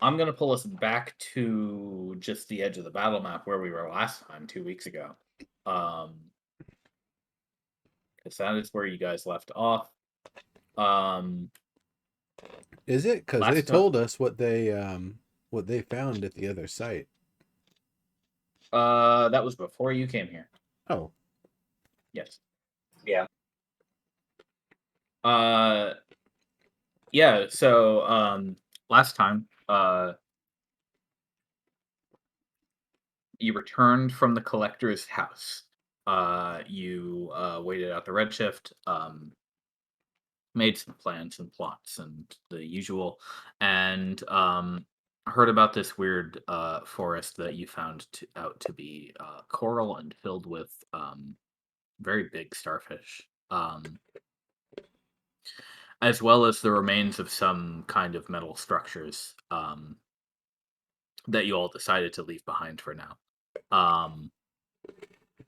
I'm going to pull us back to just the edge of the battle map where we were last time, 2 weeks ago. Because that is where you guys left off. Is it? Because they Last time, told us what they found at the other site. that was before you came here. Oh, Yes. Yeah. Yeah, so last time, you returned from the collector's house. You waited out the Redshift, made some plans and plots and the usual, and heard about this weird forest that you found out to be coral and filled with very big starfish, as well as the remains of some kind of metal structures that you all decided to leave behind for now. And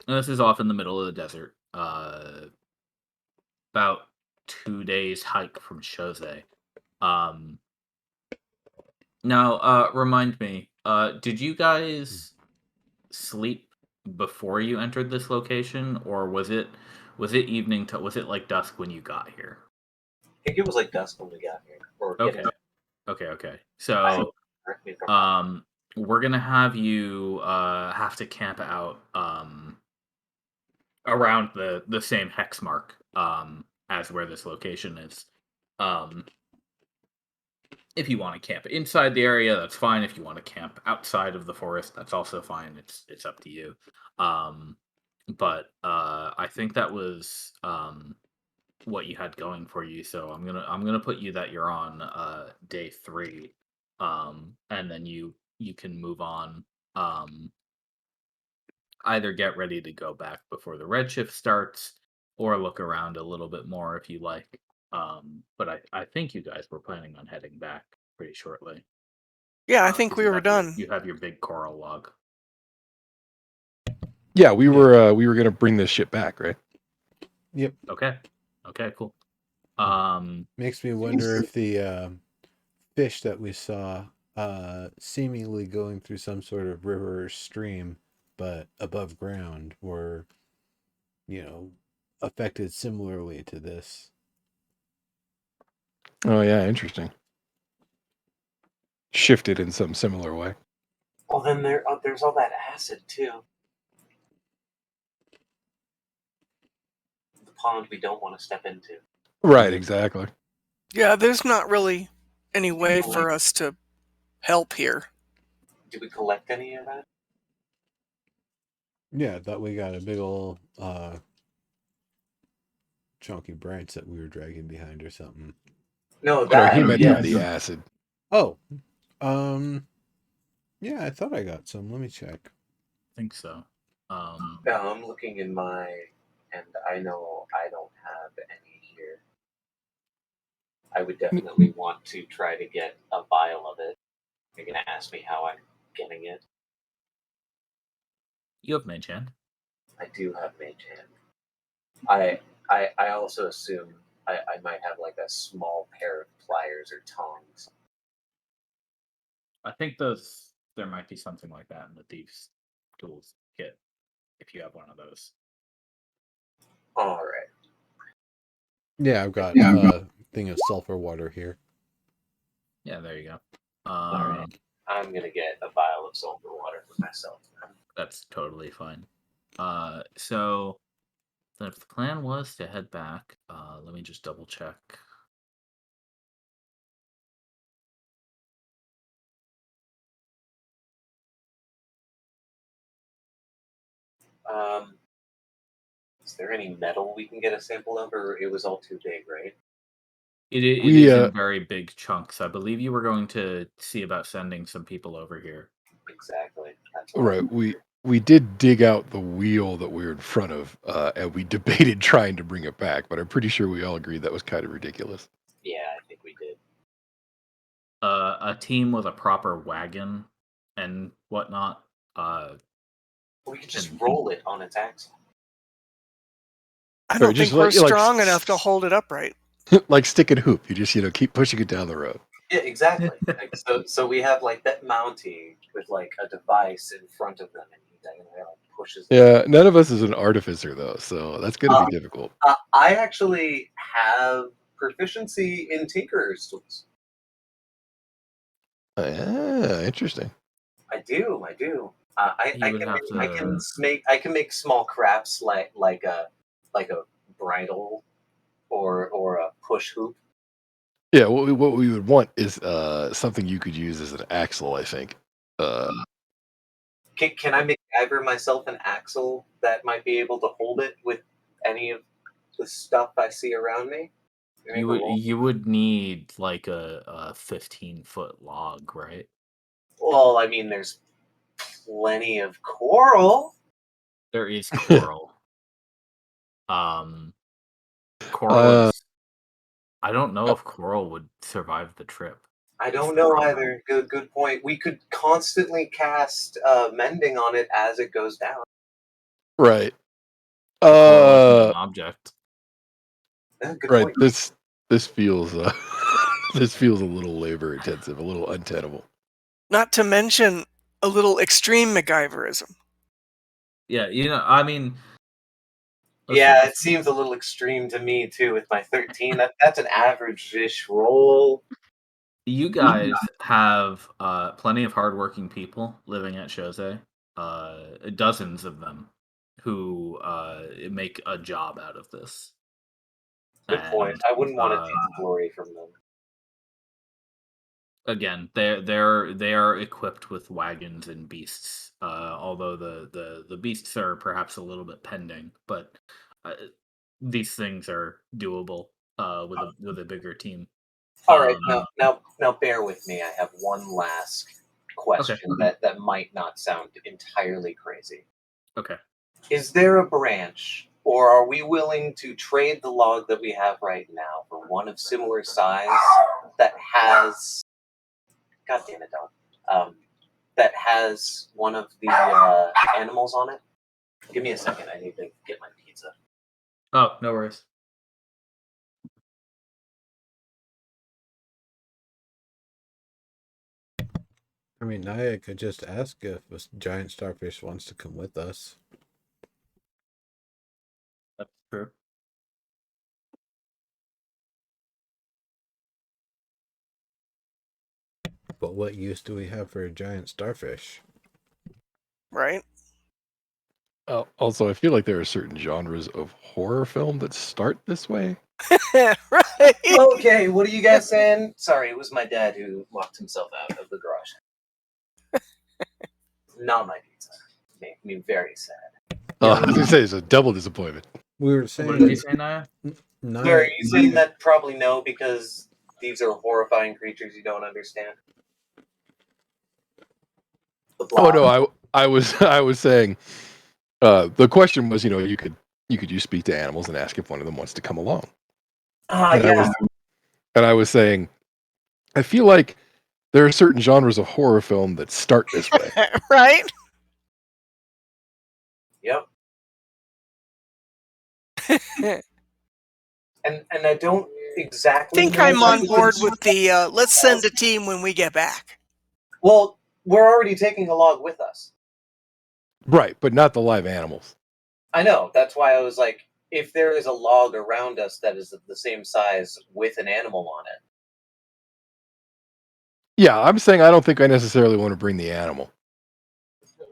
this is off in the middle of the desert, about 2 days hike from Chose. Now, remind me, did you guys sleep before you entered this location, or was it evening to was it like dusk when you got here? I think it was like dusk when we got here. Or Okay. Okay. So, correct me if I'm wrong. we're gonna have you have to camp out around the same hex mark as where this location is. If you want to camp inside the area, that's fine. If you want to camp outside of the forest, that's also fine. It's up to you. But I think that was what you had going for you. So I'm gonna put you that you're on day 3, and then you can move on. Either get ready to go back before the redshift starts, or look around a little bit more if you like. But I think you guys were planning on heading back pretty shortly. Yeah, I think 'Cause we you were have your- done. you have your big coral log. Yeah, we were gonna bring this ship back, right? yep. Okay, cool. Makes me wonder if the fish that we saw, seemingly going through some sort of river or stream, but above ground, were, affected similarly to this. Oh yeah, interesting. Shifted in some similar way. Well, then there's all that acid too. The pond we don't want to step into. Right, exactly. Yeah, there's not really any way for us to help here. Did we collect any of that? Yeah, I thought we got a big old chunky branch that we were dragging behind or something. No, No, that he meant yes. the acid. Oh, yeah, I thought I got some. Let me check. I think so. Yeah, I'm looking in my, and I know I don't have any here. I would definitely want to try to get a vial of it. You're gonna ask me how I'm getting it. You have mage hand. I do have mage hand. I also assume I might have like a small pair of pliers or tongs. I think there might be something like that in the thieves' tools kit if you have one of those. All right. Yeah, I've got a thing of sulfur water here. Yeah, there you go. All right. I'm gonna get a vial of sulfur water for myself now. That's totally fine. So then if the plan was to head back, let me just double check. Is there any metal we can get a sample of, or it was all too big, right? It is in very big chunks. I believe you were going to see about sending some people over here. Exactly. That's Right. We did dig out the wheel that we were in front of, and we debated trying to bring it back, but I'm pretty sure we all agreed that was kind of ridiculous. Yeah, I think we did. A team with a proper wagon and whatnot. We could just roll it on its axle. I don't think we're strong enough to hold it upright. Like stick and hoop. You just keep pushing it down the road. Yeah, exactly. Like, so we have like that Mountie with like a device in front of them, and he like pushes. Yeah, none of us is an artificer though, so that's going to be difficult. I actually have proficiency in Tinkerer's tools. Yeah, interesting. I do. I would can have I can make small crafts like a bridle or a push hoop. Yeah, what we would want is something you could use as an axle, I think. Can I MacGyver myself an axle that might be able to hold it with any of the stuff I see around me? You would need like a 15-foot log, right? Well, I mean, there's plenty of coral. There is coral. Coral is. I don't know if coral would survive the trip. I don't know either. Good point. We could constantly cast mending on it as it goes down. Right. Coral isn't an object. Good Right. point. This feels this feels a little labor intensive, a little untenable. Not to mention a little extreme MacGyverism. Yeah, I mean. Yeah, it seems a little extreme to me too. With my 13, that's an average-ish roll. You guys have plenty of hardworking people living at Chose, dozens of them, who make a job out of this. Good point. I wouldn't want to take the glory from them. Again, they are equipped with wagons and beasts. Although the beasts are perhaps a little bit pending, but these things are doable with a bigger team. All right, now bear with me. I have one last question that might not sound entirely crazy. Okay. Is there a branch, or are we willing to trade the log that we have right now for one of similar size that has? God damn it, dog. That has one of the animals on it. Give me a second. I need to get my pizza. Oh, no worries. I mean, Naya could just ask if a giant starfish wants to come with us. That's true. But what use do we have for a giant starfish? Right? Also, I feel like there are certain genres of horror film that start this way. Right. Okay, what are you guys saying? Sorry, it was my dad who locked himself out of the garage. Not my pizza. Made me very sad. I was gonna say it's a double disappointment. We were saying. What did you say, Naya? Sorry, are you saying that probably no because these are horrifying creatures you don't understand? Oh no, I was saying the question was, you could you speak to animals and ask if one of them wants to come along. Yeah. I was saying, I feel like there are certain genres of horror film that start this way. Right? Yep. and I don't exactly I think know I'm what on board with the let's send a team when we get back. Well, we're already taking a log with us. Right, but not the live animals. I know. That's why I was like, if there is a log around us that is of the same size with an animal on it. Yeah, I'm saying I don't think I necessarily want to bring the animal.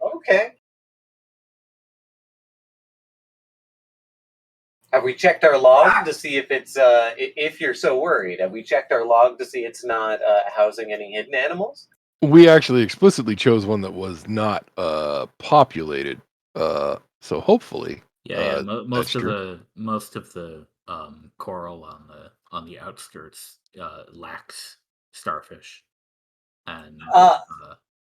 Okay. Have we checked our log to see if it's, if you're so worried, have we checked our log to see it's not housing any hidden animals? We actually explicitly chose one that was not populated, so hopefully, Yeah. Most of true. the coral on the outskirts lacks starfish, and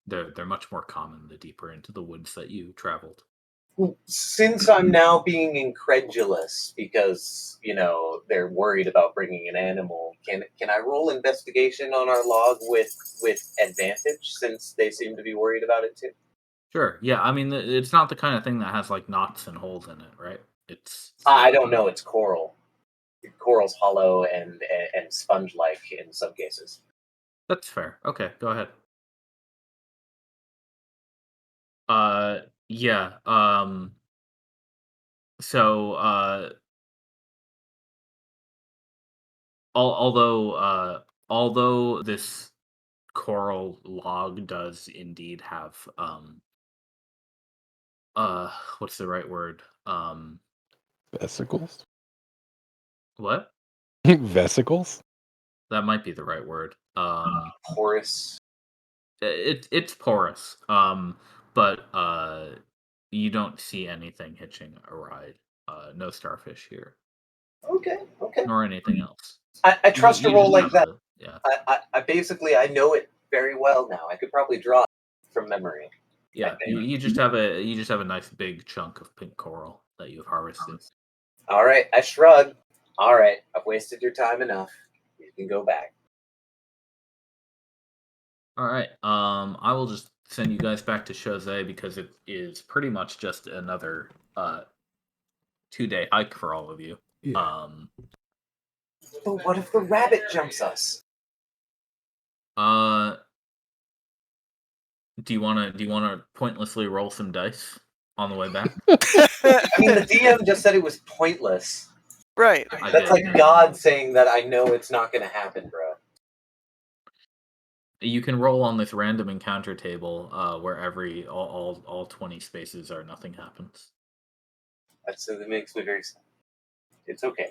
they're much more common the deeper into the woods that you traveled. Since I'm now being incredulous because they're worried about bringing an animal, can I roll investigation on our log with advantage since they seem to be worried about it too? Sure. Yeah. I mean, it's not the kind of thing that has like knots and holes in it, right? It's. I don't know. It's coral. Coral's hollow and sponge-like in some cases. That's fair. Okay, go ahead. Yeah. So, although this coral log does indeed have what's the right word? Vesicles? What? Vesicles? That might be the right word. Porous. It's porous. But you don't see anything hitching a ride. No starfish here, Okay, okay. nor anything else. I trust a roll like that. Yeah. I basically I know it very well now. I could probably draw it from memory. Yeah, you just have a nice big chunk of pink coral that you've harvested. All right, I shrug. All right, I've wasted your time enough. You can go back. All right. I will just send you guys back to Jose because it is pretty much just another 2-day hike for all of you. Yeah. But what if the rabbit jumps us? Do you wanna pointlessly roll some dice on the way back? I mean, the DM just said it was pointless. Right. That's like God saying that I know it's not going to happen, bro. You can roll on this random encounter table where all 20 spaces are nothing happens. That makes me very sad. It's okay.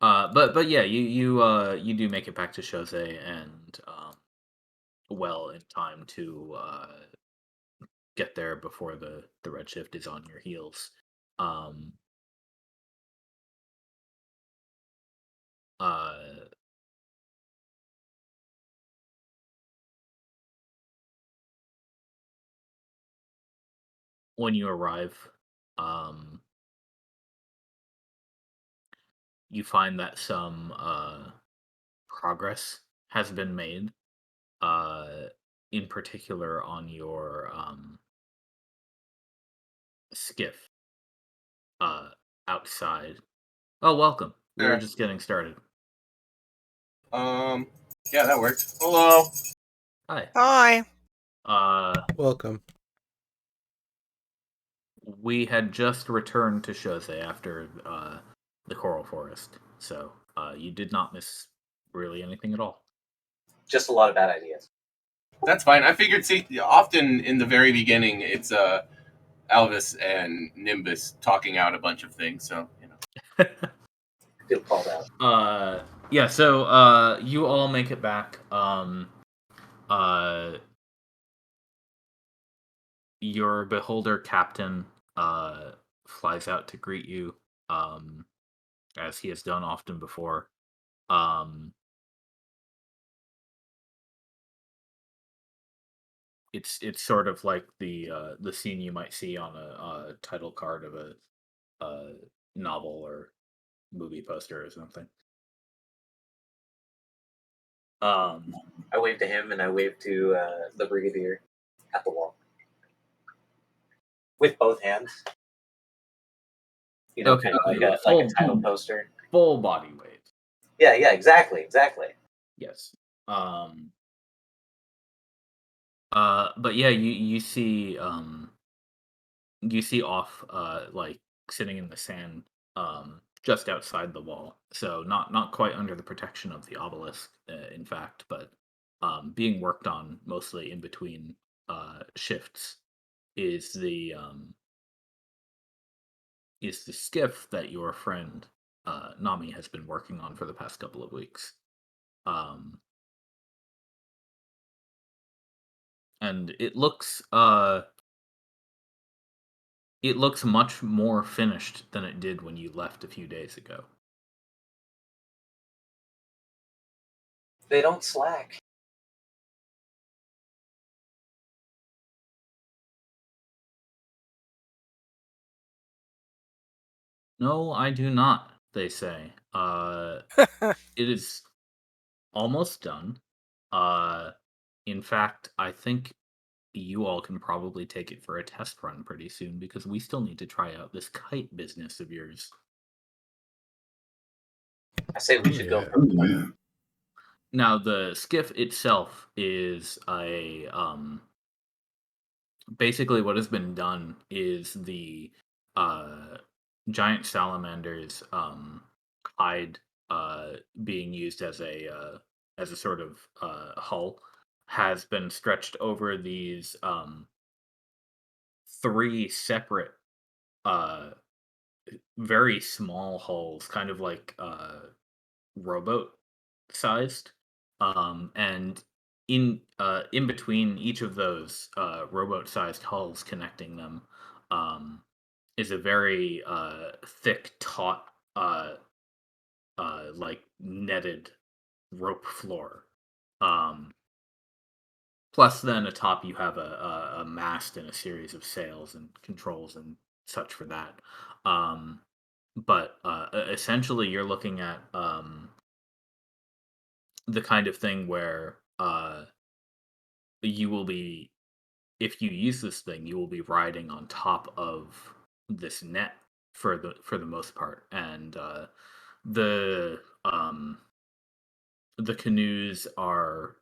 But yeah, you do make it back to Jose and well in time to get there before the Redshift is on your heels. Um, uh, when you arrive, um, you find that some progress has been made, in particular on your skiff outside. Oh, welcome. We were Sure. just getting started. Yeah, that worked. Hello. Hi. Hi. Welcome. We had just returned to Jose after the Coral Forest, so you did not miss really anything at all. Just a lot of bad ideas. That's fine. I figured, see, often in the very beginning, it's Alvis and Nimbus talking out a bunch of things, so, you know. Feel called out. Yeah, so you all make it back. Your beholder captain flies out to greet you, as he has done often before. It's sort of like the scene you might see on a title card of a novel or movie poster or something. I waved to him and I waved to the brigadier at the wall with both hands. You know, Okay, kind of like a title poster. Full body wave. Yeah, exactly. Yes. But yeah, you see off like sitting in the sand just outside the wall. So not quite under the protection of the obelisk, in fact, but being worked on mostly in between shifts is the skiff that your friend Nami has been working on for the past couple of weeks. And it looks much more finished than it did when you left a few days ago. They don't slack. No, I do not, they say. It is almost done. In fact, I think you all can probably take it for a test run pretty soon because we still need to try out this kite business of yours. I say we Oh, should go yeah. for the plan. Now the skiff itself is a basically what has been done is the uh giant salamanders hide being used as a sort of hull has been stretched over these three separate uh very small hulls, kind of like rowboat sized. And in between each of those rowboat sized hulls connecting them is a very thick, taut, like netted rope floor. Um, Plus, then atop you have a mast and a series of sails and controls and such for that. But essentially, you're looking at the kind of thing where you will be, if you use this thing, you will be riding on top of this net for the most part, and the the canoes are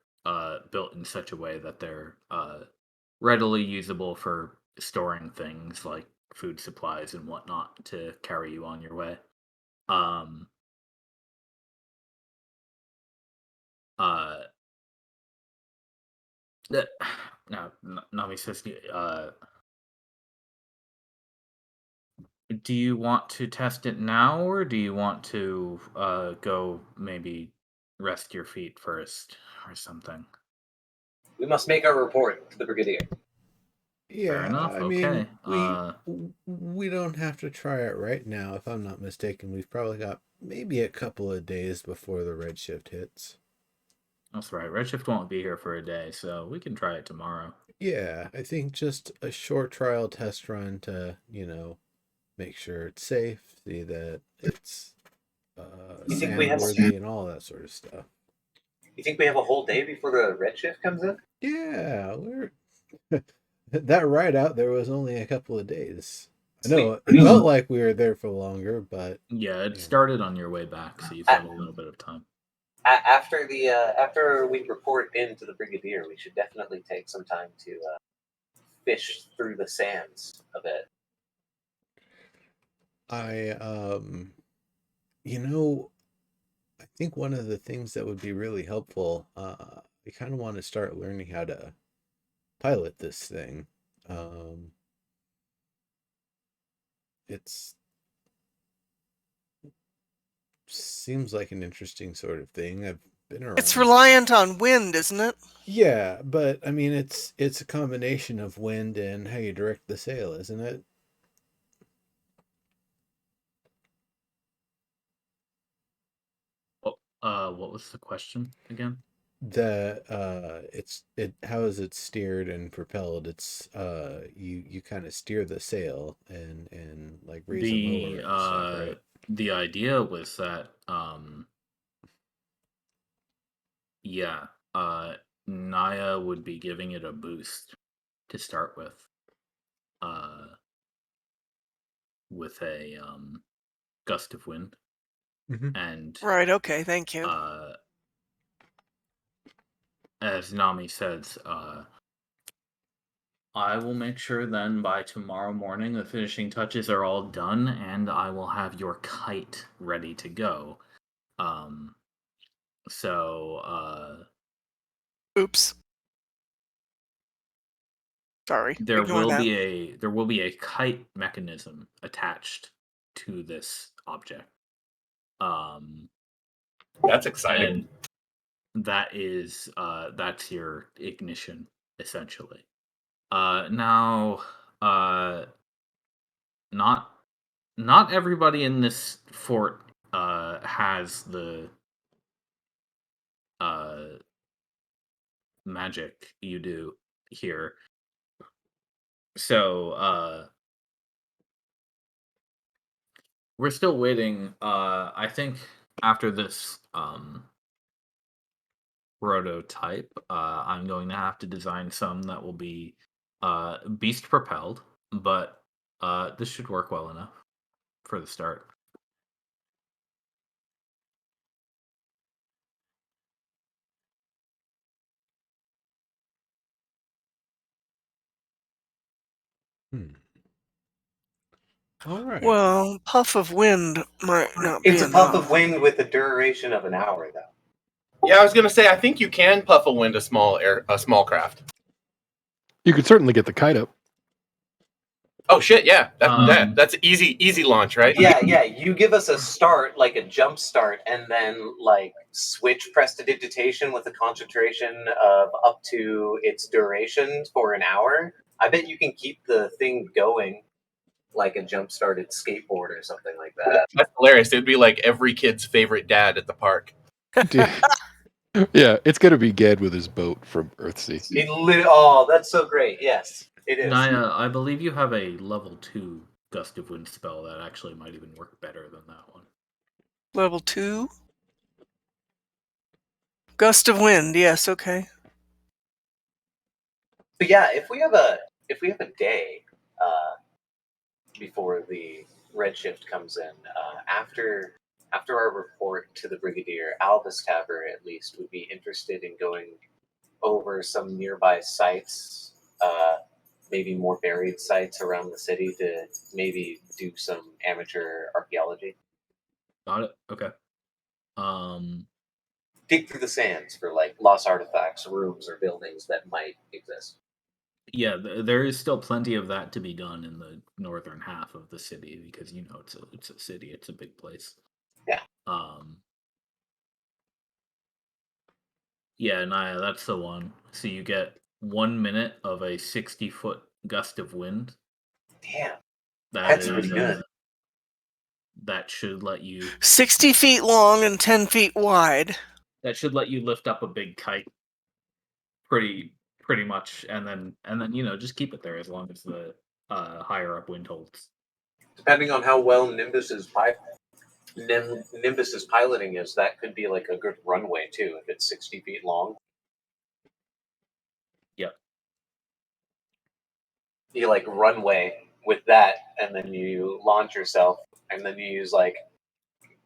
built in such a way that they're readily usable for storing things like food supplies and whatnot to carry you on your way. Um, uh, the- now, Nami says, do you want to test it now, or do you want to go maybe rest your feet first or something? We must make our report to the brigadier. Fair Yeah, enough. I mean, Okay. we don't have to try it right now. If I'm not mistaken, we've probably got maybe a couple of days before the redshift hits. That's right. Redshift won't be here for a day, so we can try it tomorrow. Yeah, I think just a short trial test run to, make sure it's safe, see that it's You think we have? sandworthy and all that sort of stuff. You think we have a whole day before the redshift comes in? Yeah, we're that ride out there was only a couple of days. I Sweet. know it felt like we were there for longer, but Yeah, it you know. started on your way back, so you've got a little bit of time. After we report into the brigadier, we should definitely take some time to fish through the sands a bit. I you know, I think one of the things that would be really helpful, I kind of want to start learning how to pilot this thing. Um, it's seems like an interesting sort of thing. I've been It's around. reliant on wind, isn't it? Yeah, but I mean, it's a combination of wind and how you direct the sail, isn't it? What was the question again? It's it how is it steered and propelled? It's you kind of steer the sail and like raise and lower The it and stuff, right? the idea was that yeah, Naya would be giving it a boost to start uh with a gust of wind, Mm-hmm. and Right, okay, thank you. as Nami says, I will make sure then by tomorrow morning the finishing touches are all done, and I will have your kite ready to go. Um, so Oops. Sorry, there ignore will that. be a kite mechanism attached to this object. Um, That's exciting. and that's your ignition essentially. Now, not not everybody in this fort has the uh magic you do here. So we're still waiting. I think after this prototype, I'm going to have to design some that will be beast propelled, but this should work well enough for the start. All right. Well, puff of wind might not be It's a enough. puff of wind with a duration of an hour, though. Yeah, I was gonna say I think you can puff a wind a small craft. You could certainly get the kite up. Oh shit! Yeah, that's easy launch, right? Yeah. You give us a start, like a jump start, and then like switch prestidigitation with a concentration of up to its duration for an hour. I bet you can keep the thing going like a jump started skateboard or something like that. That's hilarious. It'd be like every kid's favorite dad at the park. Yeah, it's gonna be Ged with his boat from Earthsea. Oh, that's so great. Yes, it is. Naya, I believe you have a level 2 Gust of Wind spell that actually might even work better than that one. Level 2? Gust of wind, yes, okay. But yeah, if we have a day before the Redshift comes in, after our report to the Brigadier, Albus Tabber at least would be interested in going over some nearby sites, maybe more buried sites around the city to maybe do some amateur archaeology. Got it. Okay. Dig through the sands for like lost artifacts, rooms, or buildings that might exist. Yeah, there is still plenty of that to be done in the northern half of the city because it's a city, it's a big place. Yeah. Yeah, Naya, that's the one. So you get 1 minute of a 60-foot gust of wind. Damn, That that's pretty good. That should let you 60 feet long and 10 feet wide. That should let you lift up a big kite pretty much, and then just keep it there as long as the higher up wind holds. Depending on how well Nimbus's piloting is, that could be like a good runway too, if it's 60 feet long. Yep. You like runway with that, and then you launch yourself, and then you use like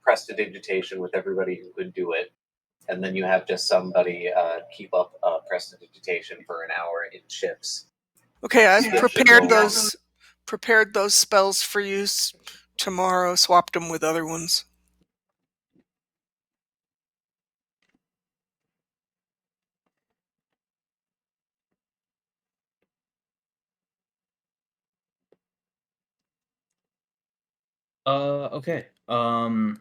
prestidigitation with everybody who could do it, and then you have just somebody keep up prestidigitation for an hour in ships. Okay, I've prepared those spells for use tomorrow, swapped them with other ones. Okay. So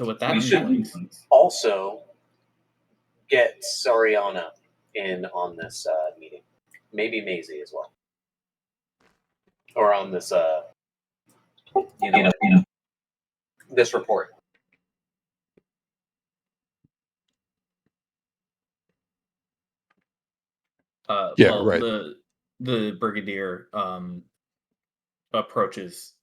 with that, we should also get Sariana in on this meeting. Maybe Maisie as well, or on this this report. Yeah, well, right. The brigadier approaches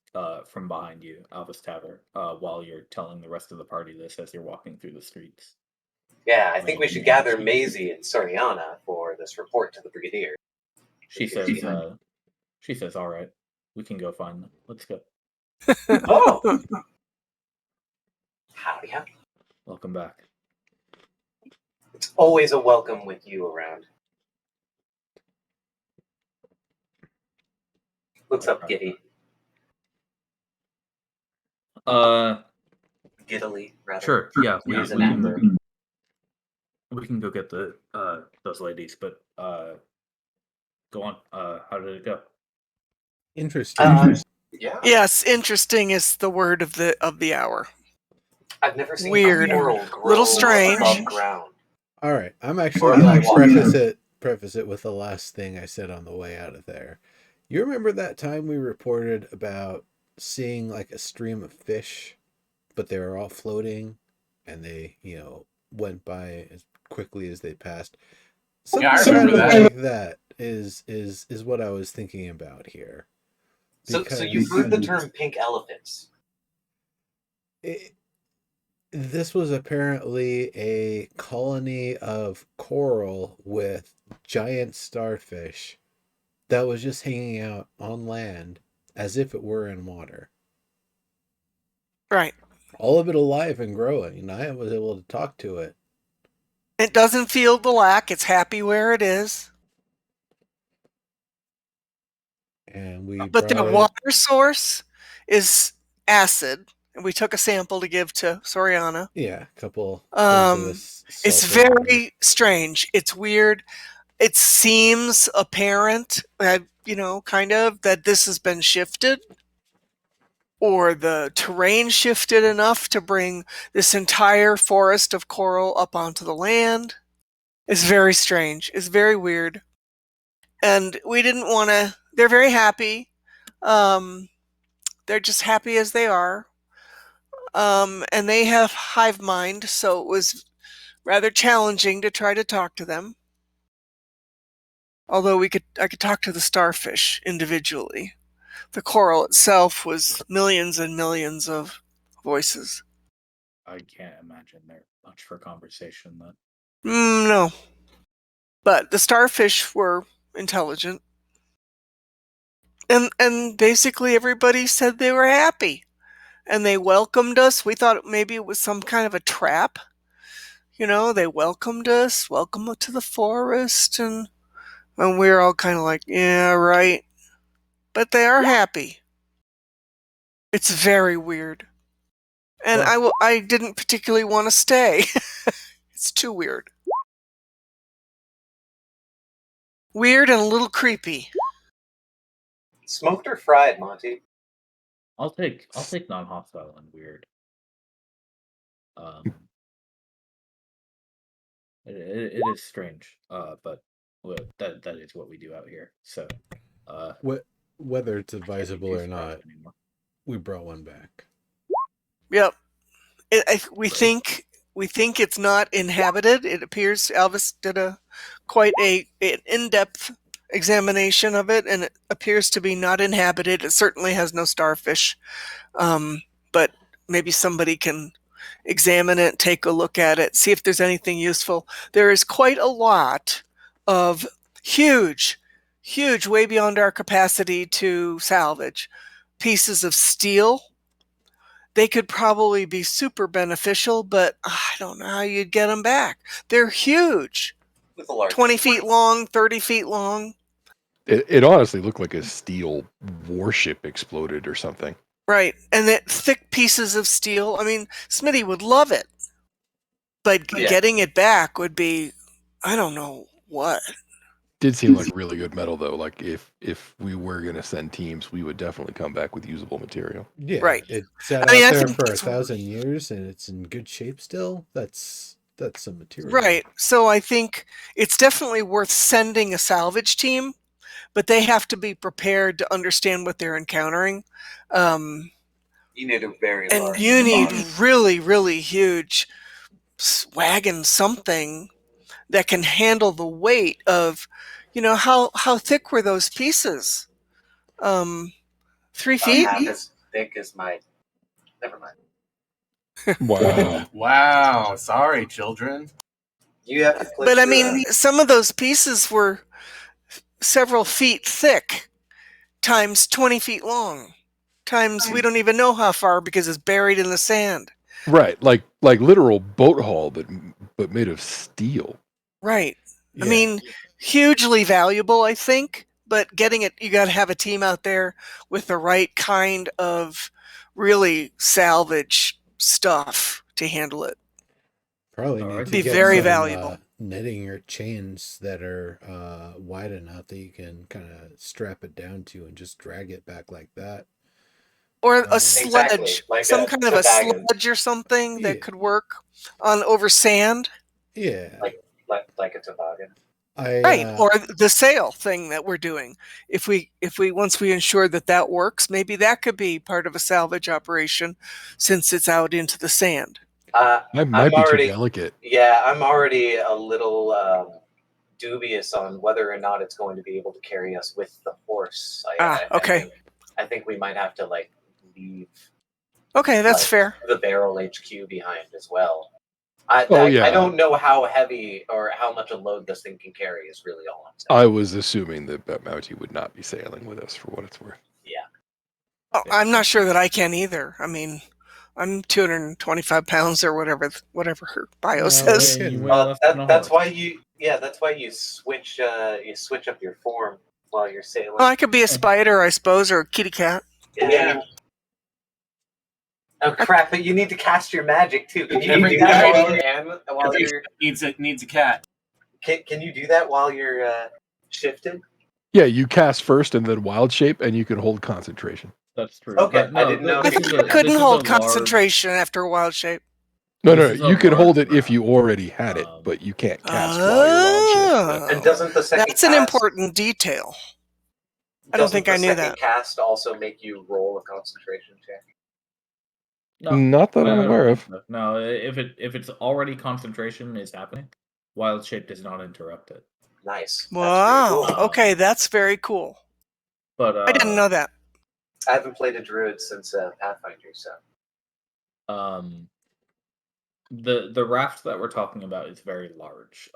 from behind you, Albus Tabber, while you're telling the rest of the party this as you're walking through the streets. Yeah, I think we should gather Maisie and Sariana for this report to the brigadier. She says, "All right, we can go find them. Let's go." Oh, howdy. Welcome back. It's always a welcome with you around. What's up, Giddy? Giddily, rather. Sure. Yeah, we Use an amber. can go get the those ladies, but go on. How did it go? Interesting. Yeah. Yes, interesting is the word of the hour. I've never seen Weird. a coral grow Little strange. above ground. All right, I'm actually going to preface it with the last thing I said on the way out of there. You remember that time we reported about seeing like a stream of fish, but they were all floating, and they went by as quickly as they passed. Something I remember that. like that is what I was thinking about here. So you've heard the term pink elephants? This was apparently a colony of coral with giant starfish that was just hanging out on land as if it were in water. Right. All of it alive and growing, and I was able to talk to it. It doesn't feel the lack. It's happy where it is. And we But the brought it. water source is acid. And we took a sample to give to Soriana. Yeah, a couple things of this. It's sulfur water. very strange. It's weird. It seems apparent, kind of, that this has been shifted, or the terrain shifted enough to bring this entire forest of coral up onto the land. It's very strange. It's very weird. And we didn't want to. They're very happy. They're just happy as they are. And they have hive mind, so it was rather challenging to try to talk to them. Although I could talk to the starfish individually. The coral itself was millions and millions of voices. I can't imagine they're much for conversation then. No. But the starfish were intelligent. And basically everybody said they were happy. And they welcomed us. We thought maybe it was some kind of a trap. They welcomed us, welcome to the forest, and we were all kind of like, yeah, right. But they are happy. It's very weird. And I didn't particularly want to stay. It's too weird. Weird and a little creepy. Smoked or fried, Monty? I'll take non-hostile and weird. It is strange, but that is what we do out here. So, whether it's advisable or not, we brought one back. Yep. We think it's not inhabited. It appears Elvis did quite an in-depth examination of it, and it appears to be not inhabited. It certainly has no starfish, but maybe somebody can examine it, take a look at it, see if there's anything useful. There is quite a lot of huge, way beyond our capacity to salvage pieces of steel. They could probably be super beneficial, but I don't know how you'd get them back. They're huge. 20 feet long, 30 feet long. It honestly looked like a steel warship exploded or something. Right. And thick pieces of steel. I mean, Smitty would love it. But getting it back would be, I don't know what. Did seem like really good metal, though. Like, if we were going to send teams, we would definitely come back with usable material. Yeah. Right. It sat out there for 1,000 years, and it's in good shape still. That's some material. Right. So I think it's definitely worth sending a salvage team, but they have to be prepared to understand what they're encountering. You need a very large. And you need really, really huge wagon something that can handle the weight of, how thick were those pieces? 3 feet? Half as thick as my. Never mind. Wow. Wow. Sorry, children. You have to. But I mean, some of those pieces were several feet thick, times 20 feet long, times we don't even know how far because it's buried in the sand. Right, like literal boat hull, but made of steel. Right. Yeah. I mean, hugely valuable, I think, but getting it, you got to have a team out there with the right kind of really salvage stuff to handle it. Probably need to be get very some, valuable. Netting or chains that are wide enough that you can kind of strap it down to and just drag it back like that. Or a sledge, exactly. Like some kind of a sledge or something that could work over sand. Yeah. Like a toboggan. Right, or the sail thing that we're doing. If we once we ensure that works, maybe that could be part of a salvage operation, since it's out into the sand. That might be too delicate. Yeah, I'm already a little dubious on whether or not it's going to be able to carry us with the horse. Okay. I think we might have to leave. Okay, that's fair. The barrel HQ behind as well. I don't know how heavy or how much a load this thing can carry is really all I'm saying. I was assuming that Mountie would not be sailing with us, for what it's worth. Yeah. Oh, I'm not sure that I can either. I mean, I'm 225 pounds or whatever her bio No, says. we're You kidding. weigh less than a That's horse. why you switch up your form while you're sailing. Well, I could be a spider, I suppose, or a kitty cat. Yeah. Oh crap! But you need to cast your magic too. Can you Every do that guy- while you're? needs a cat. Can you do that while you're shifted? Yeah, you cast first and then wild shape, and you can hold concentration. That's true. Okay, But no, I didn't know. I this think is I a- couldn't this is hold a large- concentration after a wild shape. No, This no, is a you can hold large it if you round. already had it, but you can't cast while you're wild shape. And doesn't the second That's an cast, important detail. I don't doesn't think the I knew second that. cast also make you roll a concentration check? No, Not that I I'm don't aware think of. so. No, if it's already concentration is happening, wild shape does not interrupt it. Nice. Wow. That's very cool. Okay, that's very cool. But I didn't know that. I haven't played a druid since Pathfinder, so. The raft that we're talking about is very large.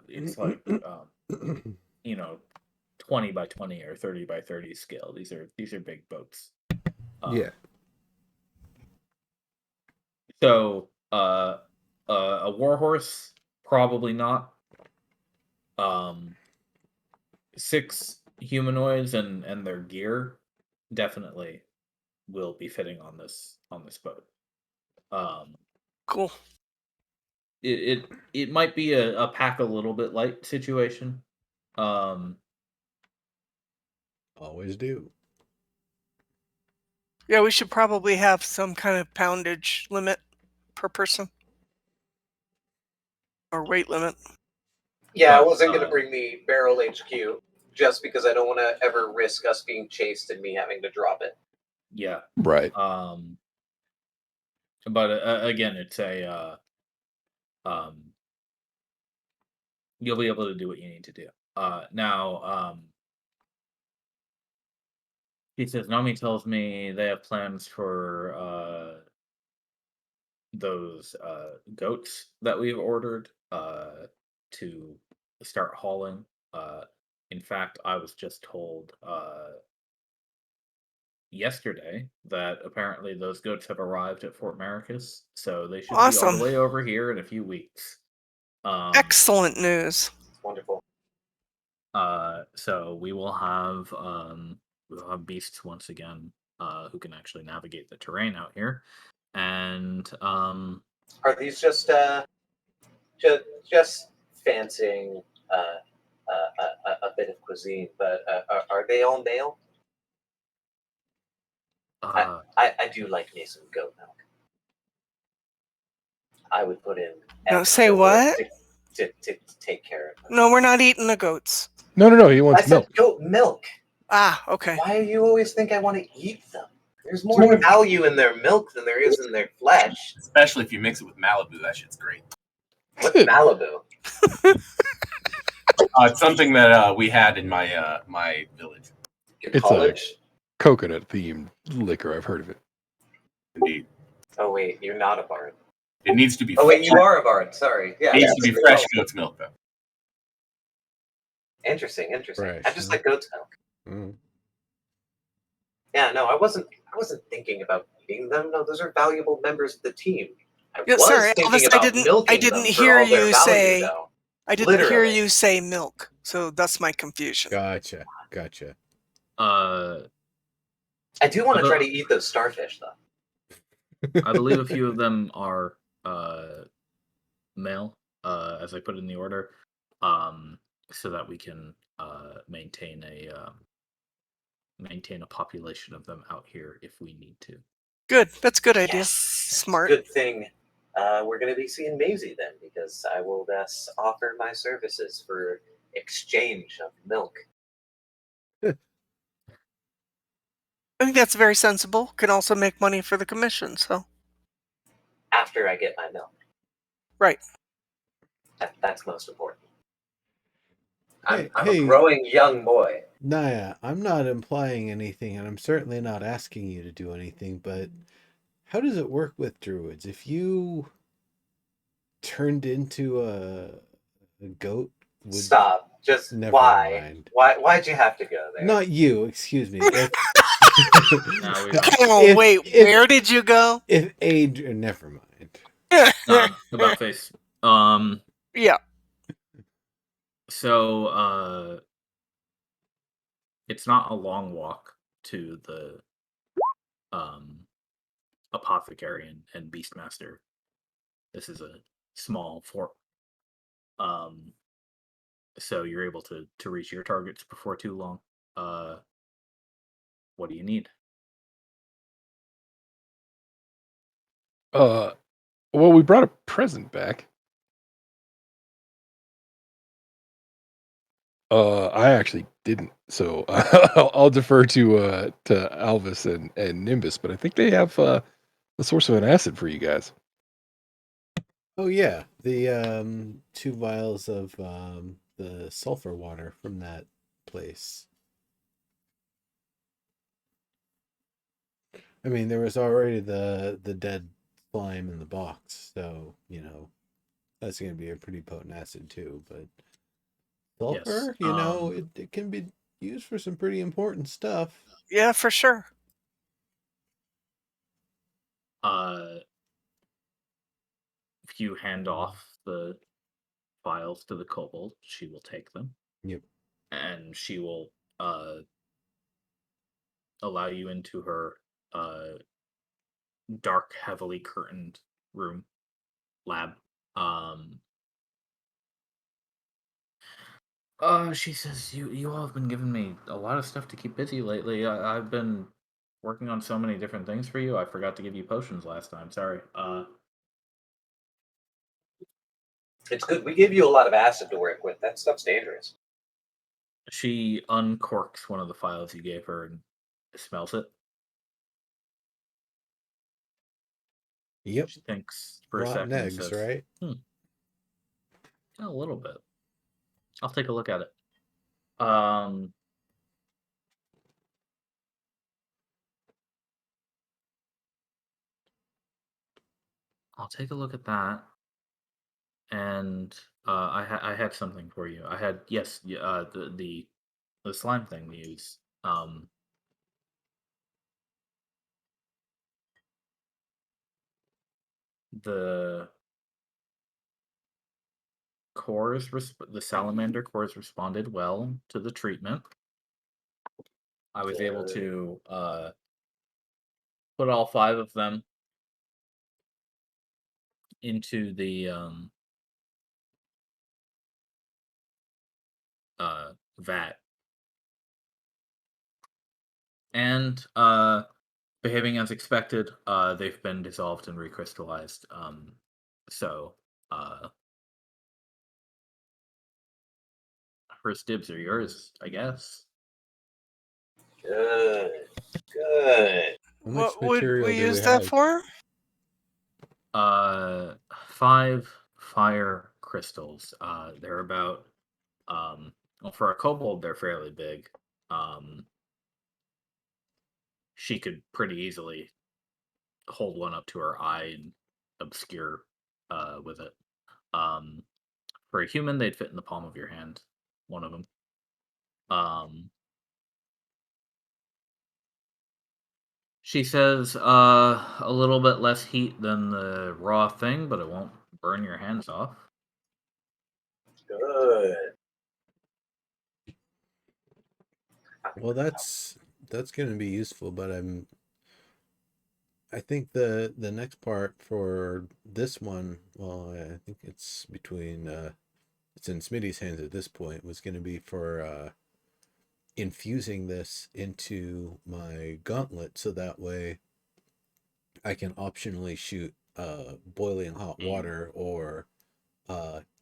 It's like 20 by 20 or 30 by 30 scale. These are big boats. Yeah. So a warhorse, probably not. 6 humanoids and their gear definitely will be fitting on this boat. Cool. It might be a pack a little bit light situation. Always do. Yeah, we should probably have some kind of poundage limit per person. Or weight limit. Yeah, I But, wasn't going to bring the barrel HQ just because I don't want to ever risk us being chased and me having to drop it. Yeah. Right. But again, it's a you'll be able to do what you need to do. Now, he says Nami tells me they have plans for those goats that we've ordered to start hauling. In fact, I was just told yesterday that apparently those goats have arrived at Fort Maricus, so they should be Awesome. on the way over here in a few weeks. Excellent news. Wonderful. So we'll have beasts once again who can actually navigate the terrain out here, and Are these just fancying a bit of cuisine? But are they all male? I do like me some goat milk. I would put in. No, say what? To take care of them. No, we're not eating the goats. No. He wants I said milk. goat milk. Ah, okay. Why do you always think I want to eat them? There's more value in their milk than there is in their flesh. Especially if you mix it with Malibu, that shit's great. What's Malibu? It's something that we had in my my village. Your It's college? Coconut themed liquor. I've heard of it. Indeed, Oh wait, you're not a bard. it needs to be. Oh wait, you are a bard. Sorry. Yeah. It needs to be fresh goat's milk, though. Interesting. Fresh, I just like goat's milk. Mm. Yeah, no, I wasn't thinking about eating them. No, those are valuable members of the team. Yeah, was sorry, thinking Elvis, about I didn't milking them for hear all their you value, say. though. I didn't hear Literally. you say milk, so that's my confusion. Gotcha. I do want to try to eat those starfish, though. I believe a few of them are male, as I put in the order, so that we can maintain a population of them out here if we need to. Good. That's a good idea. Yes. Smart. Good thing we're going to be seeing Maisie then, because I will thus offer my services for exchange of milk. I think that's very sensible. Can also make money for the commission, so. After I get my milk. Right. That's most important. I'm Hey. a growing young boy. Naya, I'm not implying anything, and I'm certainly not asking you to do anything, but how does it work with druids? If you turned into a goat, Stop. Just Never why? mind. Why'd you have to go there? Not you, excuse me. Now we Oh, wait, where did you go? If age, never mind. about face. Yeah. So it's not a long walk to the apothecary and beastmaster. This is a small fort. So you're able to reach your targets before too long. What do you need? Well, we brought a present back. I actually didn't, so I'll defer to Alvis and Nimbus, but I think they have the source of an acid for you guys. Oh yeah, the 2 vials of the sulfur water from that place. I mean, there was already the dead slime in the box, so that's going to be a pretty potent acid too. But sulfur, Yes. it can be used for some pretty important stuff. Yeah, for sure. If you hand off the files to the kobold, she will take them. Yep. And she will allow you into her dark, heavily curtained room lab. She says you all have been giving me a lot of stuff to keep busy lately. I've been working on so many different things for you. I forgot to give you potions last time. Sorry. It's good. We gave you a lot of acid to work with. That stuff's dangerous. She uncorks one of the files you gave her and smells it. Yep. She thinks for a Rotten second and eggs, says, right? A little bit. I'll take a look at it. I'll take a look at that. And I had something for you. I had the slime thing we use. The the salamander cores responded well to the treatment. I was able to put all 5 of them into the vat, and behaving as expected. They've been dissolved and recrystallized. So first dibs are yours, I guess. Good. Good. How much What would material we do we use that have? for? 5 fire crystals. They're about well, for a kobold, they're fairly big. She could pretty easily hold one up to her eye and obscure with it. For a human, they'd fit in the palm of your hand. One of them. She says a little bit less heat than the raw thing, but it won't burn your hands off. Good. Well, that's going to be useful, but I think the next part for this one, well, I think it's between it's in Smitty's hands at this point, was going to be for infusing this into my gauntlet, so that way I can optionally shoot boiling hot water or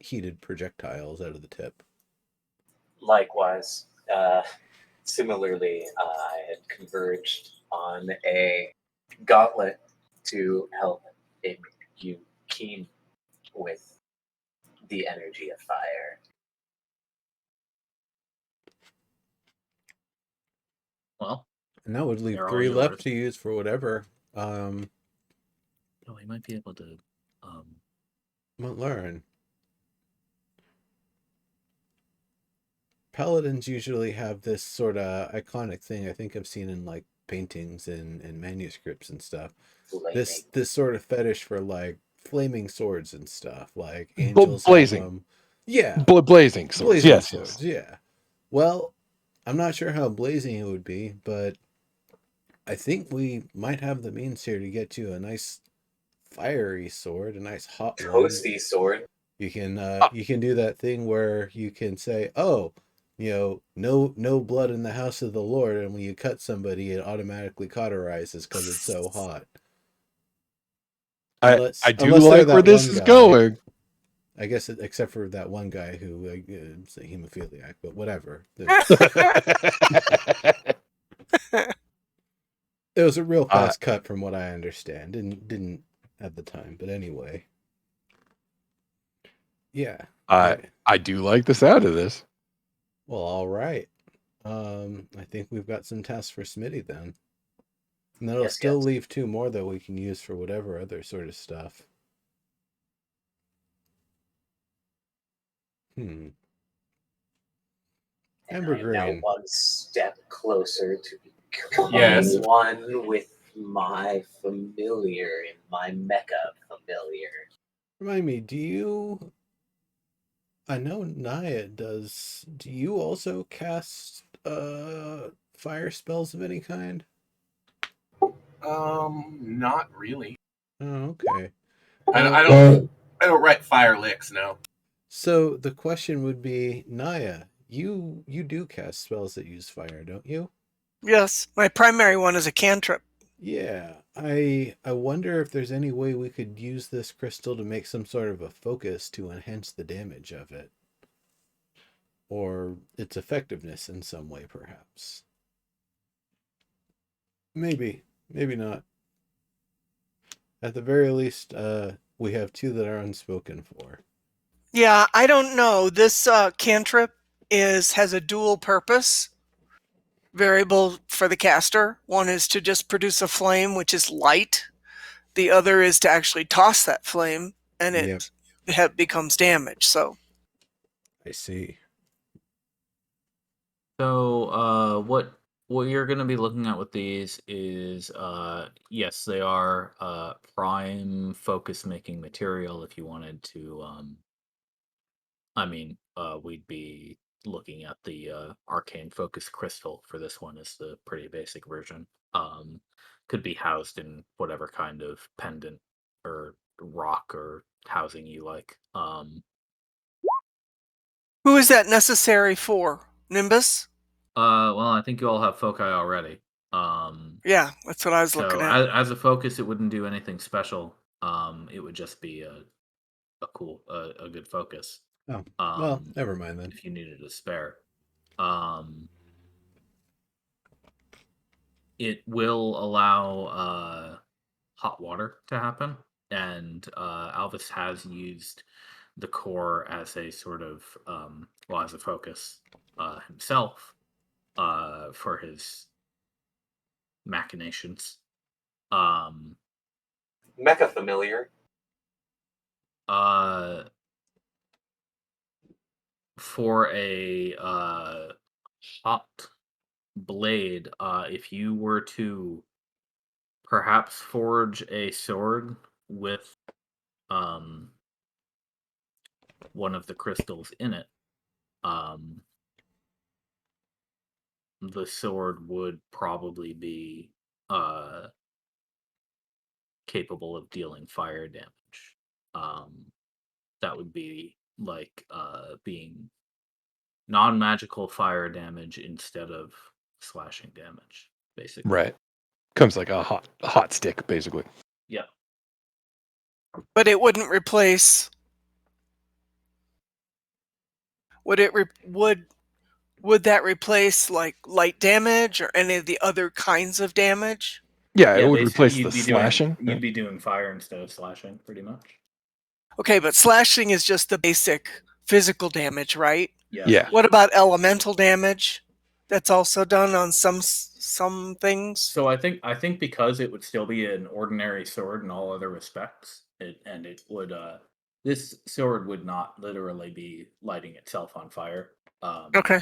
heated projectiles out of the tip. Likewise, similarly, I had converged on a gauntlet to help make you keen with the energy of fire. Well, And that would leave they're all 3 left yours. to use for whatever. Oh, we might be able to. Won't learn. Paladins usually have this sort of iconic thing I think I've seen in like paintings and manuscripts and stuff. Flaming. This sort of fetish for like flaming swords and stuff, like angels have blazing. them. Yeah, Blazing swords. blazing Yes, swords. yes. Yeah. Well, I'm not sure how blazing it would be, but I think we might have the means here to get you a nice fiery sword, a nice hot one. Toasty sword. You can do that thing where you can say, "Oh, no blood in the house of the Lord," and when you cut somebody, it automatically cauterizes because it's so hot. I do unless they're like where that this one is guy. going. I guess except for that one guy who is a hemophiliac, but whatever. It was a real fast cut, from what I understand. Didn't at the time, but anyway. Yeah. I do like the sound of this. Well, all right. I think we've got some tasks for Smitty then. And that'll still leave 2 more that we can use for whatever other sort of stuff. And Amber I'm green. now one step closer to becoming one with my familiar in my mecha familiar. Remind me, I know Naya does. Do you also cast fire spells of any kind? Not really. Oh, okay. I don't write fire licks, no. So the question would be, Naya, you do cast spells that use fire, don't you? Yes, my primary one is a cantrip. Yeah, I wonder if there's any way we could use this crystal to make some sort of a focus to enhance the damage of it. Or its effectiveness in some way, perhaps. Maybe not. At the very least, we have 2 that are unspoken for. Yeah, I don't know. This cantrip has a dual purpose variable for the caster. One is to just produce a flame, which is light. The other is to actually toss that flame, and it becomes damage. So I see. So, what you're going to be looking at with these is, yes, they are prime focus making material. If you wanted to, we'd be looking at the arcane focus crystal for this one. Is the pretty basic version. Could be housed in whatever kind of pendant or rock or housing you like. who is that necessary for? Nimbus? Well, I think you all have foci already. Yeah, that's what I was looking at. As a focus, it wouldn't do anything special. It would just be a cool, a good focus. Oh, well, never mind then. If you needed a spare, it will allow hot water to happen, and Alvis has used the core as a sort of as a focus himself for his machinations. Mecha familiar. For a hot blade, if you were to perhaps forge a sword with one of the crystals in it, the sword would probably be capable of dealing fire damage. That would be like being non-magical fire damage instead of slashing damage, basically. Right. Comes like a hot stick, basically. Yeah. But it wouldn't replace. Would that replace like light damage or any of the other kinds of damage? Yeah, it would replace the slashing. You'd be doing fire instead of slashing, pretty much. Okay, but slashing is just the basic physical damage, right? Yeah. What about elemental damage? That's also done on some things. So I think because it would still be an ordinary sword in all other respects, it would this sword would not literally be lighting itself on fire. Okay.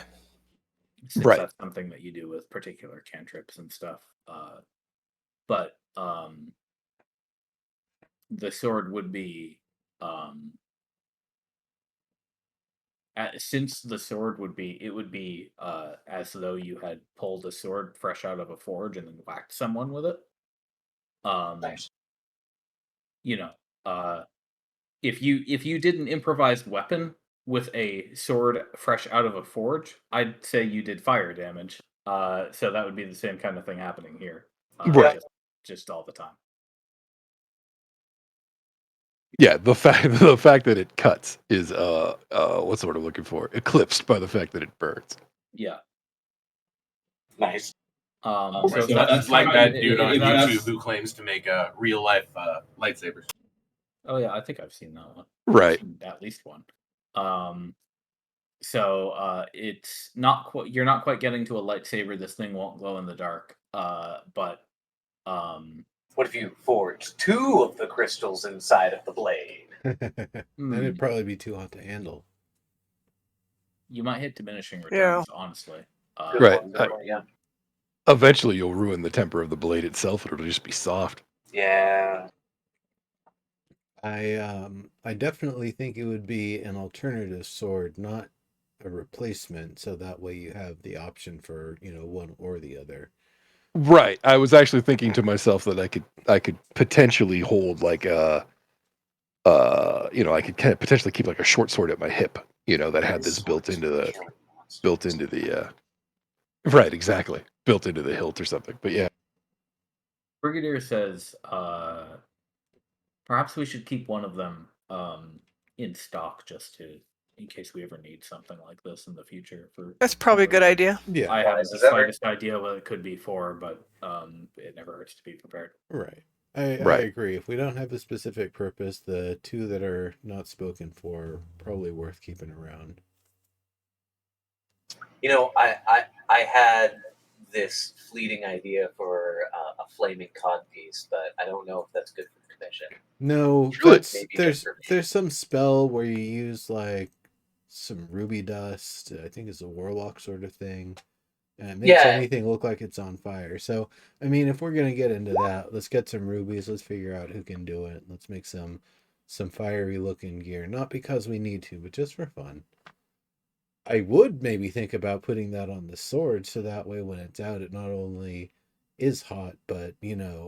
since Right. that's something that you do with particular cantrips and stuff. But the sword would be since the sword would be it would be as though you had pulled a sword fresh out of a forge and then whacked someone with it. Nice. You know, if you did an improvised weapon with a sword fresh out of a forge, I'd say you did fire damage. So that would be the same kind of thing happening here. Right. Just all the time. Yeah, the fact that it cuts is what's the word I'm looking for? Eclipsed by the fact that it burns. Yeah. Nice. So if that's like that dude on if that's- YouTube who claims to make real life lightsabers. Oh yeah, I think I've seen that one. Right. I've seen at least one. So it's not quite. You're not quite getting to a lightsaber. This thing won't glow in the dark. But What if you forged 2 of the crystals inside of the blade? Then it'd probably be too hot to handle. you might hit diminishing returns. Honestly, Right. Yeah. Eventually, you'll ruin the temper of the blade itself. It'll just be soft. Yeah. I definitely think it would be an alternative sword, not a replacement, so that way you have the option for, one or the other. Right. I was actually thinking to myself that I could potentially hold like a I could kind of potentially keep like a short sword at my hip, that had this built into the right, exactly. Built into the hilt or something. But yeah. Brigadier says perhaps we should keep one of them in stock just in case we ever need something like this in the future. That's probably a good idea. Yeah. I have the slightest idea what it could be for, but it never hurts to be prepared. Right. I agree. If we don't have a specific purpose, the 2 that are not spoken for are probably worth keeping around. I had this fleeting idea for a flaming cod piece, but I don't know if that's good for the commission. No, there's some spell where you use like some ruby dust. I think it's a warlock sort of thing, and it makes anything look like it's on fire. So, I mean, if we're gonna get into that, let's get some rubies. Let's figure out who can do it. Let's make some fiery looking gear, not because we need to, but just for fun. I would maybe think about putting that on the sword, so that way when it's out, it not only is hot, but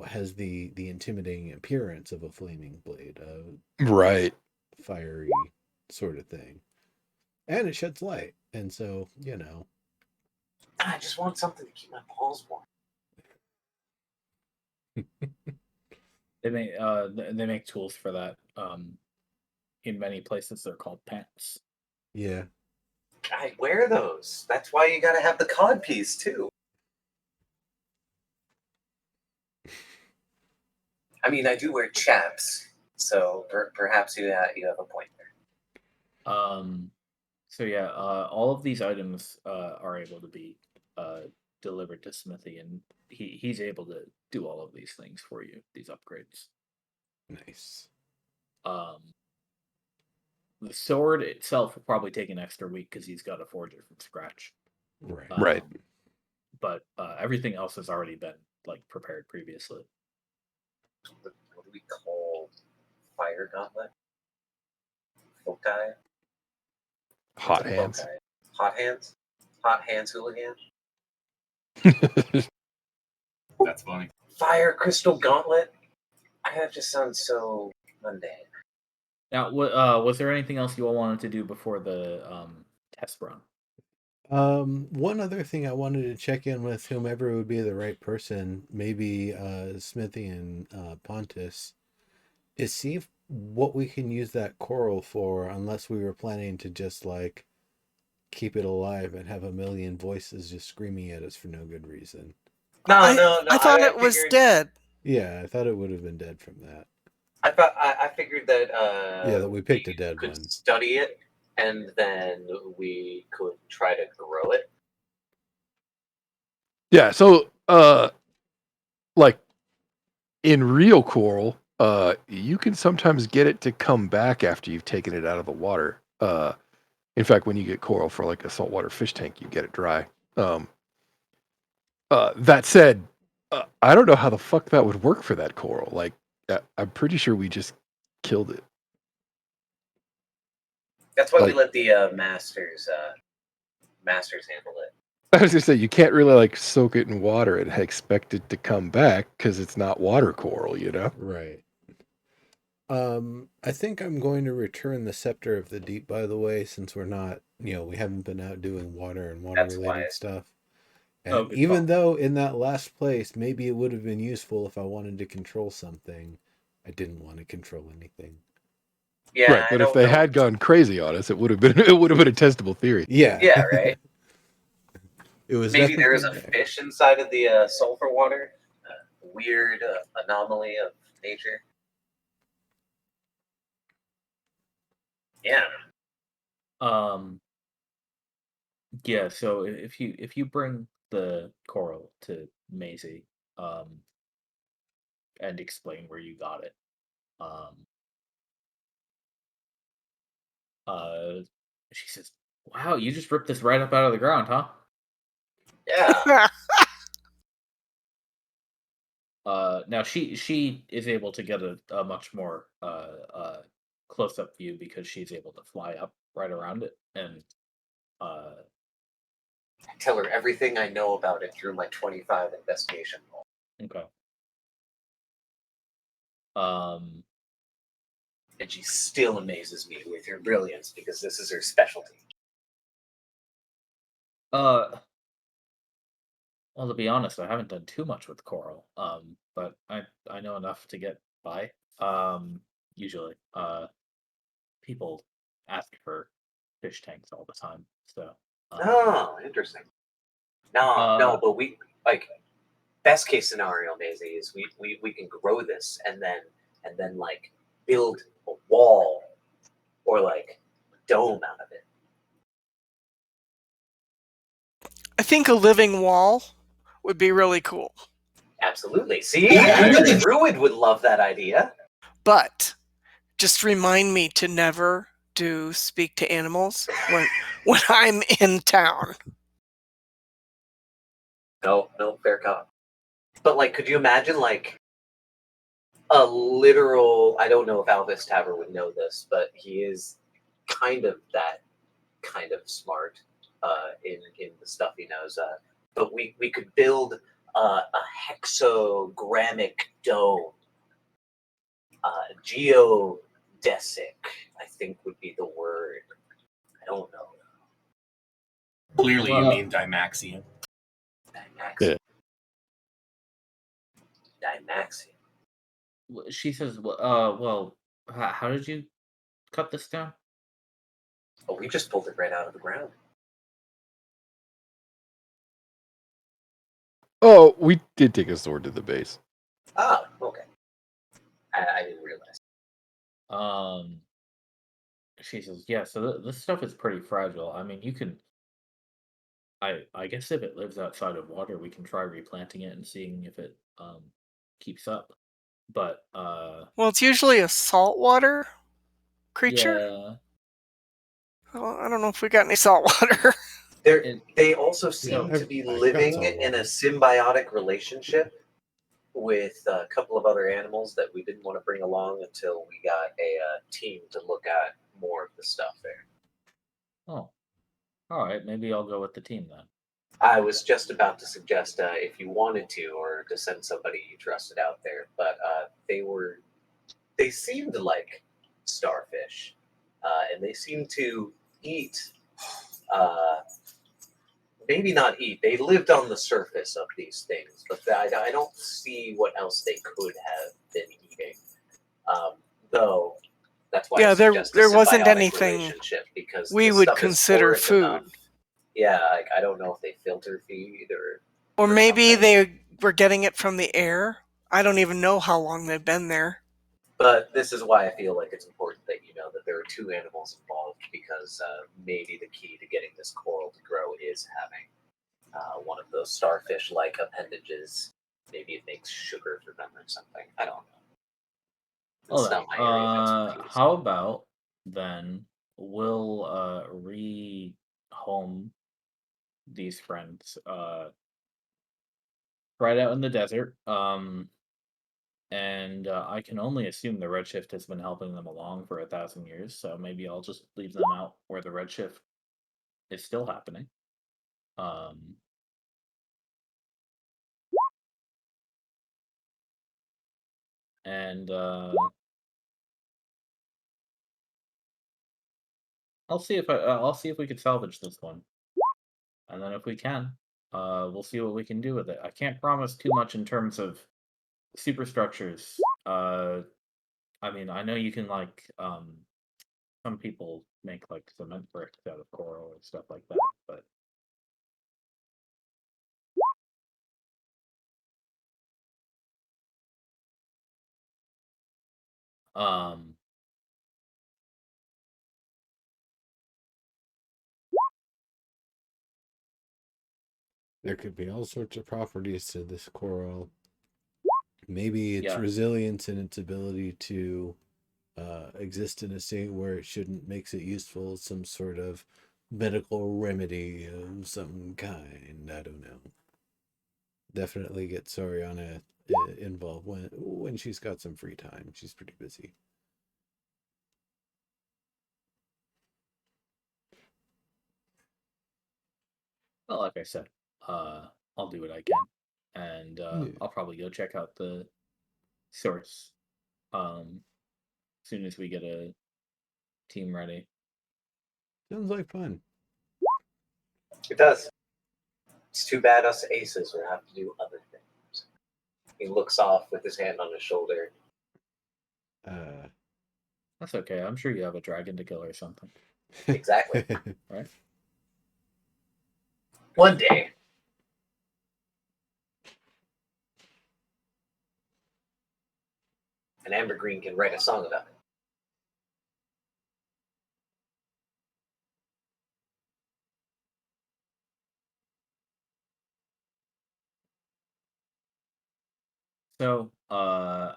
has the intimidating appearance of a flaming blade, right, fiery sort of thing, and it sheds light, and so I just want something to keep my balls warm. They make tools for that. In many places, they're called pants. Yeah. I wear those. That's why you got to have the cod piece too. I mean, I do wear chaps, so perhaps you have a point there. So yeah, all of these items are able to be delivered to Smithy, and he's able to do all of these things for you. These upgrades. Nice. The sword itself will probably take an extra week because he's got to forge it from scratch. Right. Right. But everything else has already been prepared previously. What do we call fire gauntlet? Foci? Hot hands. Foci? Hot hands? Hot hands hooligan? That's funny. Fire crystal gauntlet? That just sounds so mundane. Now, was there anything else you all wanted to do before the test run? One other thing I wanted to check in with whomever would be the right person, maybe Smithy and Pontus, is see what we can use that coral for, unless we were planning to just keep it alive and have a million voices just screaming at us for no good reason. No. I thought it was dead. Yeah, I thought it would have been dead from that. I figured that that we picked a dead could one. Study it, and then we could try to grow it. Yeah, so in real coral, you can sometimes get it to come back after you've taken it out of the water. In fact, when you get coral for a saltwater fish tank, you get it dry. That said, I don't know how the fuck that would work for that coral. Like, I'm pretty sure we just killed it. That's why we Like- let the masters handle it. I was gonna say, you can't really like soak it in water and expect it to come back because it's not water coral, you know? Right. I think I'm going to return the Scepter of the Deep, by the way, since we're not, we haven't been out doing water and That's water-related wise. stuff. Oh, And good even call. though in that last place, maybe it would have been useful if I wanted to control something, I didn't want to control anything. Yeah, Right, I but if don't they know. had gone crazy on us, it would have been a testable theory. Yeah. Yeah, right. It was Maybe there is a definitely there. fish inside of the sulfur water. Weird anomaly of nature. Yeah. Yeah. So if you bring the coral to Maisie, and explain where you got it, she says, "Wow, you just ripped this right up out of the ground, huh?" Yeah. Now she is able to get a much more close up view because she's able to fly up right around it, and I tell her everything I know about it through my 25 investigation roll. okay. Um, And she still amazes me with her brilliance because this is her specialty. well, to be honest, I haven't done too much with coral. But I know enough to get by. Usually, people ask for fish tanks all the time, so. Oh, interesting. No, Uh, but we like best case scenario, Maisie, is we can grow this and then like build a wall or like a dome out of it. I think a living wall would be really cool. Absolutely. See, the druid would love that idea. But just remind me to never do speak to animals when I'm in town. No, fair cop. But like, could you imagine like a literal? I don't know if Alvis Taver would know this, but he is kind of that kind of smart in the stuff he knows. But we could build a hexogramic dome, geodesic, I think would be the word. I don't know. Clearly, you Well- mean Dymaxion. Dymaxion. Yeah. Dymaxion. She says, well, how did you cut this down?" Oh, we just pulled it right out of the ground. Oh, we did take a sword to the base. Ah, okay. I didn't realize. She says, "Yeah, so this stuff is pretty fragile. I mean, you can. I guess if it lives outside of water, we can try replanting it and seeing if it keeps up. But Well, it's usually a saltwater creature. yeah, Well, I don't know if we got any saltwater. They also seem Yeah, to be I've got living some in a water. symbiotic relationship with a couple of other animals that we didn't want to bring along until we got a team to look at more of the stuff there. oh, all right, maybe I'll go with the team then. I was just about to suggest if you wanted to, or to send somebody you trusted out there, but they seemed like starfish, and they seemed to eat. Maybe not eat. They lived on the surface of these things, but I don't see what else they could have been eating. Though that's why Yeah, I there suggest a wasn't symbiotic anything relationship because we this would stuff is consider foreign food. enough. Yeah, like, I don't know if they filter feed Or maybe something. they were getting it from the air. I don't even know how long they've been there. But this is why I feel like it's important that you know that there are two animals involved because maybe the key to getting this coral to grow is having one of those starfish-like appendages. Maybe it makes sugar for them or something. I don't know. It's Well, not my area of expertise. how about then we'll rehome these friends right out in the desert. And I can only assume the Redshift has been helping them along for 1,000 years. So maybe I'll just leave them out where the Redshift is still happening. And I'll see if we can salvage this one, and then if we can, we'll see what we can do with it. I can't promise too much in terms of superstructures. I mean, I know you can some people make like cement bricks out of coral and stuff like that, but um, There could be all sorts of properties to this coral. Maybe its yeah. resilience and its ability to exist in a state where it shouldn't makes it useful as some sort of medical remedy of some kind. I don't know. Definitely get Soriana involved when she's got some free time. She's pretty busy. Well, like I said, I'll do what I can, and Yeah. I'll probably go check out the source as soon as we get a team ready. Sounds like fun. It does. It's too bad us aces will have to do other things. He looks off with his hand on his shoulder. That's okay. I'm sure you have a dragon to kill or something. Exactly. Right? One day. And Amber Green can write a song about it. So, I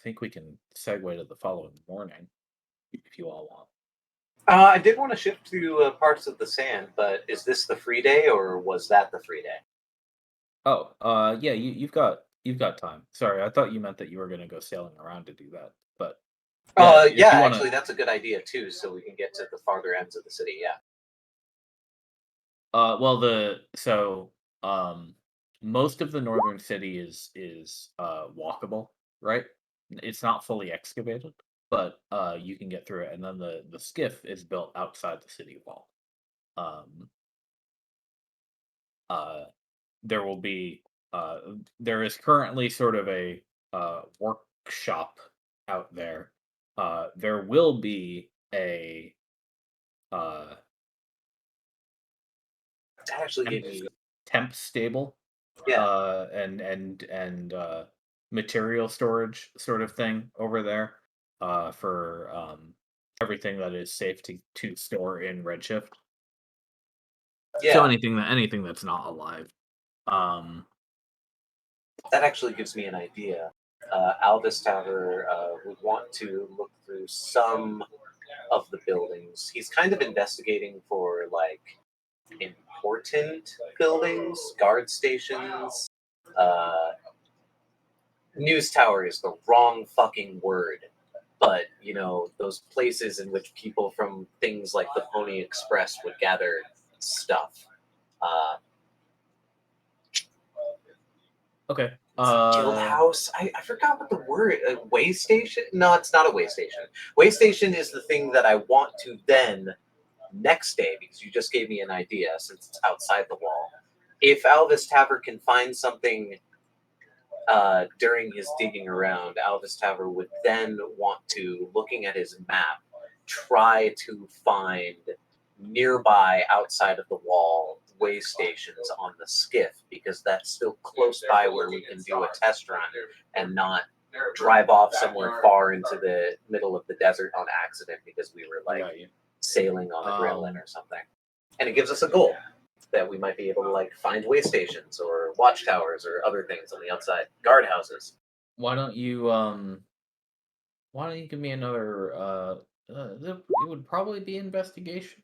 think we can segue to the following morning if you all want. I did want to shift to parts of the sand, but is this the free day or was that the free day? Oh, yeah, you've got time. Sorry, I thought you meant that you were gonna go sailing around to do that, but if Yeah, you wanna, actually, that's a good idea too. So we can get to the farther ends of the city. Yeah. well, most of the northern city is walkable, right? It's not fully excavated, but you can get through it, and then the skiff is built outside the city wall. Um, uh, there will be there is currently sort of a workshop out there. There will be a uh, That actually temp, gave me. temp stable Yeah. and material storage sort of thing over there for everything that is safe to store in Redshift. Yeah. So anything that's not alive. That actually gives me an idea. Albus Tower would want to look through some of the buildings. He's kind of investigating for like important buildings, guard stations. News tower is the wrong fucking word, but you know those places in which people from things like the Pony Express would gather stuff. Okay. Guild house. I forgot what the word. Way station? No, it's not a way station. Way station is the thing that I want to then next day because you just gave me an idea since it's outside the wall. If Alvis Taver can find something during his digging around, Alvis Taver would then want to, looking at his map, try to find nearby outside of the wall way stations on the skiff because that's still close by where we can do a test run and not drive off somewhere far into the middle of the desert on accident because we were like sailing on a gremlin or something. And it gives us a goal that we might be able to like find way stations or watchtowers or other things on the outside, guardhouses. Why don't you give me another it would probably be investigation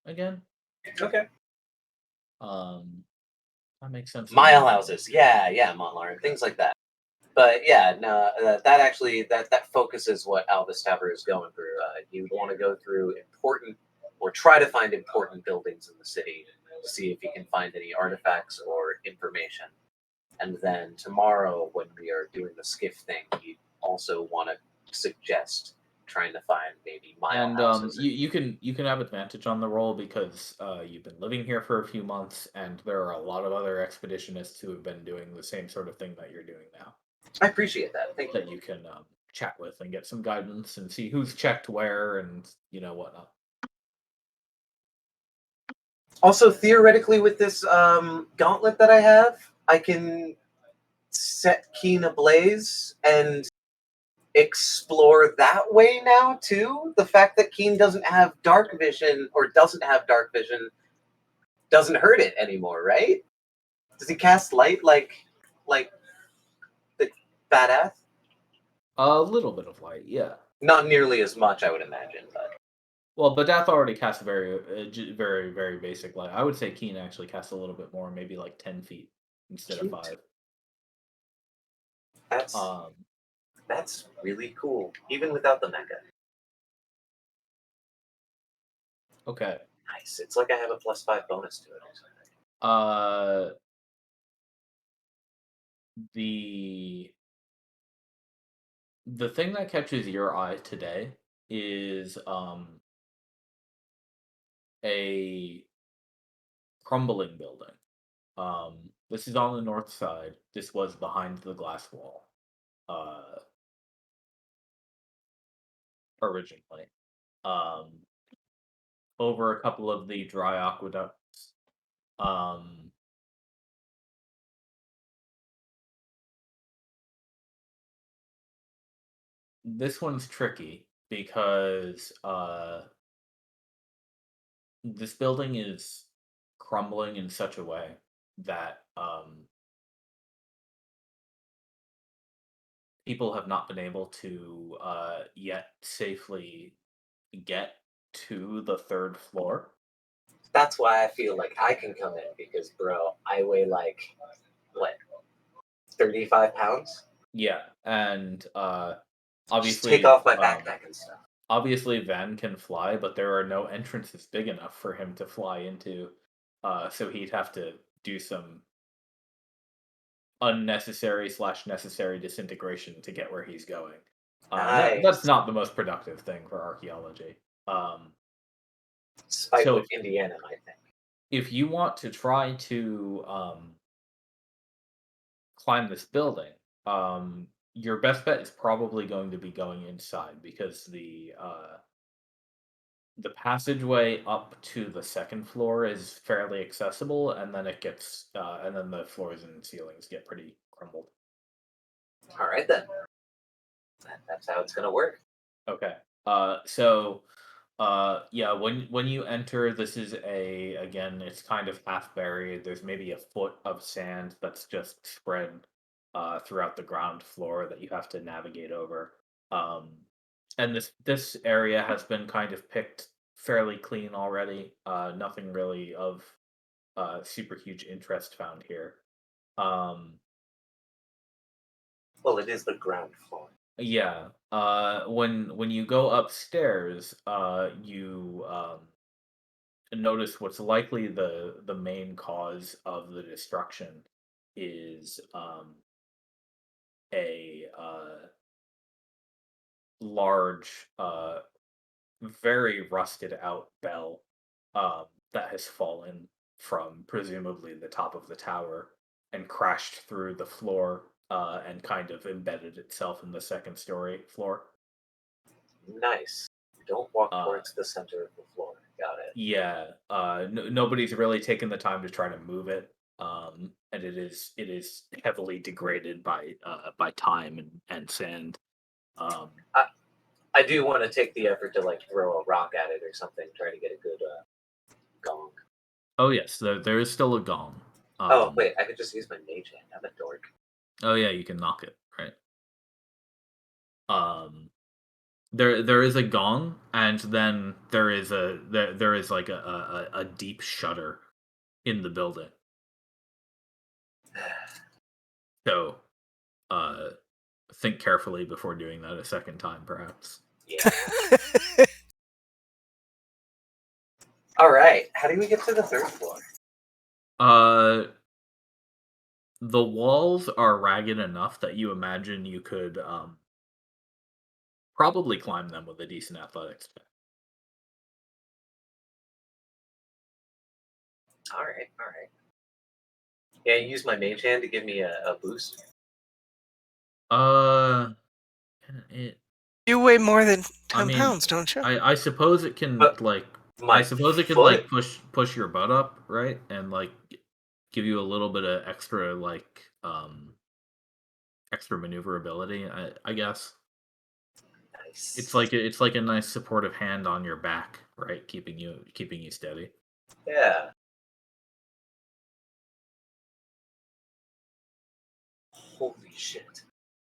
again. Okay. That makes sense. Mile houses, yeah, Montlarin, things like that. But yeah, no, that actually that focuses what Albus Tower is going through. You want to go through important or try to find important buildings in the city to see if you can find any artifacts or information. And then tomorrow, when we are doing the skiff thing, we also want to suggest trying to find maybe mile And houses. you can have advantage on the roll because you've been living here for a few months, and there are a lot of other expeditionists who have been doing the same sort of thing that you're doing now. I appreciate that. Thank you. That you can chat with and get some guidance and see who's checked where and whatnot. Also, theoretically, with this gauntlet that I have, I can set Keen ablaze and explore that way now too. The fact that Keen doesn't have dark vision doesn't hurt it anymore, right? Does he cast light like the badass? A little bit of light, yeah. Not nearly as much, I would imagine, but Well, Badath already casts very, very, very basic light. I would say Keen actually casts a little bit more, maybe like 10 feet instead Cute. of 5. That's really cool, even without the mecha. Okay. Nice. It's like I have a +5 bonus to it or something. The thing that catches your eye today is a crumbling building. This is on the north side. This was behind the glass wall. Originally. Over a couple of the dry aqueducts. This one's tricky because this building is crumbling in such a way that people have not been able to yet safely get to the 3rd floor. That's why I feel like I can come in because, bro, I weigh like, what, 35 pounds? Yeah, and Just obviously take off my backpack and stuff. Obviously, Van can fly, but there are no entrances big enough for him to fly into. So he'd have to do some unnecessary/necessary disintegration to get where he's going. That's Nice. not the most productive thing for archaeology. Spike So with Indiana, I think. if you want to try to climb this building, your best bet is probably going to be going inside because the passageway up to the 2nd floor is fairly accessible, and then and then the floors and ceilings get pretty crumbled. All right, then. That's how it's going to work. Okay. Yeah, when you enter, this is again, it's kind of half buried. There's maybe a foot of sand that's just spread throughout the ground floor that you have to navigate over. And this area has been kind of picked fairly clean already. Nothing really of super huge interest found here. Well, it is the ground floor. Yeah. When you go upstairs, you notice what's likely the main cause of the destruction is a large, very rusted out bell that has fallen from presumably the top of the tower and crashed through the floor and kind of embedded itself in the 2nd story floor. Nice. Don't walk towards the center of the floor. Got it. Yeah, nobody's really taken the time to try to move it, and it is heavily degraded by time and sand. I do want to take the effort to like throw a rock at it or something, try to get a good gong. Oh yes, there is still a gong. Oh wait, I could just use my mage hand. I'm a dork. Oh yeah, you can knock it, right? There is a gong, and then there is like a deep shudder in the building. So, think carefully before doing that a second time, perhaps. Yeah. All right. How do we get to the third floor? The walls are ragged enough that you imagine you could probably climb them with a decent athletics check. All right. All right. Yeah, use my mage hand to give me a boost. It. You weigh more than 10 I mean, pounds, don't you? I suppose it can But like. my I suppose it could foot? like push your butt up, right, and like give you a little bit of extra like extra maneuverability. I guess Nice. it's like a nice supportive hand on your back, right, keeping you steady. Yeah. Holy shit.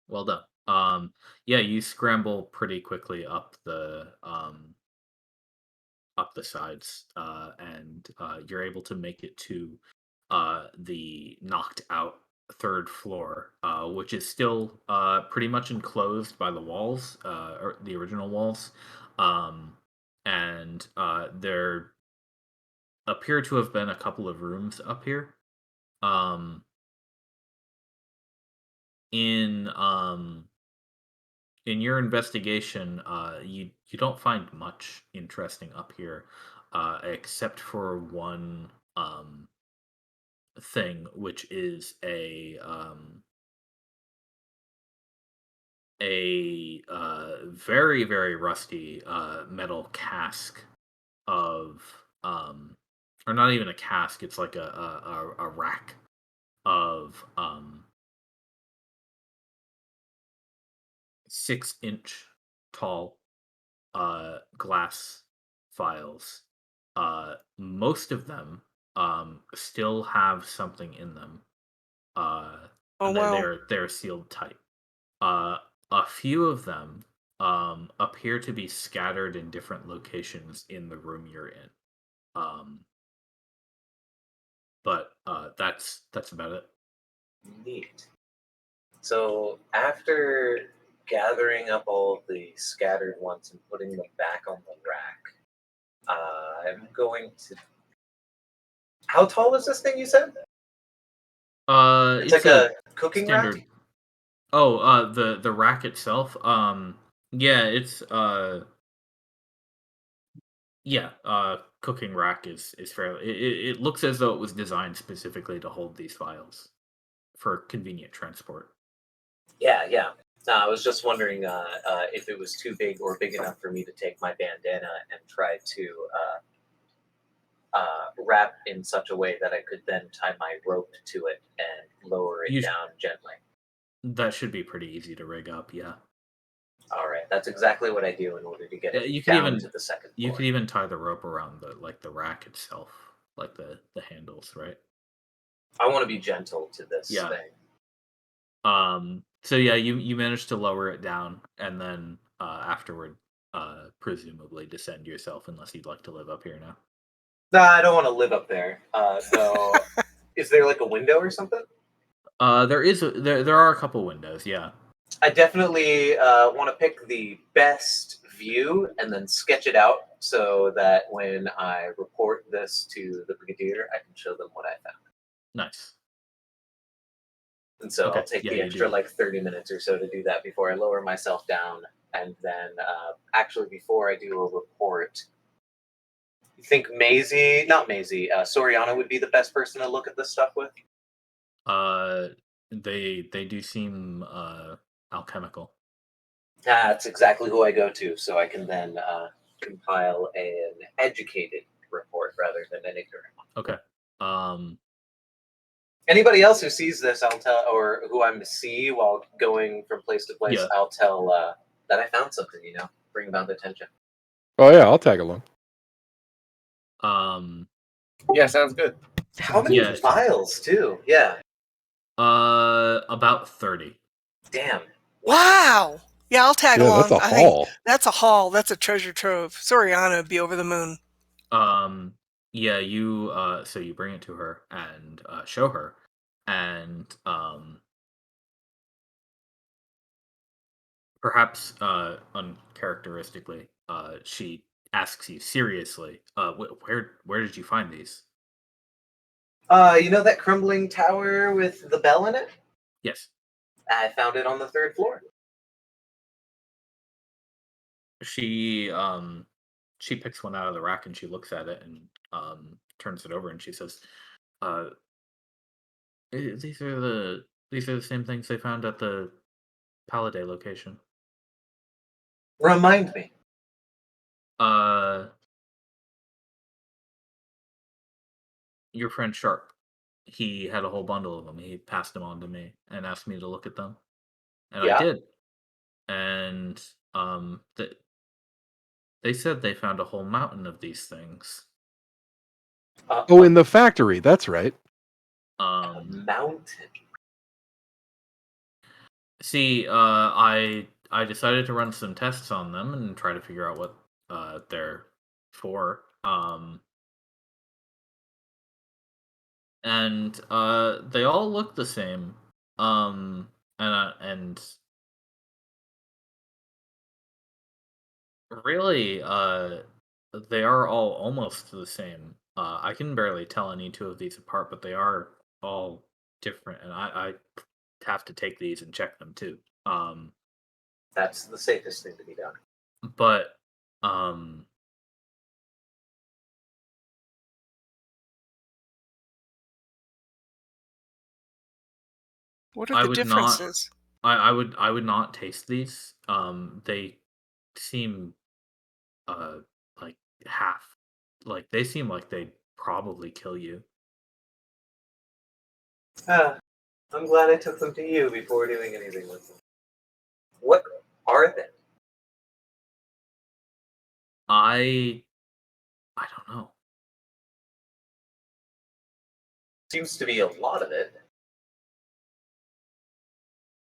Well done. Yeah, you scramble pretty quickly up the sides, and you're able to make it to the knocked out third floor, which is still pretty much enclosed by the walls, or the original walls, um, and there appear to have been a couple of rooms up here. Um, in in your investigation, you don't find much interesting up here, except for one thing, which is a very very rusty metal cask of or not even a cask. It's like a rack of 6-inch tall glass files. Most of them still have something in them, Oh, and wow. they're sealed tight. Uh, a few of them appear to be scattered in different locations in the room you're in. But that's about it. Neat. So after gathering up all the scattered ones and putting them back on the rack, I'm going to. How tall is this thing you said? It's like a cooking standard. rack? Oh, the rack itself. Yeah, it's yeah, cooking rack is fairly. It looks as though it was designed specifically to hold these files for convenient transport. Yeah, yeah. No, I was just wondering if it was too big or big enough for me to take my bandana and try to wrap in such a way that I could then tie my rope to it and lower it You down gently. That should be pretty easy to rig up. Yeah. All right, that's exactly what I do in order to get Yeah, it you could down even to the second you floor. could even tie the rope around the rack itself, like the handles, right? I want to be gentle to this Yeah. thing. So yeah, you managed to lower it down, and then afterward, presumably descend yourself, unless you'd like to live up here now. Nah, I don't want to live up there. Though, is there like a window or something? There are a couple windows. Yeah. I definitely want to pick the best view and then sketch it out so that when I report this to the brigadier, I can show them what I found. Nice. And so Okay, I'll take yeah, the you extra do. like 30 minutes or so to do that before I lower myself down. And then actually before I do a report, you think Soriano would be the best person to look at this stuff with? They do seem alchemical. That's exactly who I go to, so I can then compile an educated report rather than an ignorant one. Okay. Anybody else who sees this, I'll tell, or who I'm to see while going from place to place, Yeah. I'll tell that I found something, bring about attention. Oh yeah, I'll tag along. Yeah, sounds good. How many Yeah. files, too? Yeah. About 30. Damn. Wow. Yeah, I'll tag Yeah, along. that's a I think haul. that's a haul. That's a treasure trove. Soriana would be over the moon. Yeah, you so you bring it to her and show her, and perhaps uncharacteristically, she asks you seriously, where did you find these? You know that crumbling tower with the bell in it? Yes. I found it on the 3rd floor. She picks one out of the rack and she looks at it and turns it over and she says, uh these are the same things they found at the Paladay location. Remind me. Uh your friend Sharp. He had a whole bundle of them. He passed them on to me and asked me to look at them. And I Yeah. did. And they said they found a whole mountain of these things. Oh, in the factory. That's right. A mountain. See, I decided to run some tests on them and try to figure out what they're for. And they all look the same. And really, they are all almost the same. I can barely tell any two of these apart, but they are all different, and I have to take these and check them too. That's the safest thing to be done. But um, What are I the would not. differences? I would not taste these. They seem uh like half. Like they seem like they'd probably kill you. I'm glad I took them to you before doing anything with them. What are they? I don't know. Seems to be a lot of it.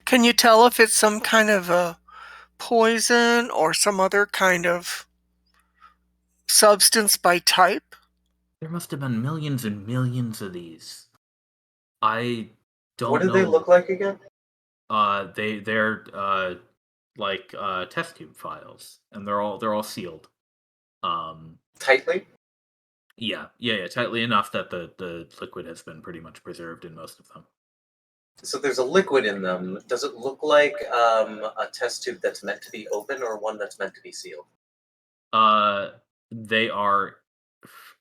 Can you tell if it's some kind of a poison or some other kind of substance by type? There must have been millions and millions of these. I What don't do they know. look like again? They're like test tube files, and they're all sealed. Tightly? Yeah, tightly enough that the liquid has been pretty much preserved in most of them. So there's a liquid in them. Does it look like a test tube that's meant to be open or one that's meant to be sealed? Uh, they are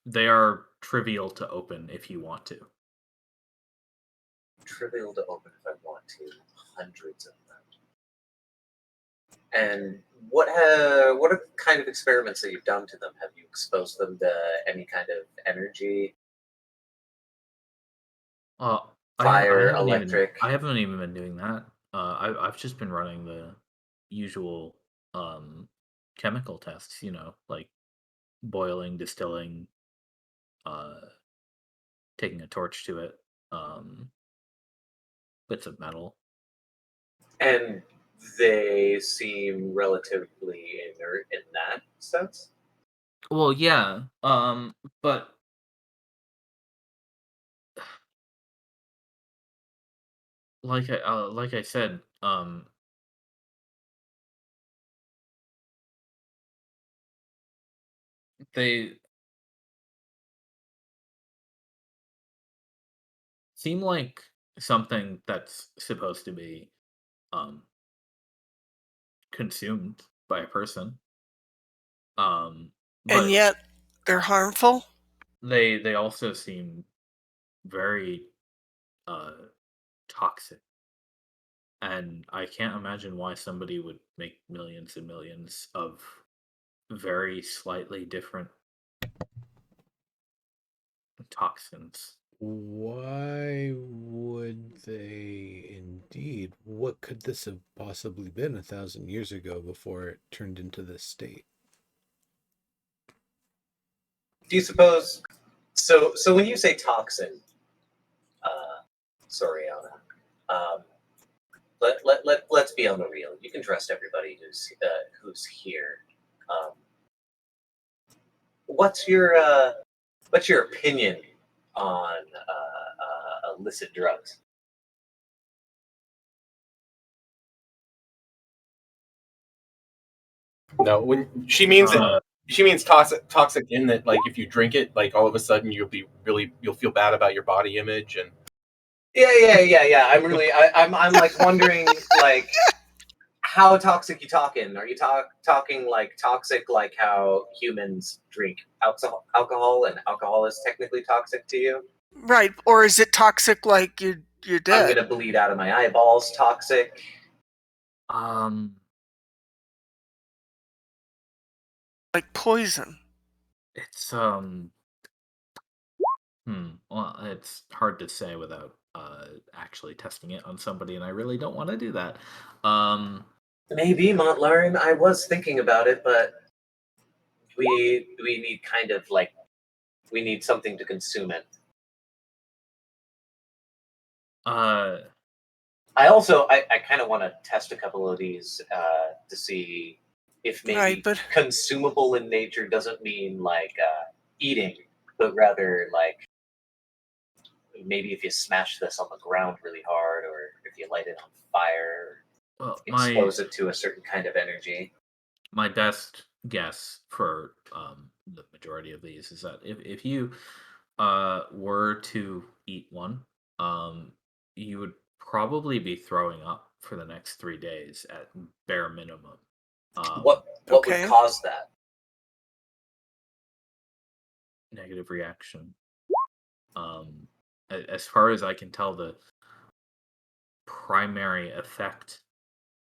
they are trivial to open if you want to. Trivial to open if I want to. Hundreds of them. And what are the kind of experiments that you've done to them? Have you exposed them to any kind of energy, Uh, fire, electric? I haven't even been doing that. I've just been running the usual chemical tests. You know, like boiling, distilling, uh, taking a torch to it, bits of metal. And they seem relatively inert in that sense. Well, yeah, but like I said, they seem like something that's supposed to be um consumed by a person. And But yet they're harmful? they also seem very uh toxic. And I can't imagine why somebody would make millions and millions of very slightly different toxins. Why would they indeed? What could this have possibly been 1,000 years ago before it turned into this state? Do you suppose? So when you say toxin, uh, Soriana, um, let's be on the real. You can trust everybody who's here. Um, what's your What's your opinion on illicit drugs? No, when she means it, she means toxic in that, like, if you drink it, like, all of a sudden you'll feel bad about your body image and. Yeah. I'm like wondering, like, how toxic you talking? Are you talking like toxic, like how humans drink alcohol, and alcohol is technically toxic to you? Right, or is it toxic like you're dead? I'm gonna bleed out of my eyeballs. Toxic. Like poison. It's well, it's hard to say without actually testing it on somebody, and I really don't want to do that. Maybe Montlarin. I was thinking about it, but we need kind of like we need something to consume it. I kind of want to test a couple of these to see if maybe Right, but consumable in nature doesn't mean like eating, but rather like maybe if you smash this on the ground really hard, or if you light it on fire, well, expose it to a certain kind of energy. my best guess for the majority of these is that if you were to eat one, you would probably be throwing up for the next 3 days at bare minimum. What okay. would cause that? Negative reaction. As far as I can tell, the primary effect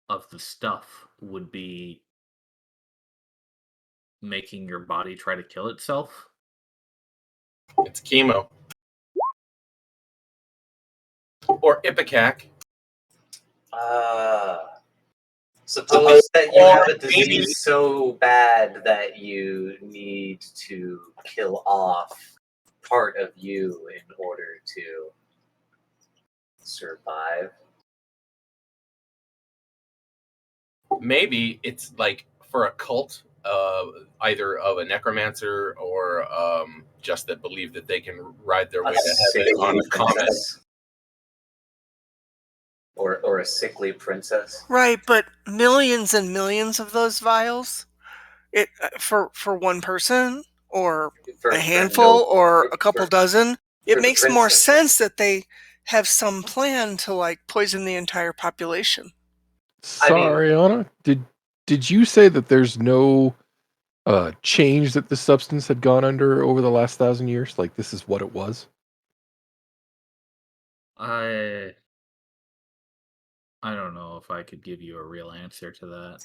of the stuff would be making your body try to kill itself. It's chemo. Or Ipecac. Suppose that you have a disease so bad that you need to kill off part of you in order to survive. Maybe it's like for a cult, either of a necromancer or just that believe that they can ride their way to heaven on a comet. Or a sickly princess. Right, but millions and millions of those vials, it for one person or a handful or a couple dozen, it makes more sense that they have some plan to like poison the entire population. Sorry, Anna. Did you say that there's no change that the substance had gone under over the last 1,000 years? Like this is what it was? I don't know if I could give you a real answer to that.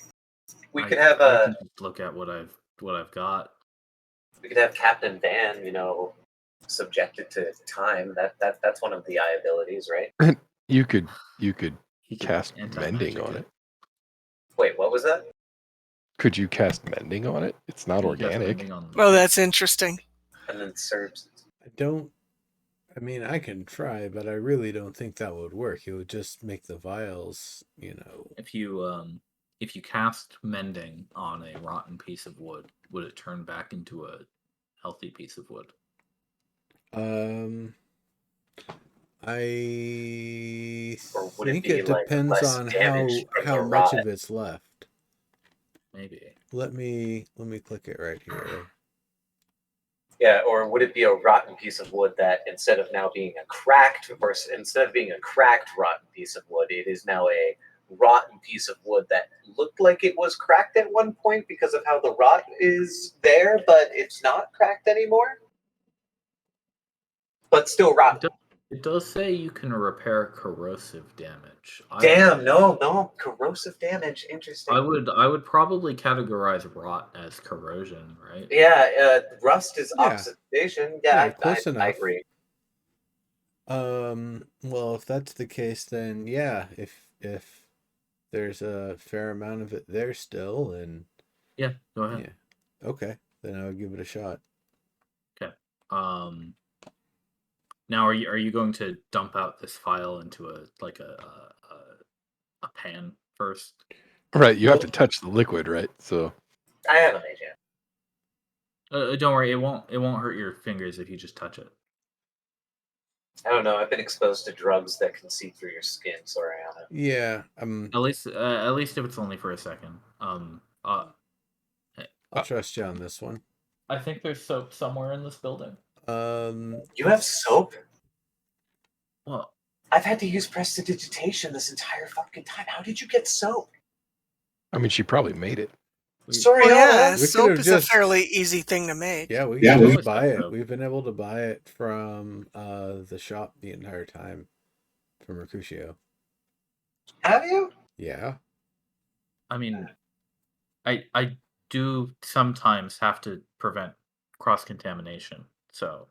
We could have I can just look at what I've got. We could have Captain Van, subjected to time. That's one of the abilities, right? You could cast mending on it. Wait, what was that? Could you cast mending on it? It's not organic. Oh, that's interesting. And then serves. I can try, but I really don't think that would work. It would just make the vials, If you cast mending on a rotten piece of wood, would it turn back into a healthy piece of wood? I think it depends on how much of it's left. Maybe. Let me click it right here. Yeah, or would it be a rotten piece of wood that instead of being a cracked rotten piece of wood, it is now a rotten piece of wood that looked like it was cracked at one point because of how the rot is there, but it's not cracked anymore? But still rotten. It does say you can repair corrosive damage. Damn, no, corrosive damage. Interesting. I would probably categorize rot as corrosion, right? Yeah, rust is oxidation. Yeah, close enough. I agree. Well, if that's the case, then yeah, if there's a fair amount of it there still, and yeah, go ahead. Yeah, okay, then I would give it a shot. Okay. Now, are you going to dump out this file into a pan first? Right, you have to touch the liquid, right? So I haven't made yet. Don't worry, it won't hurt your fingers if you just touch it. I don't know. I've been exposed to drugs that can see through your skin, Soriana. Yeah, At least if it's only for a second. I'll trust you on this one. I think there's soap somewhere in this building. You have soap? Well, I've had to use prestidigitation this entire fucking time. How did you get soap? I mean, she probably made it. Soriana. Well, yeah, We soap could've is just- a fairly easy thing to make. Yeah, we Yeah, can we just always buy have it. soap. We've been able to buy it from the shop the entire time from Mercutio. Have you? Yeah. I mean, I do sometimes have to prevent cross contamination, so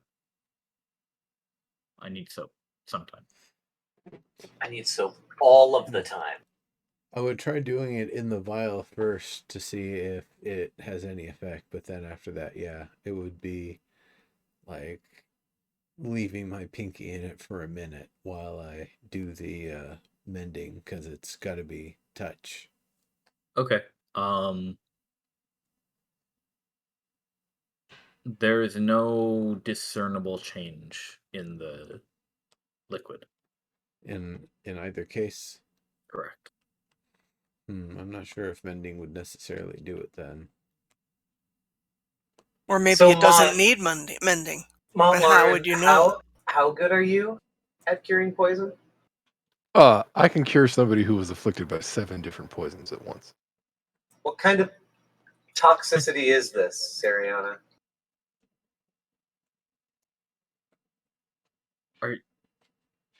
I need soap sometimes. I need soap all of the time. I would try doing it in the vial first to see if it has any effect, but then after that, yeah, it would be like leaving my pinky in it for a minute while I do the mending, because it's got to be touch. Okay. There is no discernible change in the liquid. In either case, Correct. I'm not sure if mending would necessarily do it then. Or maybe So it doesn't need mending. Mom, But how Lauren, would you know? How good are you at curing poison? I can cure somebody who was afflicted by 7 different poisons at once. What kind of toxicity is this, Sariana?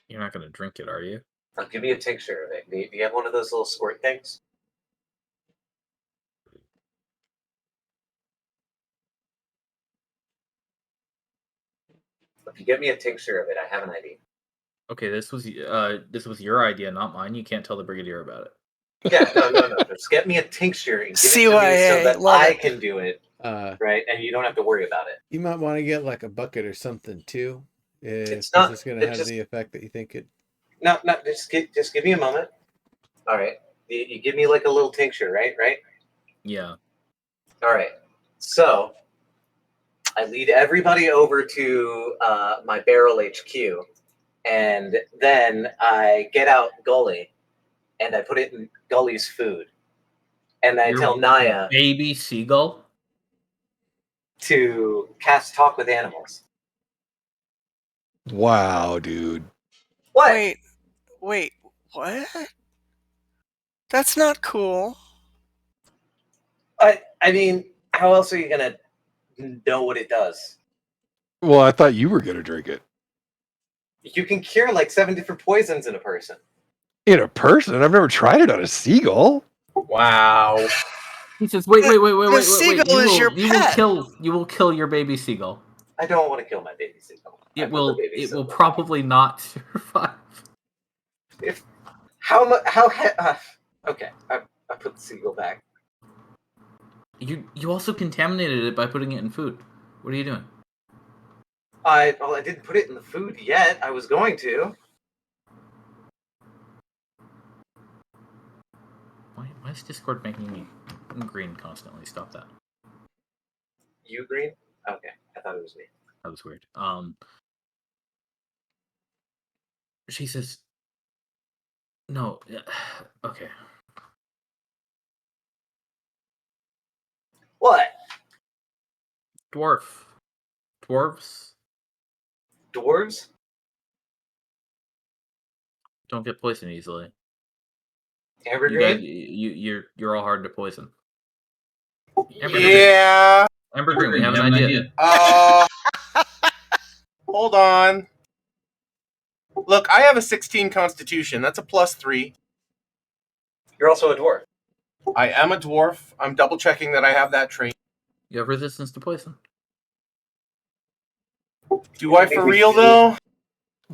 You're not going to drink it, are you? Give me a tincture of it. Do you have one of those little squirt things? If you get me a tincture of it, I have an idea. Okay, this was your idea, not mine. You can't tell the brigadier about it. Yeah, no. Just get me a tincture and give it to me so CYA, that love I it. can do it, right? And you don't have to worry about it. You might want to get like a bucket or something too. If It's not- this is going to it have just- the effect that you think it. No, just give me a moment. All right. You give me like a little tincture, right? Yeah. All right. So I lead everybody over to my barrel HQ, and then I get out Gully, and I put it in Gully's food, and I Your tell Naya baby seagull. to cast Talk with Animals. Wow, dude. What? Wait, what? That's not cool. I mean, how else are you gonna know what it does? Well, I thought you were going to drink it. You can cure like 7 different poisons in a person. In a person? I've never tried it on a seagull. Wow. He says, "Wait. The seagull is your pet. You will kill your baby seagull. I don't want to kill my baby seagull. I It put will. the baby It will seagull probably not survive." back. How much? Okay, I put the seagull back. You also contaminated it by putting it in food. What are you doing? I didn't put it in the food yet. I was going to. Why is Discord making me green constantly? Stop that. You green? Okay, I thought it was me. That was weird. She says, "No, okay." What? Dwarves. Dwarves? Don't get poisoned easily. Amber You guys, green? you're all hard to poison. Yeah. Amber Green, we have an idea. Hold on. Look, I have a 16 constitution. That's a +3. You're also a dwarf. I am a dwarf. I'm double checking that I have that trait. You have resistance to poison. Do I for real though?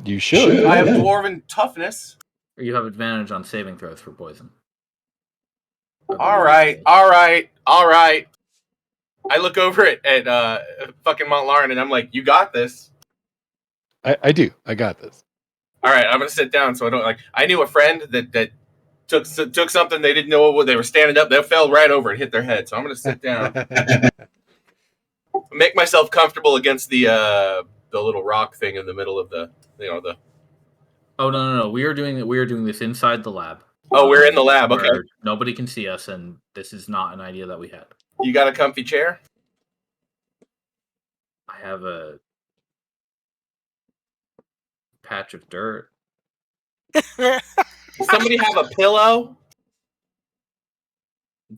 You should. I have dwarven toughness. Or you have advantage on saving throws for poison. All right. I look over at fucking Mont Lauren and I'm like, "You got this." I do. I got this. All right, I'm gonna sit down so I don't like. I knew a friend that took something they didn't know what they were standing up. They fell right over and hit their head. So I'm gonna sit down. Make myself comfortable against the little rock thing in the middle of the the. Oh no! We are doing this inside the lab. Oh, we're in the lab. Okay. Where nobody can see us, and this is not an idea that we had. You got a comfy chair? I have a patch of dirt. Does somebody have a pillow?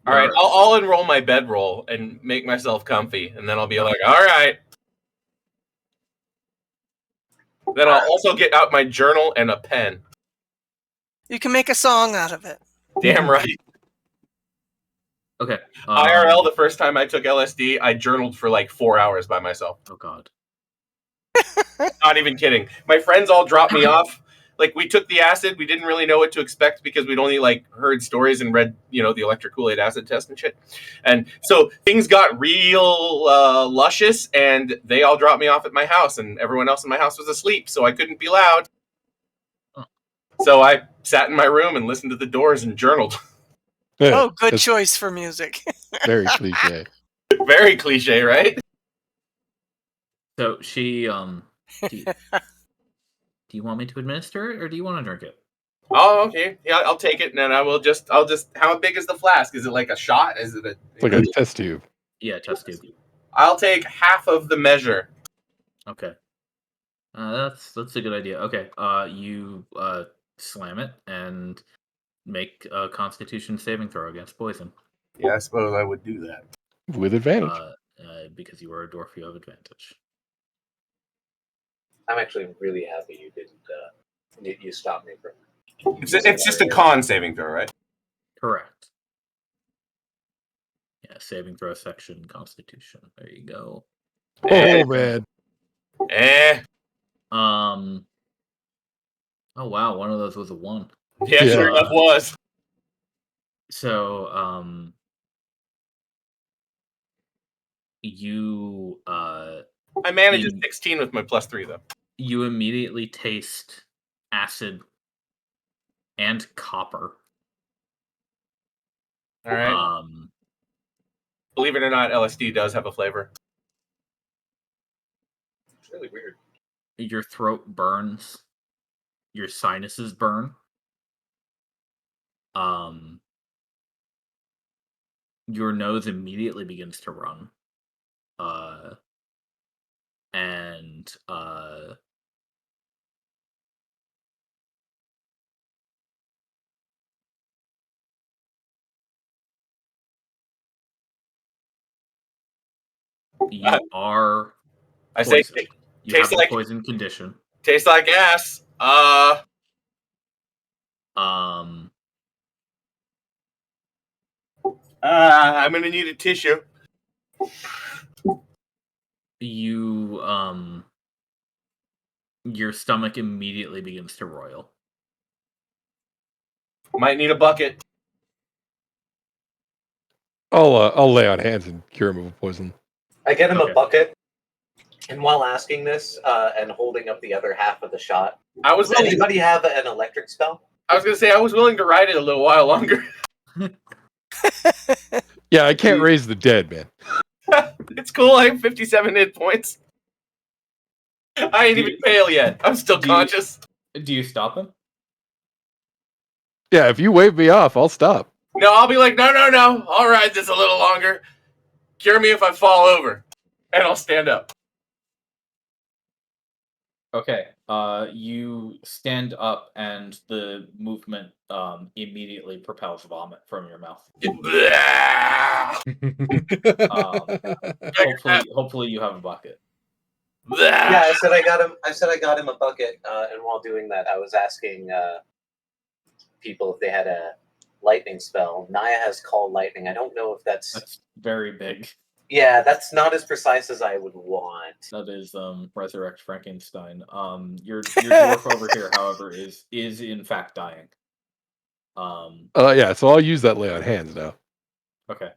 All right, I'll enroll my bedroll and make myself comfy, and then I'll be like, all right. Then I'll also get out my journal and a pen. You can make a song out of it. Damn right. Okay. IRL, the first time I took LSD, I journaled for like 4 hours by myself. Oh God. Not even kidding. My friends all dropped me off. Like, we took the acid, we didn't really know what to expect because we'd only like heard stories and read, the electric Kool-Aid acid test and shit. And so things got real luscious, and they all dropped me off at my house, and everyone else in my house was asleep, so I couldn't be loud. So I sat in my room and listened to the Doors and journaled. Yeah, Oh, good choice for music. very cliche. Very cliche, right? So she do you want me to administer it, or do you want to drink it? Oh, okay. Yeah, I'll take it, and then I'll just. How big is the flask? Is it like a shot? Is it It's like a test tube. Yeah, test tube. I'll take half of the measure. Okay. That's a good idea. Okay. You slam it and make a Constitution saving throw against poison. Yeah, I suppose I would do that with advantage. Because you are a dwarf, you have advantage. I'm actually really happy you didn't. You stopped me from. It's just a con saving throw, right? Correct. Yeah, saving throw section, Constitution. There you go. Oh man. Oh wow, one of those was a 1. Yeah, sure enough was. So you I managed a 16 with my +3 though. You immediately taste acid and copper. All right. Believe it or not, LSD does have a flavor. It's really weird. Your throat burns. Your sinuses burn. Your nose immediately begins to run. You are I say you have a poison condition. Tastes like ass. I'm gonna need a tissue. You your stomach immediately begins to roil. Might need a bucket. I'll lay on hands and cure him of poison. I get him a bucket, and while asking this and holding up the other half of the shot, does anybody have an electric spell? I was gonna say I was willing to ride it a little while longer. Yeah, I can't raise the dead, man. It's cool. I have 57 hit points. I ain't even pale yet. I'm still conscious. Do you stop him? Yeah, if you wave me off, I'll stop. No, I'll be like, no. I'll ride this a little longer. Cure me if I fall over, and I'll stand up. Okay. You stand up, and the movement immediately propels vomit from your mouth. Hopefully, you have a bucket. Yeah, I said I got him a bucket, and while doing that, I was asking people if they had a lightning spell. Naya has call lightning. I don't know if that's very big. Yeah, that's not as precise as I would want. That is Resurrect Frankenstein. Your dwarf over here, however, is in fact dying. Yeah, so I'll use that lay on hands now. Okay.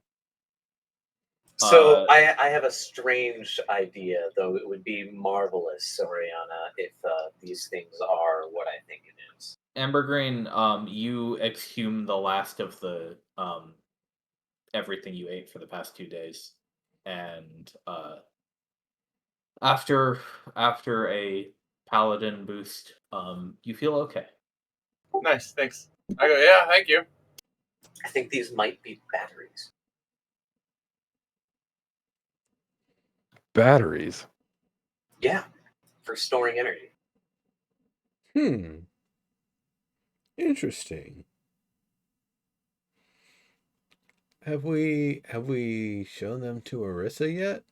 So I have a strange idea, though it would be marvelous, Oriana, if these things are what I think it is. Ambergreen, you exhume the last of the everything you ate for the past 2 days. and after a paladin boost, you feel okay. Nice, thanks. I go, yeah, thank you. I think these might be batteries. Batteries. Yeah, for storing energy. Interesting. Have we shown them to Arissa yet?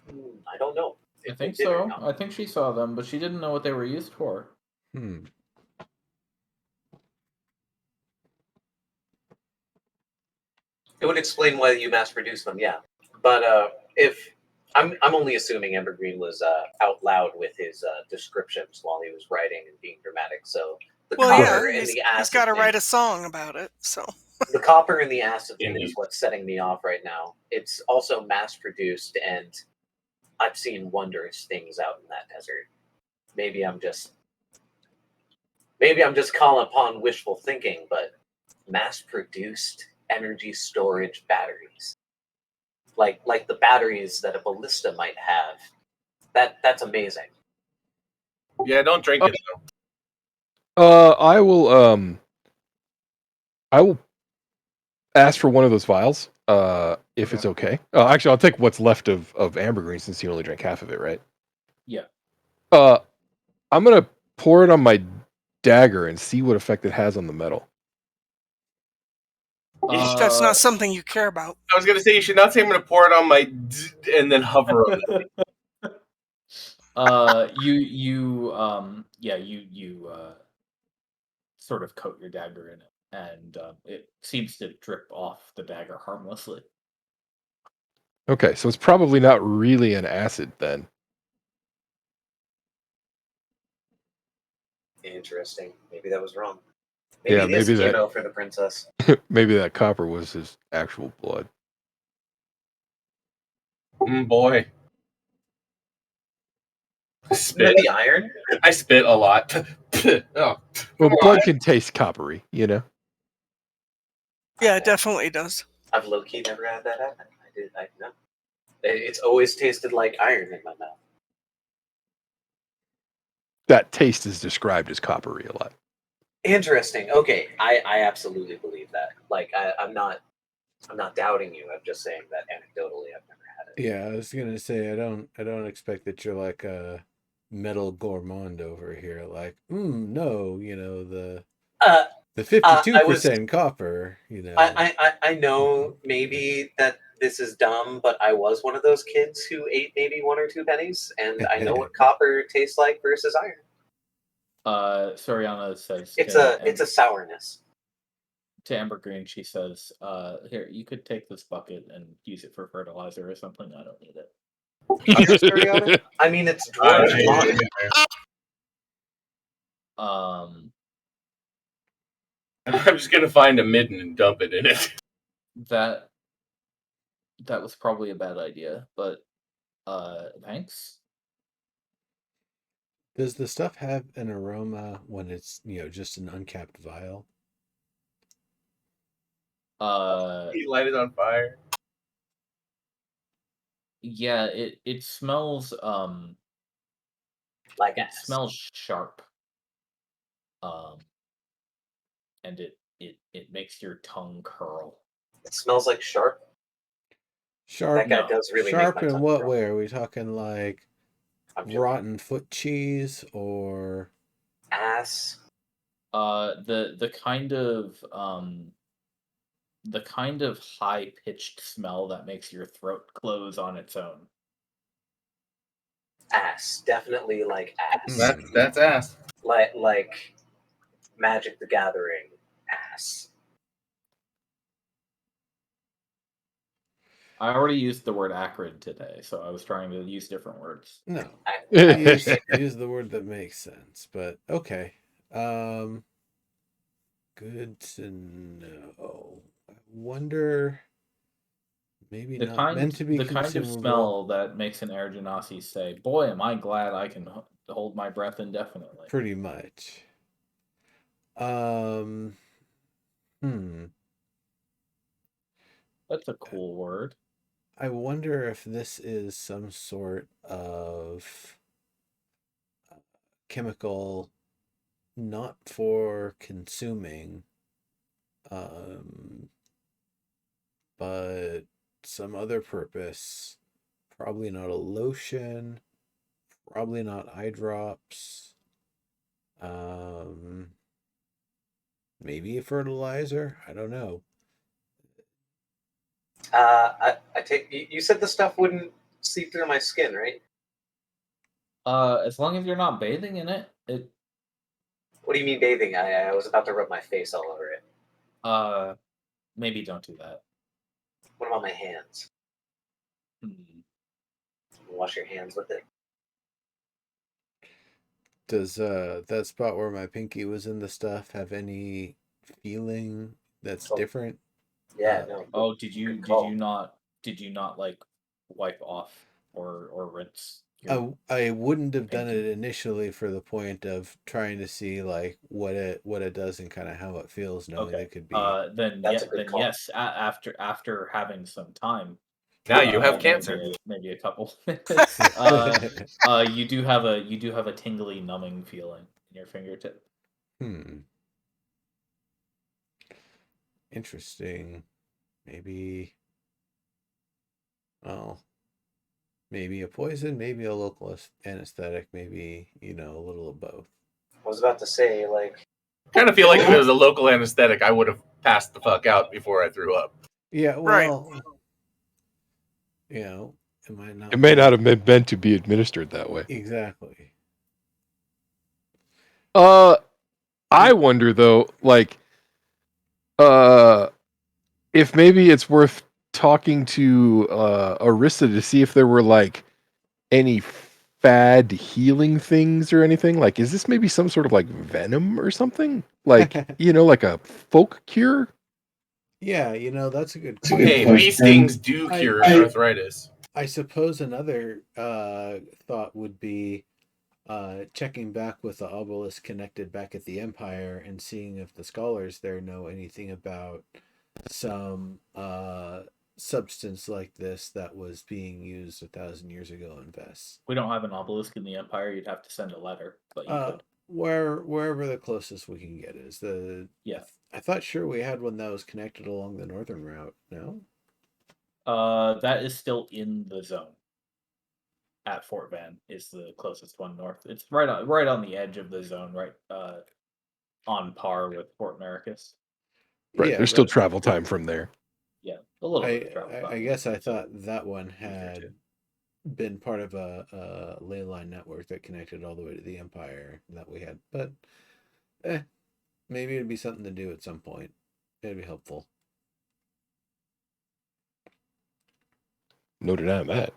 I don't know. I think so. I think she saw them, but she didn't know what they were used for. It would explain why you mass produce them, yeah. But if I'm only assuming Evergreen was out loud with his descriptions while he was writing and being dramatic. So the copper and the acid. He's got to write a song about it. So the copper and the acid thing Indeed. is what's setting me off right now. It's also mass produced, and I've seen wondrous things out in that desert. Maybe I'm just calling upon wishful thinking, but mass produced energy storage batteries. Like the batteries that a ballista might have. That's amazing. Yeah, don't drink it though. I will ask for one of those vials, if it's okay. Actually, I'll take what's left of ambergreen since you only drank half of it, right? Yeah. I'm gonna pour it on my dagger and see what effect it has on the metal. that's not something you care about. I was gonna say you should not say I'm gonna pour it on my and then hover on it. You sort of coat your dagger in it, and it seems to drip off the dagger harmlessly. Okay, so it's probably not really an acid then. Interesting. Maybe that was wrong. Yeah, Maybe this maybe came that- out for the princess. Maybe that copper was his actual blood. Boy. Spit. The iron? I spit a lot. Oh, Well, blood can taste coppery, you know? Yeah, it definitely does. I've low-key never had that happen. I know. It's always tasted like iron in my mouth. That taste is described as coppery a lot. Interesting. Okay, I absolutely believe that. Like I'm not doubting you. I'm just saying that anecdotally I've never had it. Yeah, I was gonna say I don't expect that you're like a metal gourmand over here. Like, no, you know the 52% copper. You know, I know maybe that this is dumb, but I was one of those kids who ate maybe 1 or 2 pennies, and I know what copper tastes like versus iron. Soriana says It's a sourness. To Ambergreen, she says, "Here, you could take this bucket and use it for fertilizer or something. I don't need it." I mean, it's dwarf. I'm just gonna find a midden and dump it in it. That was probably a bad idea, but thanks. Does the stuff have an aroma when it's just an uncapped vial? You light it on fire. Yeah, it smells like it smells sharp. And it makes your tongue curl. It smells like sharp. Sharp. That guy does really sharp make my in tongue what curl. way? Are we talking like rotten foot cheese or ass? The kind of high pitched smell that makes your throat close on its own. Ass, definitely like ass. That's ass. Like Magic the Gathering ass. I already used the word acrid today, so I was trying to use different words. No, use the word that makes sense. But okay, good to know. I wonder. Maybe the not meant to be the kind of consumable. smell that makes an air genasi say, "Boy, am I glad I can hold my breath indefinitely." Pretty much. That's a cool word. I wonder if this is some sort of chemical not for consuming, but some other purpose. Probably not a lotion, probably not eye drops. Maybe a fertilizer. I don't know. I take you said the stuff wouldn't seep through my skin, right? As long as you're not bathing in it, What do you mean bathing? I was about to rub my face all over it. maybe don't do that. What about my hands? Hmm. Wash your hands with it. Does that spot where my pinky was in the stuff have any feeling that's Oh. different? Yeah, no. Oh, did you Good call. not like wipe off or rinse? I wouldn't have done pinky? it initially for the point of trying to see like what it does and kind of how it feels, knowing Okay. it could be. Then That's a good call. yes. After having some time, Now you have cancer. maybe a couple minutes. You do have a tingly, numbing feeling in your fingertip. Interesting. Maybe. Well, maybe a poison, maybe a local anesthetic, maybe a little of both. I was about to say, like, Kind of feel like if it was a local anesthetic, I would have passed the fuck out before I threw up. Yeah, well, it might not. It may not have been meant to be administered that way. Exactly. I wonder though, like, if maybe it's worth talking to Arista to see if there were like any fad healing things or anything. Like, is this maybe some sort of like venom or something? Like, like a folk cure? Yeah, that's a good question. Hey, bee stings do cure arthritis. I suppose another thought would be checking back with the obelisk connected back at the Empire and seeing if the scholars there know anything about some substance like this that was being used 1,000 years ago in Vess. We don't have an obelisk in the Empire. You'd have to send a letter, but you could. Wherever the closest we can get is Yeah. I thought sure we had one that was connected along the northern route. No. That is still in the zone. At Fort Van is the closest one north. It's right on the edge of the zone, right on par with Fort Maricus. Right. Yeah, there's still travel time from there. Yeah, a little bit of travel time. I guess I thought that one had been part of a ley line network that connected all the way to the Empire that we had, but maybe it'd be something to do at some point. It'd be helpful. Noted on that.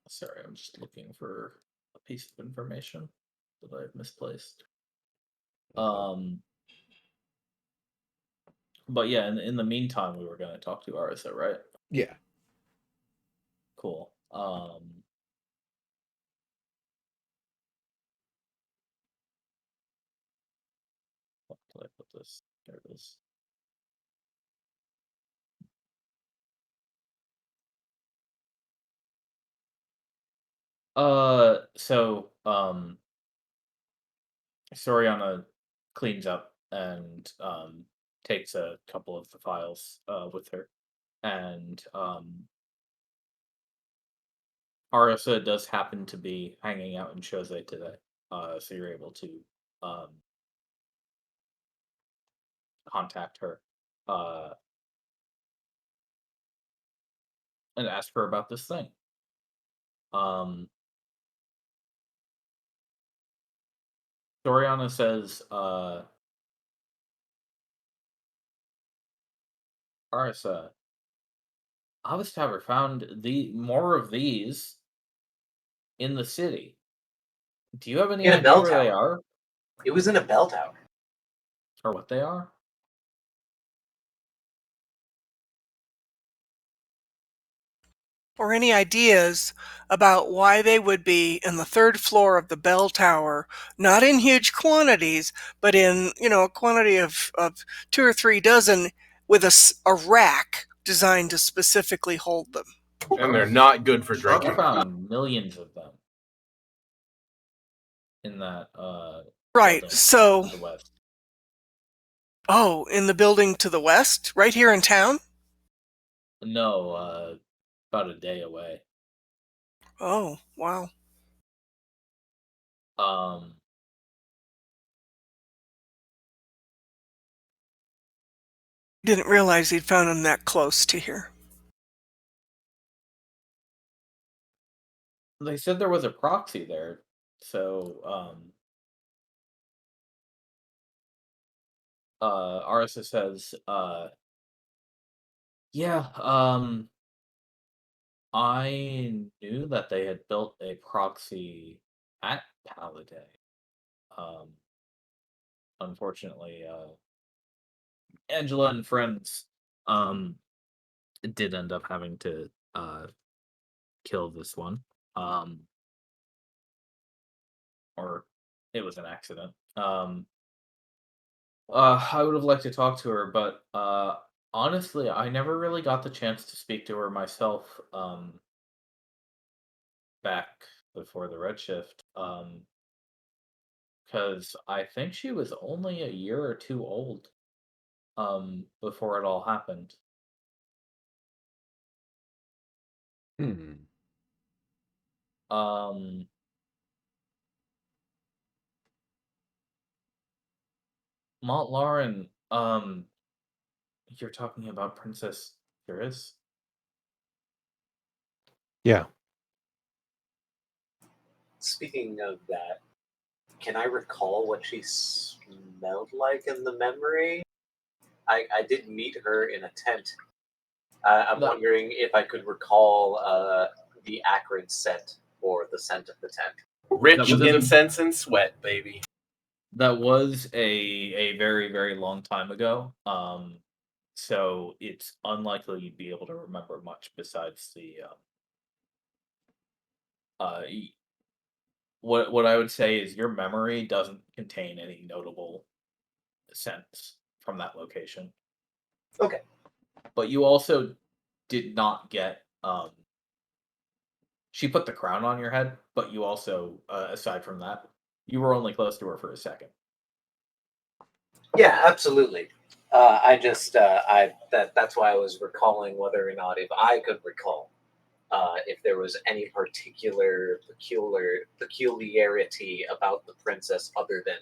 Sorry, I'm just looking for a piece of information that I've misplaced. But yeah, in the meantime, we were going to talk to Arisa, right? Yeah. Cool. What did I put this? There it is. So Soriana cleans up and takes a couple of the files with her, and Arisa does happen to be hanging out in Chose today, so you're able to contact her and ask her about this thing. Soriana says, Arisa, Avis Tower found more of these in the city. Do you have any In a idea bell where they tower. are? It was in a bell tower. Or what they are? or any ideas about why they would be in the third floor of the bell tower, not in huge quantities, but in, a quantity of 2 or 3 dozen with a rack designed to specifically hold them. And they're not good for Shark drinking. found millions of them in that Right, building so, to the west. oh, in the building to the west, right here in town? No, about a day away. Oh, wow. Um, Didn't realize he'd found them that close to here. they said there was a proxy there, so Arisa says, yeah, I knew that they had built a proxy at Paladay. Um, Unfortunately, Angela and friends um did end up having to kill this one. Um, or it was an accident. I would have liked to talk to her, but honestly, I never really got the chance to speak to her myself. Back before the Redshift. Because I think she was only a year or two old. Before it all happened. Hmm. Um, Mont Lauren. You're talking about Princess Curis? Yeah. Speaking of that, can I recall what she smelled like in the memory? I did meet her in a tent. I'm That wondering if I could recall the acrid scent or the scent of the tent. Rich was incense and sweat, baby. that was a very very long time ago. So it's unlikely you'd be able to remember much besides the y- what I would say is your memory doesn't contain any notable scents from that location. Okay. But you also did not get she put the crown on your head, but you also aside from that, you were only close to her for a second. Yeah, absolutely. That's why I was recalling whether or not if I could recall if there was any particular peculiarity about the princess other than,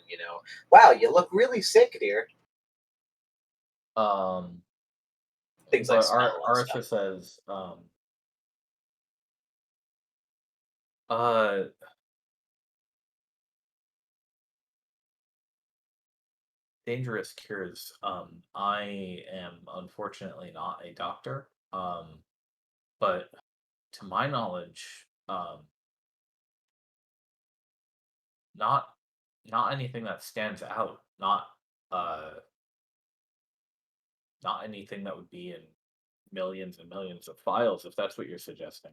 wow, you look really sick, dear. Um Things I but smell and Arthur stuff. says uh dangerous cures. I am unfortunately not a doctor. But to my knowledge, not not anything that stands out. Uh not anything that would be in millions and millions of files, if that's what you're suggesting.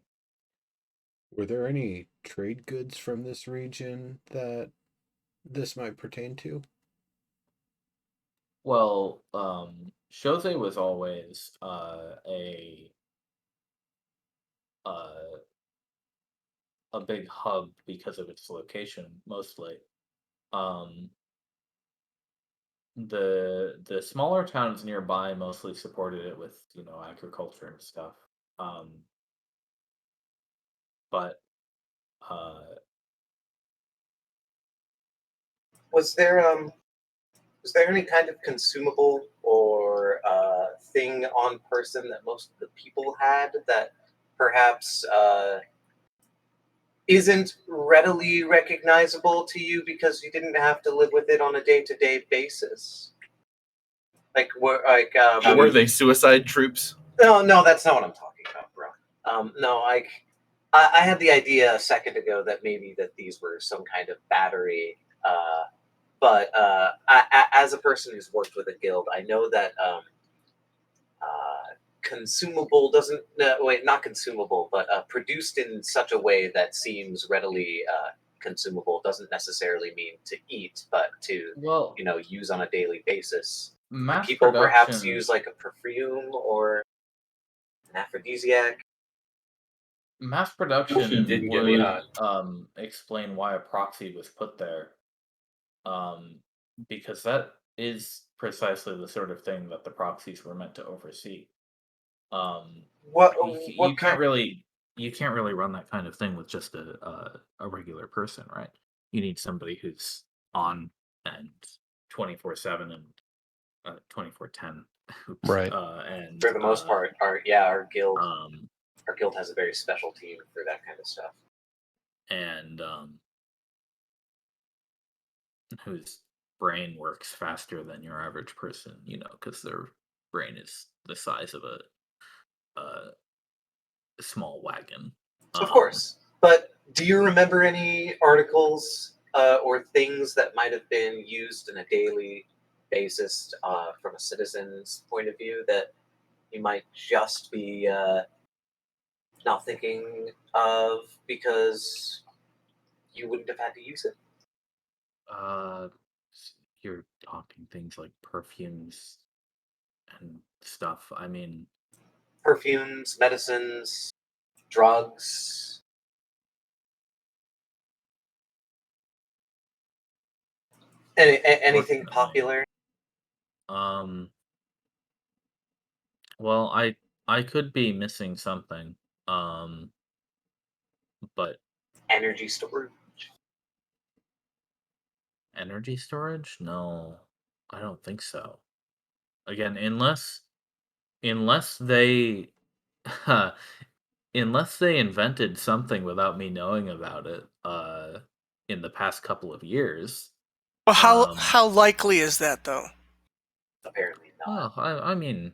Were there any trade goods from this region that this might pertain to? Well, Chose was always uh, a big hub because of its location, mostly. Um, the smaller towns nearby mostly supported it with agriculture and stuff. Um, but uh, Was there any kind of consumable or thing on person that most of the people had that perhaps isn't readily recognizable to you because you didn't have to live with it on a day-to-day basis? Were they suicide troops? No, that's not what I'm talking about, bro. No, I had the idea a second ago that maybe that these were some kind of battery. But as a person who's worked with a guild, I know that consumable doesn't wait, not consumable, but produced in such a way that seems readily consumable doesn't necessarily mean to eat, but to Well, use on a daily basis. mass People perhaps production use like a perfume or an aphrodisiac. mass He production didn't get me would hot. explain why a proxy was put there. Because that is precisely the sort of thing that the proxies were meant to oversee. What You what kind? can't really run that kind of thing with just a regular person, right? You need somebody who's on and 24/7 and 24/10. Oops. Right. And For the most part, our guild um has a very special team for that kind of stuff. and whose brain works faster than your average person, because their brain is the size of a small wagon. Of course. But do you remember any articles or things that might have been used on a daily basis from a citizen's point of view that you might just be not thinking of because you wouldn't have had to use it? Uh, you're talking things like perfumes and stuff. I mean, Perfumes, medicines, drugs, anything fortunately, popular? um, well, I could be missing something. Um, but Energy storage? energy storage? No, I don't think so. Again, unless they unless they invented something without me knowing about it in the past couple of years. Well, how um how likely is that though? Apparently not. well, I mean,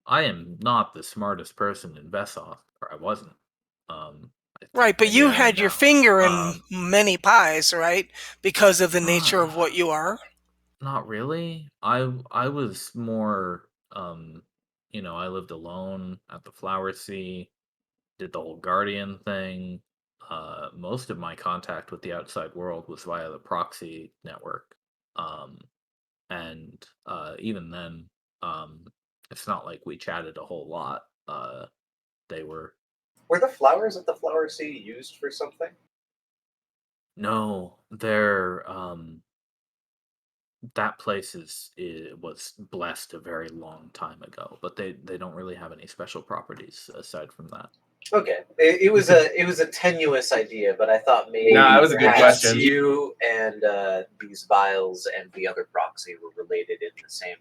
I am not the smartest person in Vesoth, or I wasn't. Right, but Maybe you I am had your now. finger in many pies, right? Because of the nature of what not you are. not really. I was more I lived alone at the Flower Sea, did the whole Guardian thing. Most of my contact with the outside world was via the proxy network. Um, and even then, um, it's not like we chatted a whole lot. They were Were the flowers at the Flower Sea used for something? no, they're that place was blessed a very long time ago, but they don't really have any special properties aside from that. Okay, it was a tenuous idea, but I thought maybe Nah, it was a good perhaps question. you and these vials and the other proxy were related in the same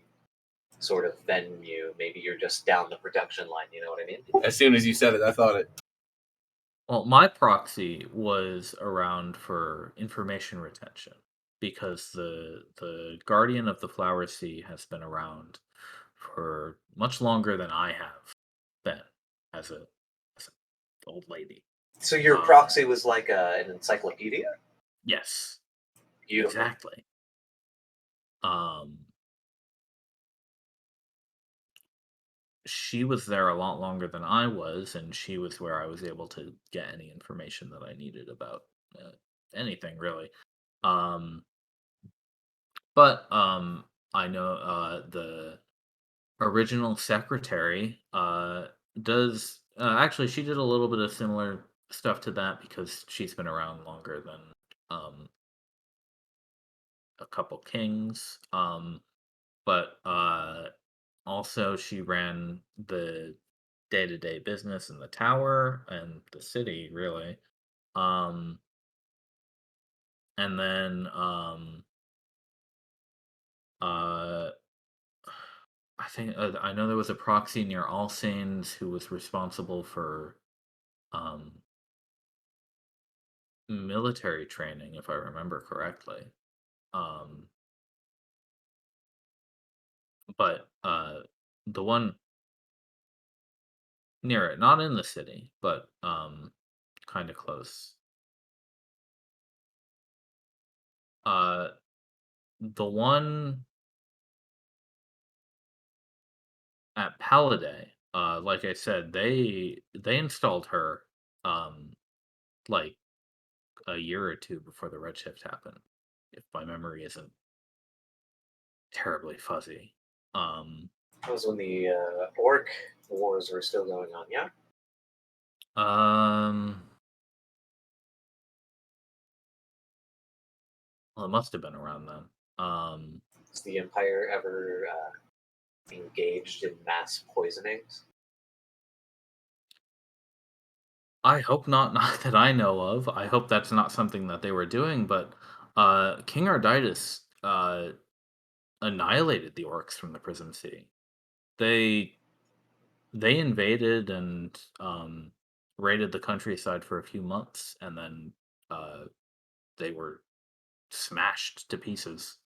sort of venue. Maybe you're just down the production line. You know what I mean? As soon as you said it, I thought it. Well, my proxy was around for information retention because the Guardian of the Flower Sea has been around for much longer than I have been as as an old lady. So your Um, proxy was like an encyclopedia. yes, Beautiful. exactly. Um, she was there a lot longer than I was, and she was where I was able to get any information that I needed about anything really. Um, but I know the original secretary does actually she did a little bit of similar stuff to that because she's been around longer than um a couple kings. But also she ran the day-to-day business in the tower and the city really. Um and then uh I know there was a proxy near All Saints who was responsible for um military training, if I remember correctly. Um, but the one near it, not in the city, but kind of close. Uh, the one at Paladay, like I said, they installed her, um, like a year or two before the Redshift happened, if my memory isn't terribly fuzzy. That was when the orc wars were still going on. Yeah. Um, well, it must have been around then. Has the Empire ever engaged in mass poisonings? I hope not, not that I know of. I hope that's not something that they were doing, but King Arditis annihilated the orcs from the Prism City. They they invaded and raided the countryside for a few months, and then uh, they were smashed to pieces.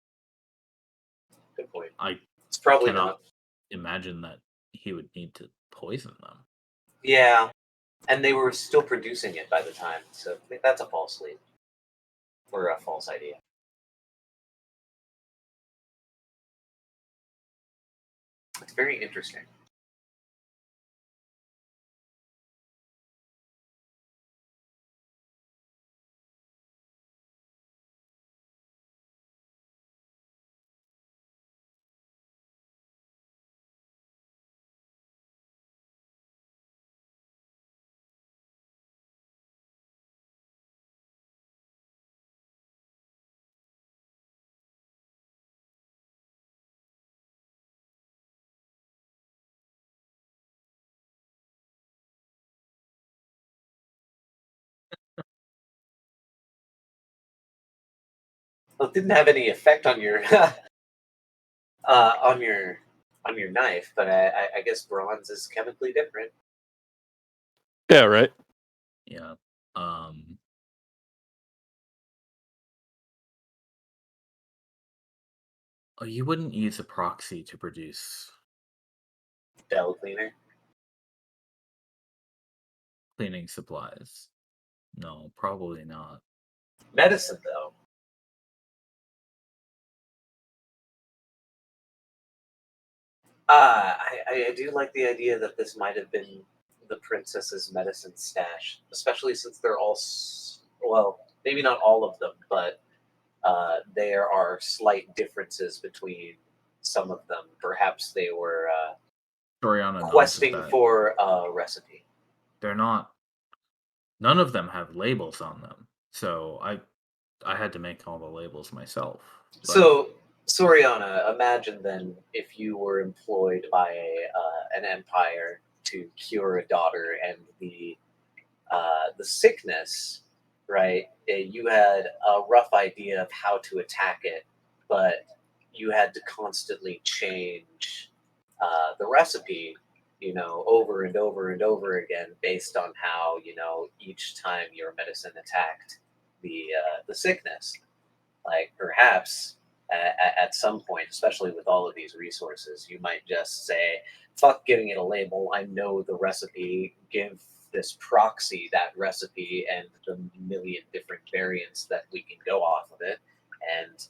Good point. I It's probably cannot not. imagine that he would need to poison them. Yeah, and they were still producing it by the time, so that's a false lead or a false idea. It's very interesting. Well, it didn't have any effect on your uh, on your on your knife, but I guess bronze is chemically different. Yeah, right. Yeah. Oh, you wouldn't use a proxy to produce Bell cleaner. cleaning supplies. No, probably not. Medicine, though. I do like the idea that this might have been the princess's medicine stash, especially since they're all, well, maybe not all of them, but there are slight differences between some of them. Perhaps they were Soriana nods at questing that. for a recipe. They're not. None of them have labels on them, so I had to make all the labels myself. But So, Soriana, imagine then if you were employed by an empire to cure a daughter, and the sickness, right? You had a rough idea of how to attack it, but you had to constantly change the recipe, over and over and over again, based on how each time your medicine attacked the sickness. Like perhaps at some point, especially with all of these resources, you might just say, "Fuck giving it a label. I know the recipe. Give this proxy that recipe and the million different variants that we can go off of it, and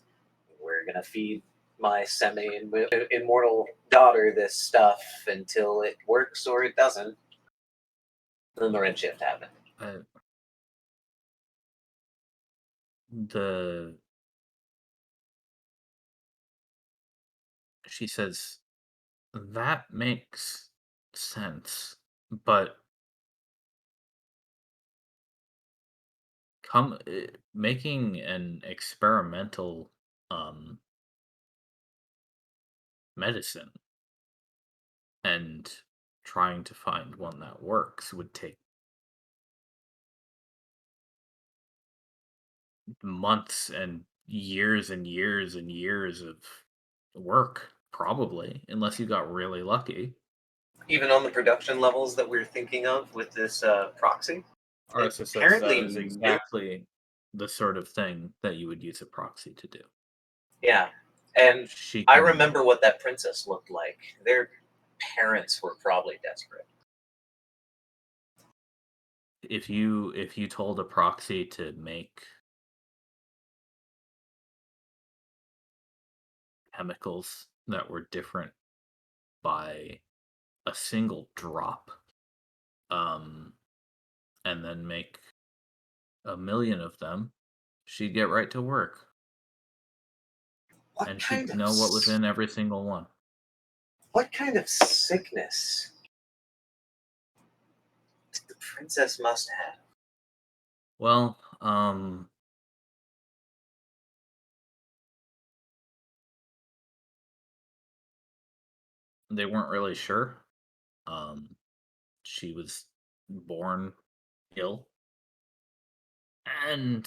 we're gonna feed my semi-immortal daughter this stuff until it works or it doesn't." Then the redshift happened. uh, the she says that makes sense, but making an experimental medicine and trying to find one that works would take months and years and years of work, probably, unless you got really lucky. Even on the production levels that we're thinking of with this proxy, RSS says that apparently is exactly the sort of thing that you would use a proxy to do. Yeah, and She I can, remember what that princess looked like. Their parents were probably desperate. if you told a proxy to make chemicals that were different by a single drop, and then make 1 million of them, she'd get right to work, What and kind she'd of know what was in every single one. what kind of sickness the princess must have? Well, they weren't really sure. Um, she was born ill, and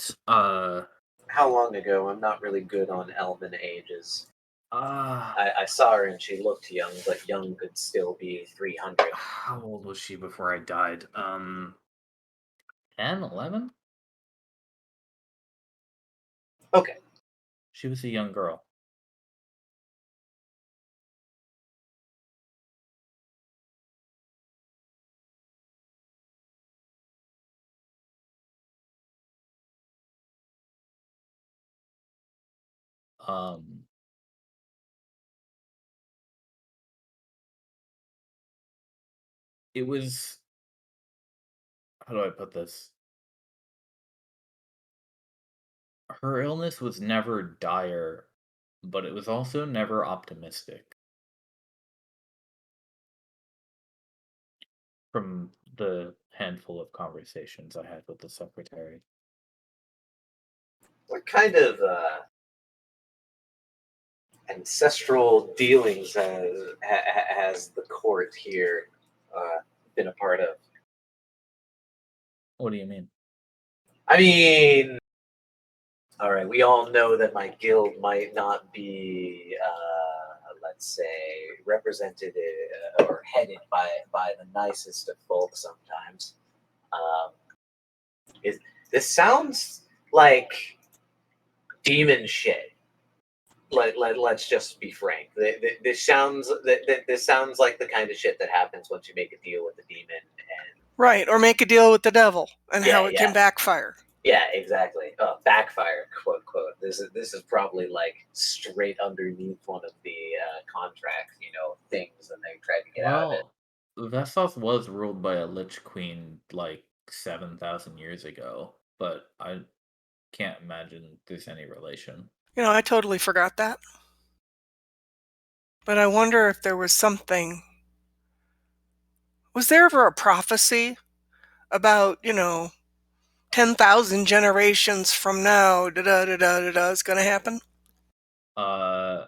How long ago? I'm not really good on elven ages. uh, I saw her and she looked young, but young could still be 300. how old was she before I died? 10, 11? Okay. She was a young girl. Um, it was, how do I put this? Her illness was never dire, but it was also never optimistic. From the handful of conversations I had with the secretary. What kind of ancestral dealings has the court here been a part of? What do you mean? I mean, all right, we all know that my guild might not be, let's say, represented or headed by the nicest of folk sometimes. Um, is this sounds like demon shit? Let's just be frank. This sounds like the kind of shit that happens once you make a deal with a demon. And Right, or make a deal with the devil and how it yeah, can backfire. yeah, exactly. Backfire, quote quote. This is probably like straight underneath one of the contract, things, and they tried to get out of it. Well, Vestos was ruled by a Lich Queen like 7,000 years ago, but I can't imagine there's any relation. I totally forgot that. But I wonder if there was something. Was there ever a prophecy about, 10,000 generations from now, da da da da da da, is going to happen? Uh,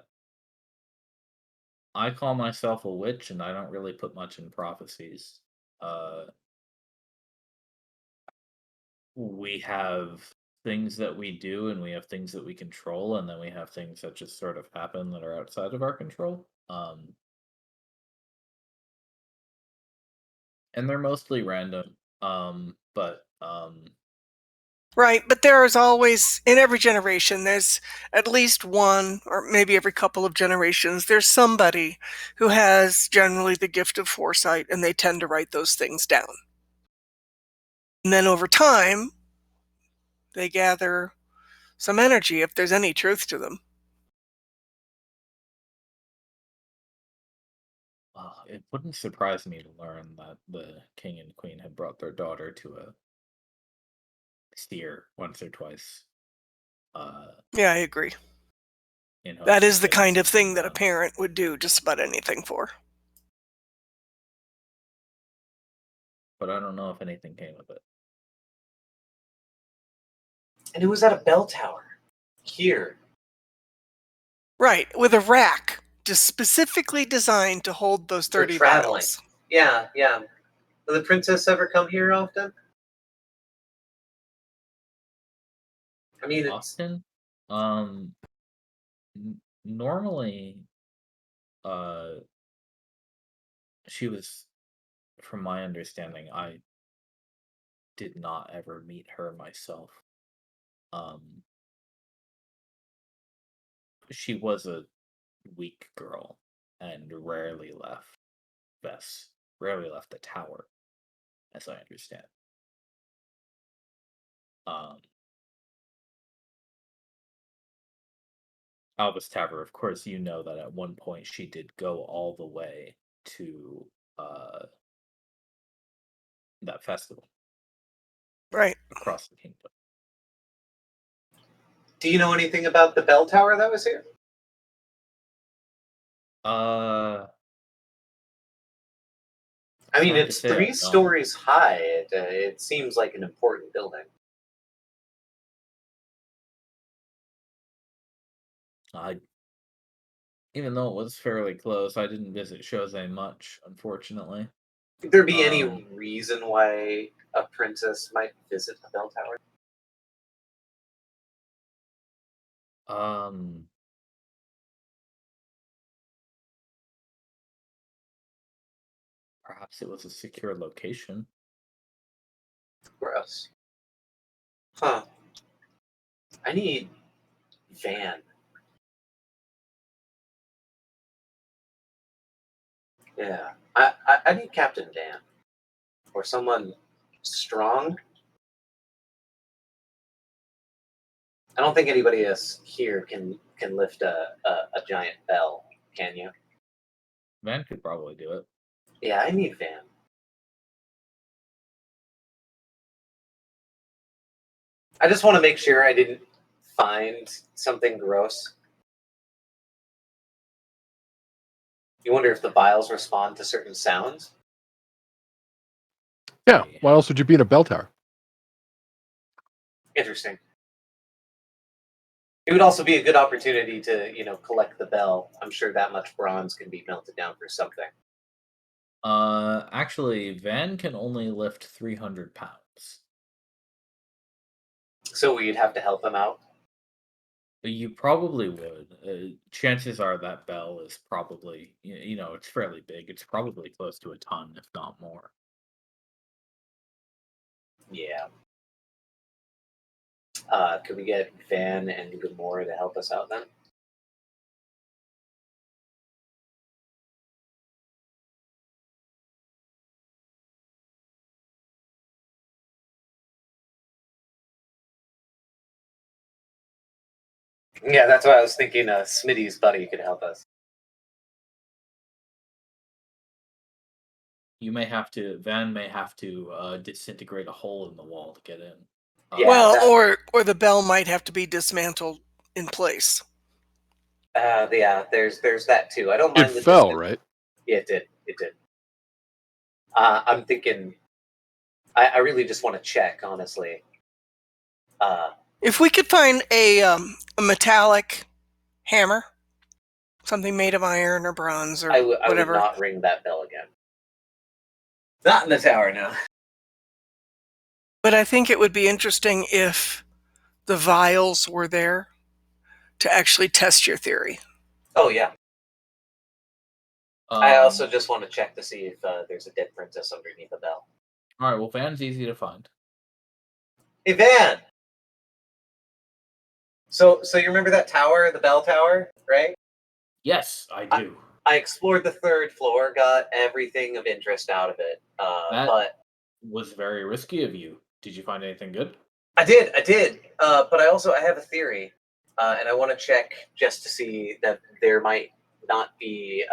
I call myself a witch, and I don't really put much in prophecies. Uh, we have things that we do, and we have things that we control, and then we have things that just sort of happen that are outside of our control. And they're mostly random. But Right, but there is always, in every generation, there's at least one, or maybe every couple of generations, there's somebody who has generally the gift of foresight, and they tend to write those things down. And then over time, they gather some energy if there's any truth to them. it wouldn't surprise me to learn that the king and queen had brought their daughter to a steer once or twice. Yeah, I agree. In That hopes is of the getting kind of something thing that a done. parent would do just about anything for. But I don't know if anything came of it. And it was at a bell tower here. Right, with a rack just specifically designed to hold those For 30 traveling. vials. Yeah, yeah. Will the princess ever come here often? I mean, it's Often, um, normally, uh, she was, from my understanding, I did not ever meet her myself. Um, she was a weak girl and rarely left the tower, as I understand. Um, Albus Tower, of course, you know that at one point she did go all the way to that festival Right. across the kingdom. Do you know anything about the bell tower that was here? Uh, I mean, hard to it's say, I 3 don't. stories high. It seems like an important building. Even though it was fairly close, I didn't visit Chose much, unfortunately. Could there be any Um, reason why a princess might visit a bell tower? um, Perhaps it was a secure location. Gross. Huh. I need Van. Yeah. I need Captain Dan. Or someone strong. I don't think anybody else here can lift a giant bell, can you? Van could probably do it. Yeah, I need Van. I just want to make sure I didn't find something gross. You wonder if the vials respond to certain sounds? Yeah. Why else would you be in a bell tower? Interesting. It would also be a good opportunity to, collect the bell. I'm sure that much bronze can be melted down for something. Actually, Van can only lift 300 pounds. So we'd have to help him out. You probably would. Chances are that bell is probably, it's fairly big. It's probably close to a ton, if not more. Yeah. Could we get Van and Gamora to help us out then? Yeah, that's why I was thinking Smitty's buddy could help us. Van may have to disintegrate a hole in the wall to get in. Yeah, Well, or the bell might have to be dismantled in place. Yeah, there's that too. I don't mind It fell, right? Yeah, it did. It did. I'm thinking. I really just want to check, honestly. If we could find a metallic hammer, something made of iron or bronze or I would whatever. not ring that bell again. Not in the tower now. But I think it would be interesting if the vials were there to actually test your theory. Oh yeah. I also just want to check to see if there's a dead princess underneath the bell. All right. Well, Van's easy to find. Hey Van. So you remember that tower, the bell tower, right? Yes, I do. I explored the 3rd floor, got everything of interest out of it. But was very risky of you. Did you find anything good? I did. But I have a theory, and I want to check just to see that there might not be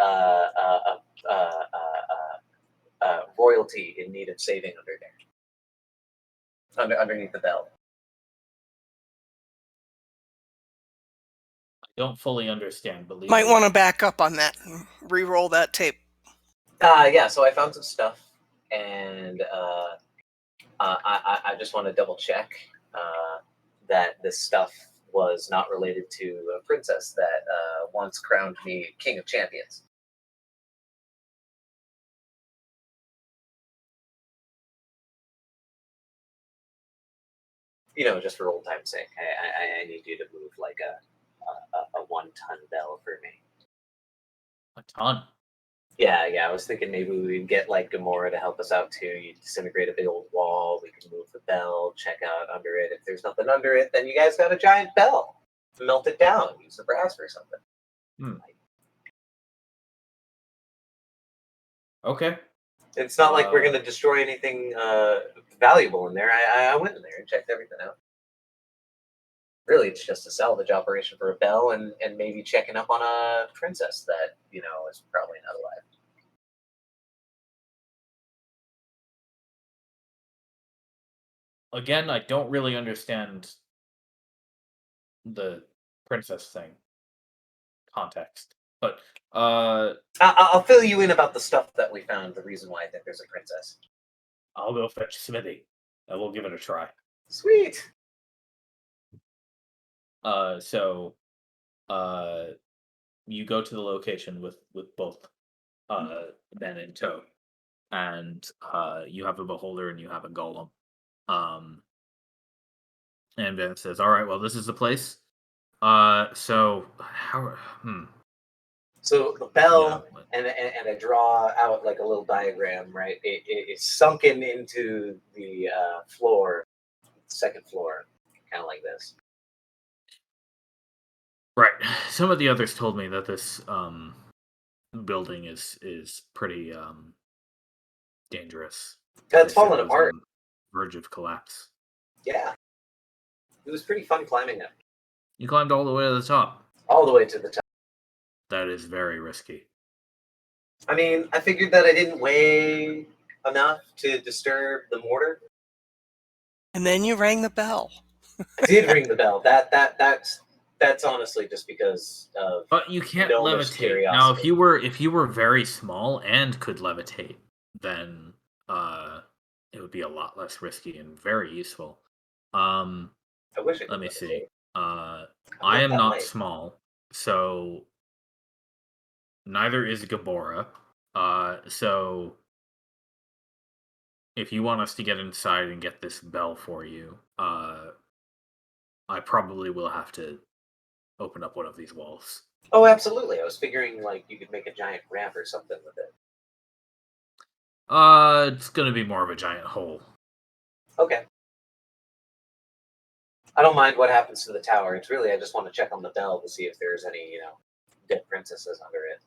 royalty in need of saving under there, underneath the bell. I don't fully understand. Believe Might me. want to back up on that and re-roll that tape. Yeah. So I found some stuff, and I just want to double check that this stuff was not related to a princess that once crowned me king of champions. Just for old time's sake, I need you to move like a 1-ton bell for me. A ton. Yeah. I was thinking maybe we'd get like Gamora to help us out too. You disintegrate a big old wall. We can move the bell, check out under it. If there's nothing under it, then you guys got a giant bell. Melt it down. Use the brass for something. Okay. It's not like we're going to destroy anything valuable in there. I went in there and checked everything out. Really, it's just a salvage operation for a bell and maybe checking up on a princess that, is probably not alive. again, I don't really understand the princess thing context, but I'll fill you in about the stuff that we found. The reason why I think there's a princess. I'll go fetch Smithy, and we'll give it a try. Sweet. So, you go to the location with both men in tow, and you have a beholder and you have a golem. And Ben says, "All right, well, this is the place. So how? So the bell, and I draw out like a little diagram, right? It's sunken into the floor, second floor, kind of like this. Right. Some of the others told me that this building is pretty dangerous. It's They said falling it was apart. on the verge of collapse. Yeah, it was pretty fun climbing it. You climbed all the way to the top. All the way to the top. That is very risky. I mean, I figured that I didn't weigh enough to disturb the mortar. And then you rang the bell. I did ring the bell. That's honestly just because of. But you can't gnomish levitate. curiosity. Now, if you were very small and could levitate, then it would be a lot less risky and very useful. I wish I could Let me levitate. see. I not am that not light. small, so neither is Gabora. So if you want us to get inside and get this bell for you, I probably will have to open up one of these walls. Oh, absolutely. I was figuring like you could make a giant ramp or something with it. It's gonna be more of a giant hole. Okay. I don't mind what happens to the tower. It's really I just want to check on the bell to see if there's any, dead princesses under it.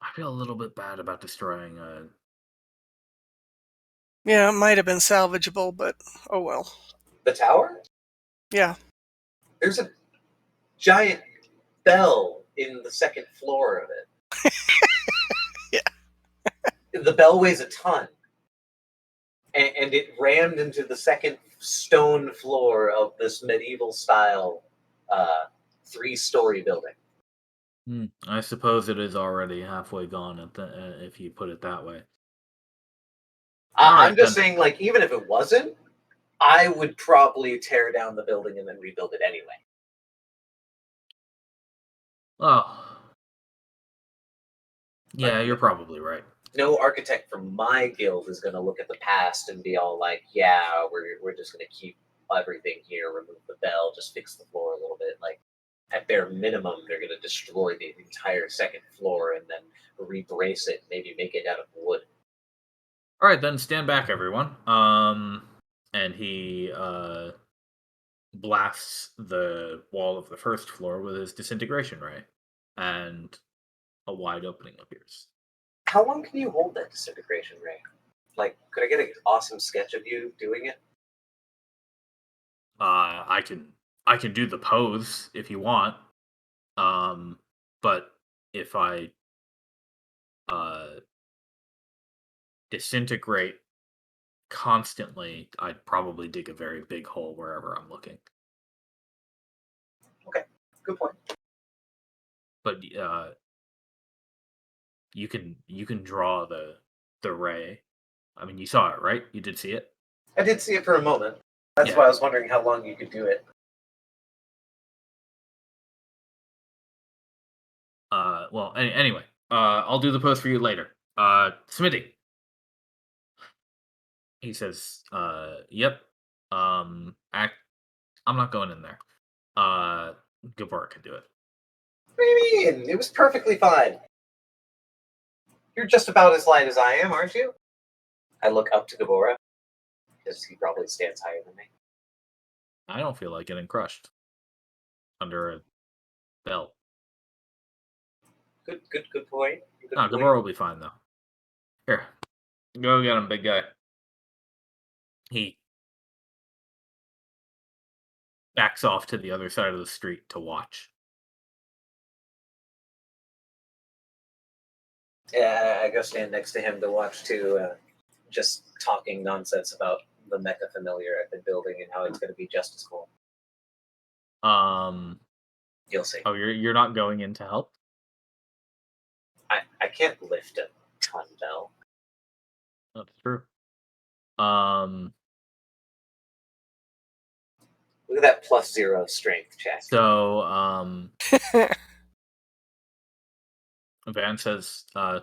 I feel a little bit bad about destroying Yeah, it might have been salvageable, but oh well. The tower? Yeah. There's a giant bell in the second floor of it. Yeah. The bell weighs a ton. And it rammed into the second stone floor of this medieval style 3-story building. I suppose it is already halfway gone if you put it that way. I'm just saying, like, even if it wasn't, I would probably tear down the building and then rebuild it anyway. Oh. Yeah, you're probably right. No architect from my guild is going to look at the past and be all like, yeah, we're just going to keep everything here, remove the bell, just fix the floor a little bit. Like, at bare minimum, they're going to destroy the entire second floor and then rebrace it, maybe make it out of wood. All right, then stand back, everyone. And he blasts the wall of the first floor with his disintegration ray, and a wide opening appears. How long can you hold that disintegration ray? Like, could I get an awesome sketch of you doing it? I can do the pose if you want. But if I disintegrate constantly, I'd probably dig a very big hole wherever I'm looking. Okay, good point. But you can draw the ray. I mean, you saw it, right? You did see it? I did see it for a moment. That's why I was wondering how long you could do it. Well, anyway, I'll do the post for you later. Smitty. He says, yep. I'm not going in there. Gabor can do it. What do you mean? It was perfectly fine. You're just about as light as I am, aren't you? I look up to Gabora, because he probably stands higher than me. I don't feel like getting crushed under a bell. Good point. No, Gabor will be fine, though. Here. Go get him, big guy. He backs off to the other side of the street to watch. Yeah, I go stand next to him to watch too, just talking nonsense about the mecha familiar I've been building and how it's going to be just as cool. You'll see. Oh, you're not going in to help? I can't lift a ton bell. That's true. Look at that +0 strength check. So Van says, all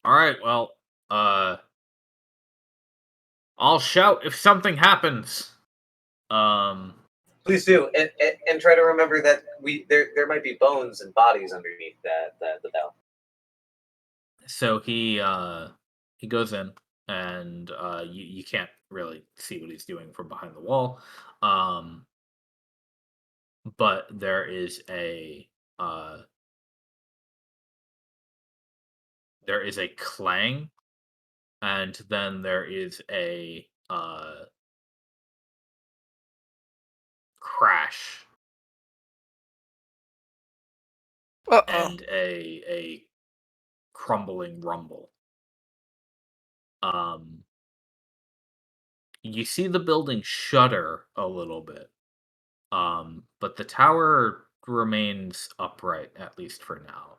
right, well, I'll shout if something happens. Please do, and try to remember that there might be bones and bodies underneath the bell. So he goes in, and you can't really see what he's doing from behind the wall. But there is a clang, and then there is a crash Uh-oh. and a crumbling rumble. You see the building shudder a little bit, but the tower remains upright, at least for now.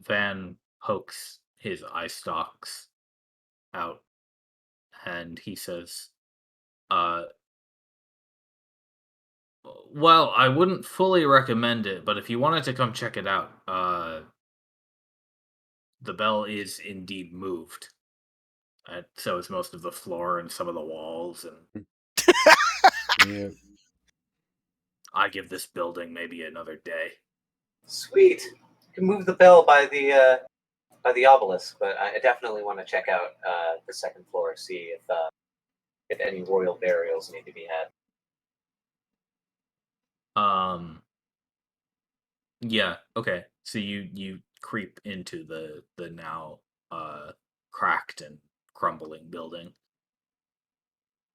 Van pokes his eye stalks out, and he says, well, I wouldn't fully recommend it, but if you wanted to come check it out, the bell is indeed moved. So is most of the floor and some of the walls, and Yeah. I give this building maybe another day. Sweet. You can move the bell by the obelisk, but I definitely want to check out the second floor, see if any royal burials need to be had. Yeah, okay. So you creep into the now cracked and crumbling building,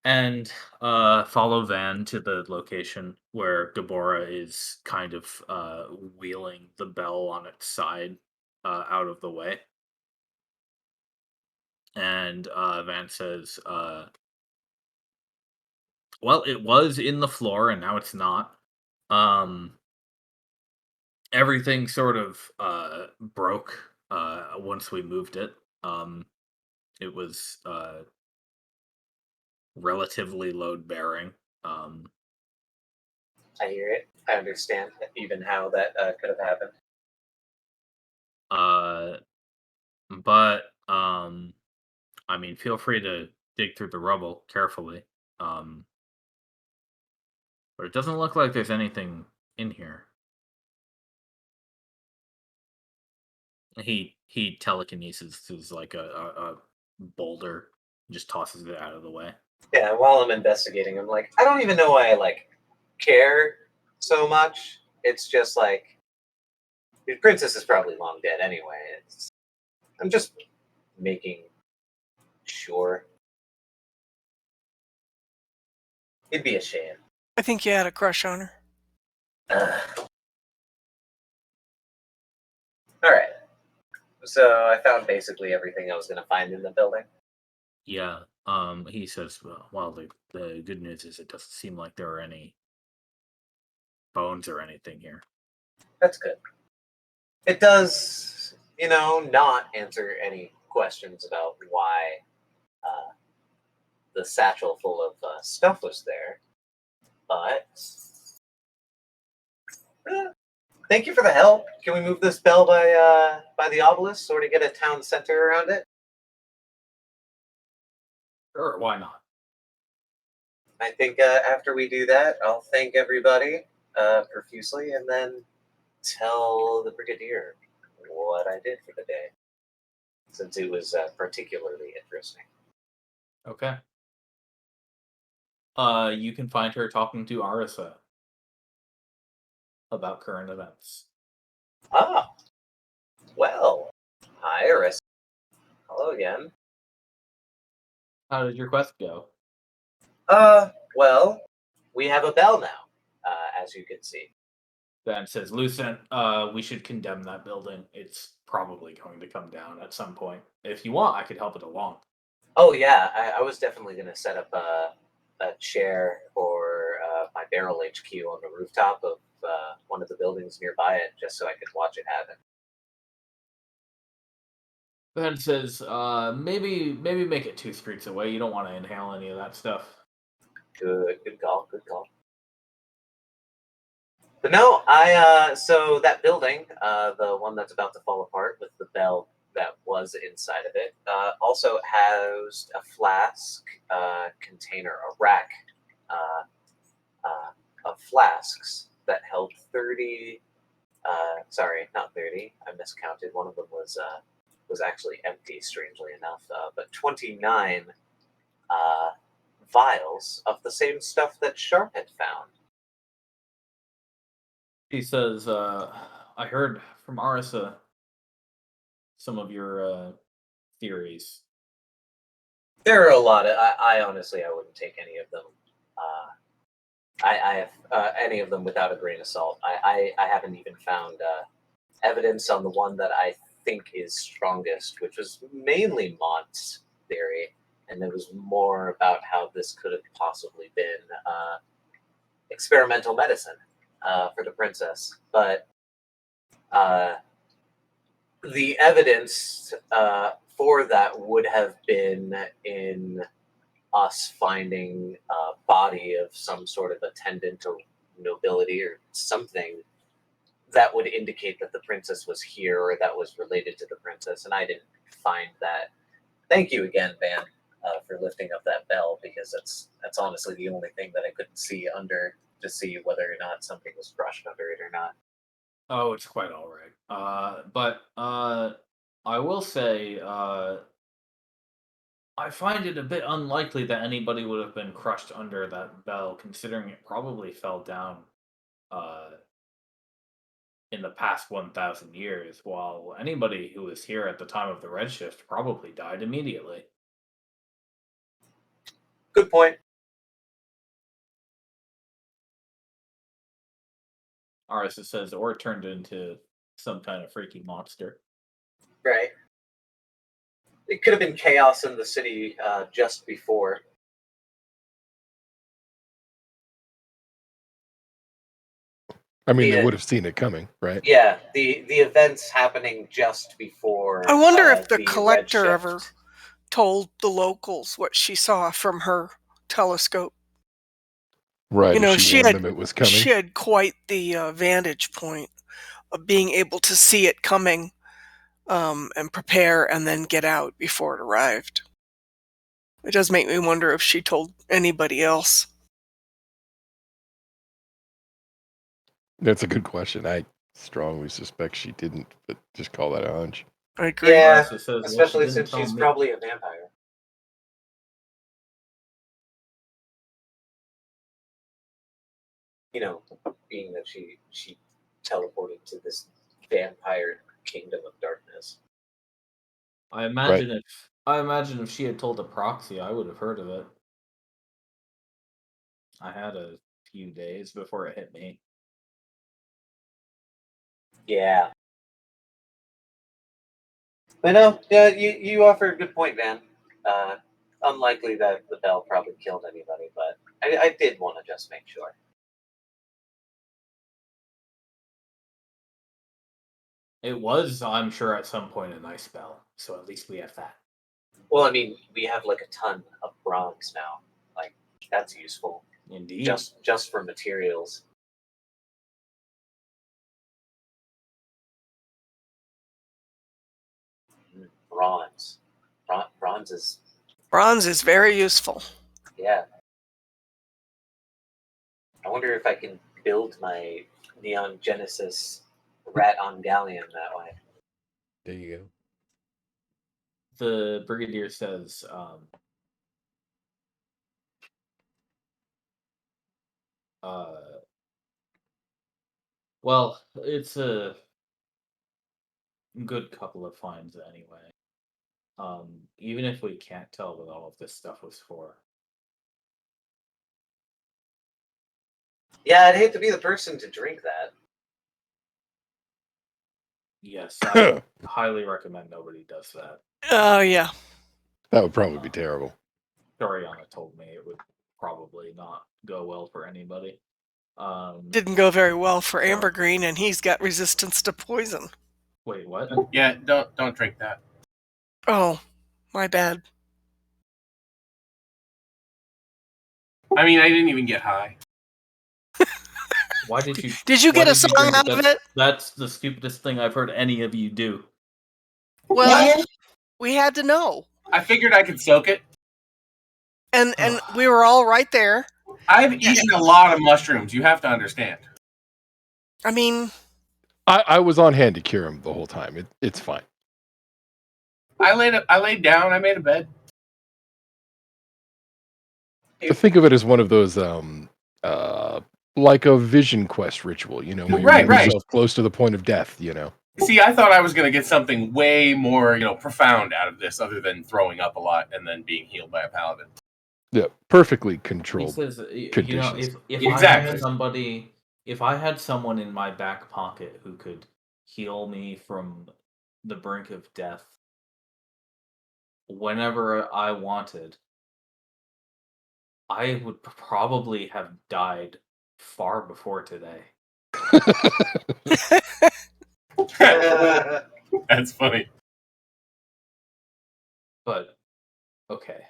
and follow Van to the location where Deborah is kind of wheeling the bell on its side out of the way. And Van says, well, it was in the floor and now it's not. Everything sort of broke once we moved it. It was relatively load bearing. I hear it. I understand even how that could have happened. But I mean, feel free to dig through the rubble carefully. But it doesn't look like there's anything in here. He telekinesis is like a boulder, just tosses it out of the way. Yeah, while I'm investigating, I'm like, I don't even know why I care so much. It's just like the princess is probably long dead anyway. I'm just making sure. It'd be a shame. I think you had a crush on her. All right. So I found basically everything I was going to find in the building. Yeah. He says, well, the good news is it doesn't seem like there are any bones or anything here. That's good. It does, not answer any questions about why the satchel full of stuff was there. But thank you for the help. Can we move this bell by the obelisk, sort of get a town center around it? Sure, why not? I think after we do that, I'll thank everybody profusely and then tell the Brigadier what I did for the day, since it was particularly interesting. Okay. You can find her talking to Arisa about current events. Ah, well, hi, Iris. Hello again. How did your quest go? Well, we have a bell now, as you can see. Ben says, Lucent, we should condemn that building. It's probably going to come down at some point. If you want, I could help it along. Oh yeah, I was definitely going to set up a chair for my barrel HQ on the rooftop of one of the buildings nearby it, just so I could watch it happen. Ben says, maybe make it 2 streets away. You don't want to inhale any of that stuff. Good call, good call. But no, so that building, the one that's about to fall apart with the bell that was inside of it, also housed a flask container, a rack of flasks that held 30. Sorry, not 30. I miscounted. One of them was actually empty, strangely enough. But 29 vials of the same stuff that Sharp had found. He says, I heard from Arisa some of your theories. There are a lot of. I honestly, I wouldn't take any of them. I have any of them without a grain of salt. I haven't even found evidence on the one that I think is strongest, which was mainly Mont's theory, and it was more about how this could have possibly been experimental medicine for the princess. But the evidence for that would have been in us finding a body of some sort of attendant or nobility or something that would indicate that the princess was here or that was related to the princess, and I didn't find that. Thank you again, Van, for lifting up that bell, because that's honestly the only thing that I couldn't see under to see whether or not something was crushed under it or not. Oh, it's quite all right. But I will say, I find it a bit unlikely that anybody would have been crushed under that bell, considering it probably fell down uh, in the past 1,000 years, while anybody who was here at the time of the Redshift probably died immediately. Good point. Arisa says, or turned into some kind of freaky monster. Right. It could have been chaos in the city just before. I mean, they would have seen it coming, right? Yeah, the events happening just before. I wonder if the the collector Redshift. ever told the locals what she saw from her telescope. Right. You know, She warned them it was coming. She had quite the vantage point of being able to see it coming and prepare and then get out before it arrived. It does make me wonder if she told anybody else. That's a good question. I strongly suspect she didn't, but just call that a hunch. I agree. Yeah, Arisa says, especially she didn't since tell she's me. probably a vampire. You know, being that she teleported to this vampire kingdom of darkness. I imagine if she had told a proxy, I would have heard of it. I had a few days before it hit me. Yeah. But no, yeah, you offer a good point, Van. Unlikely that the bell probably killed anybody, but I did want to just make sure. It was, I'm sure, at some point a nice bell, so at least we have that. Well, I mean, we have like a ton of bronze now. Like, that's useful. Indeed. Just for materials. Bronze. Bronze is very useful. Yeah. I wonder if I can build my Neon Genesis rat on galleon that way. There you go. The Brigadier says, well, it's a good couple of finds anyway. Even if we can't tell what all of this stuff was for. Yeah, I'd hate to be the person to drink that. Yes, I highly recommend nobody does that. Oh, yeah. That would probably be terrible. Doriana told me it would probably not go well for anybody. Didn't go very well for Ambergreen, and he's got resistance to poison. Wait, what? Yeah, don't drink that. Oh, my bad. I mean, I didn't even get high. Why did you? Did you why get a did you song drink out of it? That's the stupidest thing I've heard any of you do. Well, we had to know. I figured I could soak it. And we were all right there. I've eaten a lot of mushrooms. You have to understand. I mean, I was on hand to cure him the whole time. It's fine. I laid down. I made a bed. To think of it as one of those like a vision quest ritual, you know, where you Right. bring yourself close to the point of death, you know. See, I thought I was going to get something way more, profound out of this, other than throwing up a lot and then being healed by a paladin. Yeah, perfectly He controlled. says, conditions. if Exactly. I had someone in my back pocket who could heal me from the brink of death whenever I wanted, I would probably have died far before today. That's funny. But okay.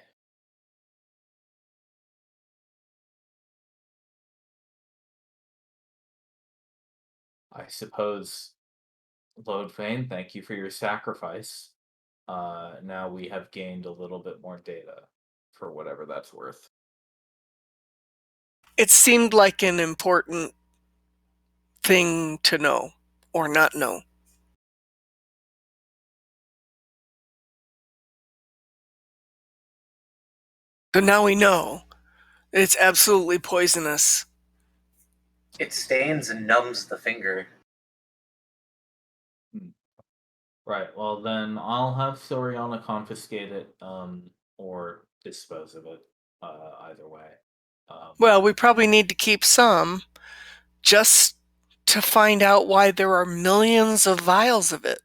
I suppose, Loadfane, thank you for your sacrifice. Now we have gained a little bit more data, for whatever that's worth. it seemed like an important thing to know or not know. So now we know it's absolutely poisonous. It stains and numbs the finger. Right. Well, then I'll have Soriana confiscate it, or dispose of it. Either way. Well, we probably need to keep some just to find out why there are millions of vials of it.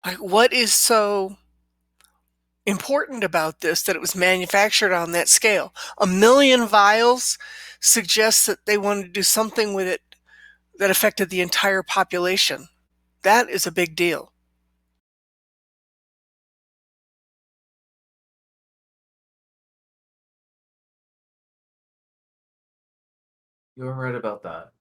Like, what is so important about this that it was manufactured on that scale? 1 million vials suggests that they wanted to do something with it that affected the entire population. That is a big deal. You were right about that.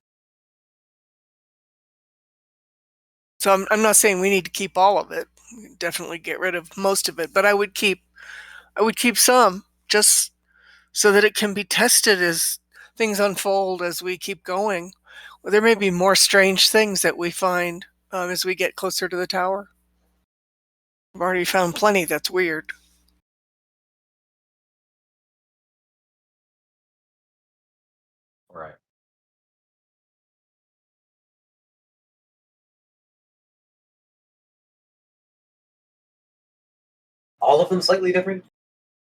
So I'm not saying we need to keep all of it. We can definitely get rid of most of it, but I would keep some just so that it can be tested as things unfold as we keep going. Well, there may be more strange things that we find as we get closer to the tower. We've already found plenty that's weird. Right. All of them slightly different?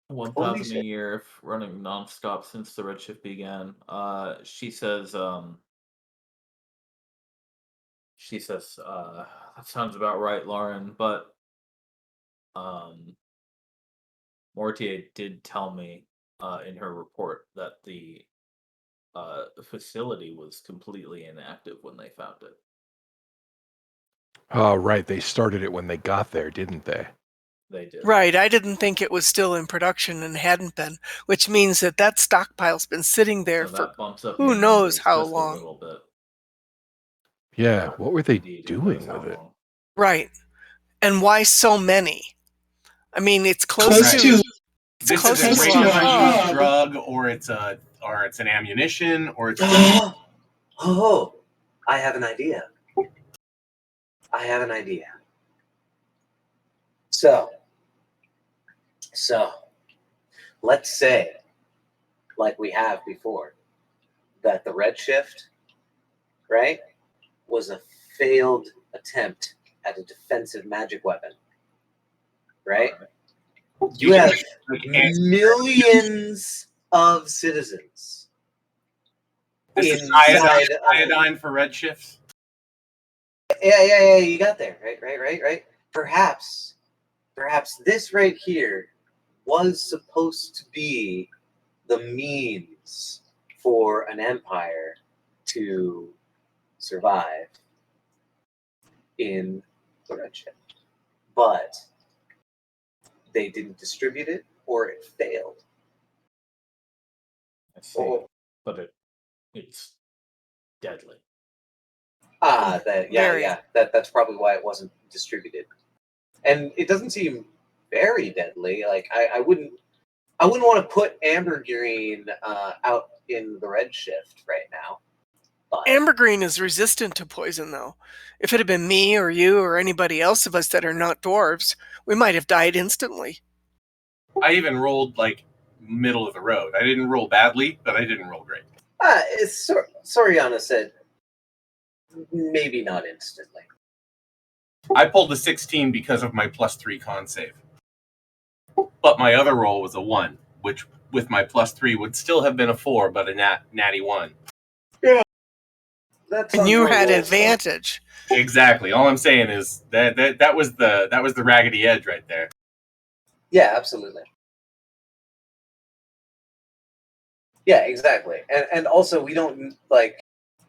1,000 a shit. year running nonstop since the Redshift began. She says, that sounds about right, Lauren, but Mortier did tell me in her report that the facility was completely inactive when they found it. Oh, right. They started it when they got there, didn't they? They did. Right, I didn't think it was still in production and hadn't been, which means that stockpile's been sitting there So for that bumps up who your knows numbers how just long. a little bit. Yeah, Or what were they indeed, who doing knows how with it? long. Right. And why so many? I mean, it's close Right. to This close is a to a hub. radio drug, or it's an ammunition, or it's Oh, I have an idea. So, let's say, like we have before, that the Redshift, right, was a failed attempt at a defensive magic weapon. right? You You have like millions of citizens this is inside of. iodine for Redshift. Yeah. You got there, right. Perhaps this right here was supposed to be the means for an empire to survive in the Redshift, but they didn't distribute it, or it failed. I see, but it's deadly. Very. That's probably why it wasn't distributed, and it doesn't seem very deadly. Like I wouldn't want to put ambergreen out in the Redshift right now. But Ambergreen is resistant to poison, though. If it had been me or you or anybody else of us that are not dwarves, we might have died instantly. I even rolled like middle of the road. I didn't roll badly, but I didn't roll great. Soriana said maybe not instantly. I pulled a 16 because of my +3 con save. But my other roll was a 1, which with my +3 would still have been a 4, but a natty 1. Yeah. That's And you had roll, advantage. Exactly. All I'm saying is that was the raggedy edge right there. Yeah, absolutely. Yeah, exactly. And also we don't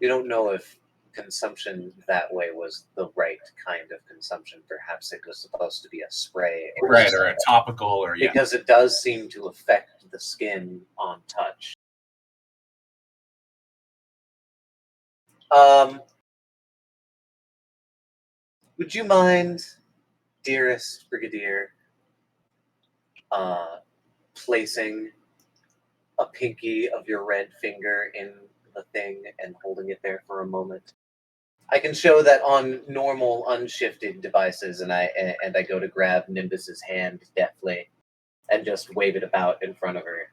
know if consumption that way was the right kind of consumption. Perhaps it was supposed to be a spray or Right, or a topical, or yeah. Because it does seem to affect the skin on touch. Would you mind, dearest Brigadier, placing a pinky of your red finger in the thing and holding it there for a moment? I can show that on normal unshifted devices, and I go to grab Nimbus's hand deftly and just wave it about in front of her.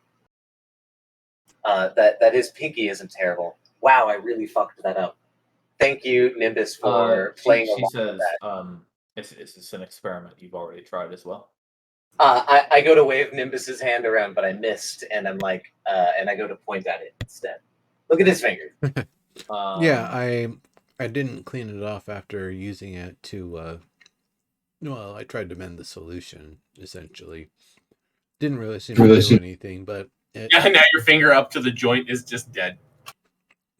That his pinky isn't terrible. Wow, I really fucked that up. Thank you, Nimbus, for playing She along says, with that. Is this an experiment you've already tried as well? I go to wave Nimbus's hand around, but I missed, and I'm like, and I go to point at it instead. Look at his finger. Yeah, I didn't clean it off after using it to. Well, I tried to mend the solution essentially. Didn't really seem to do anything, but Yeah, now your finger up to the joint is just dead.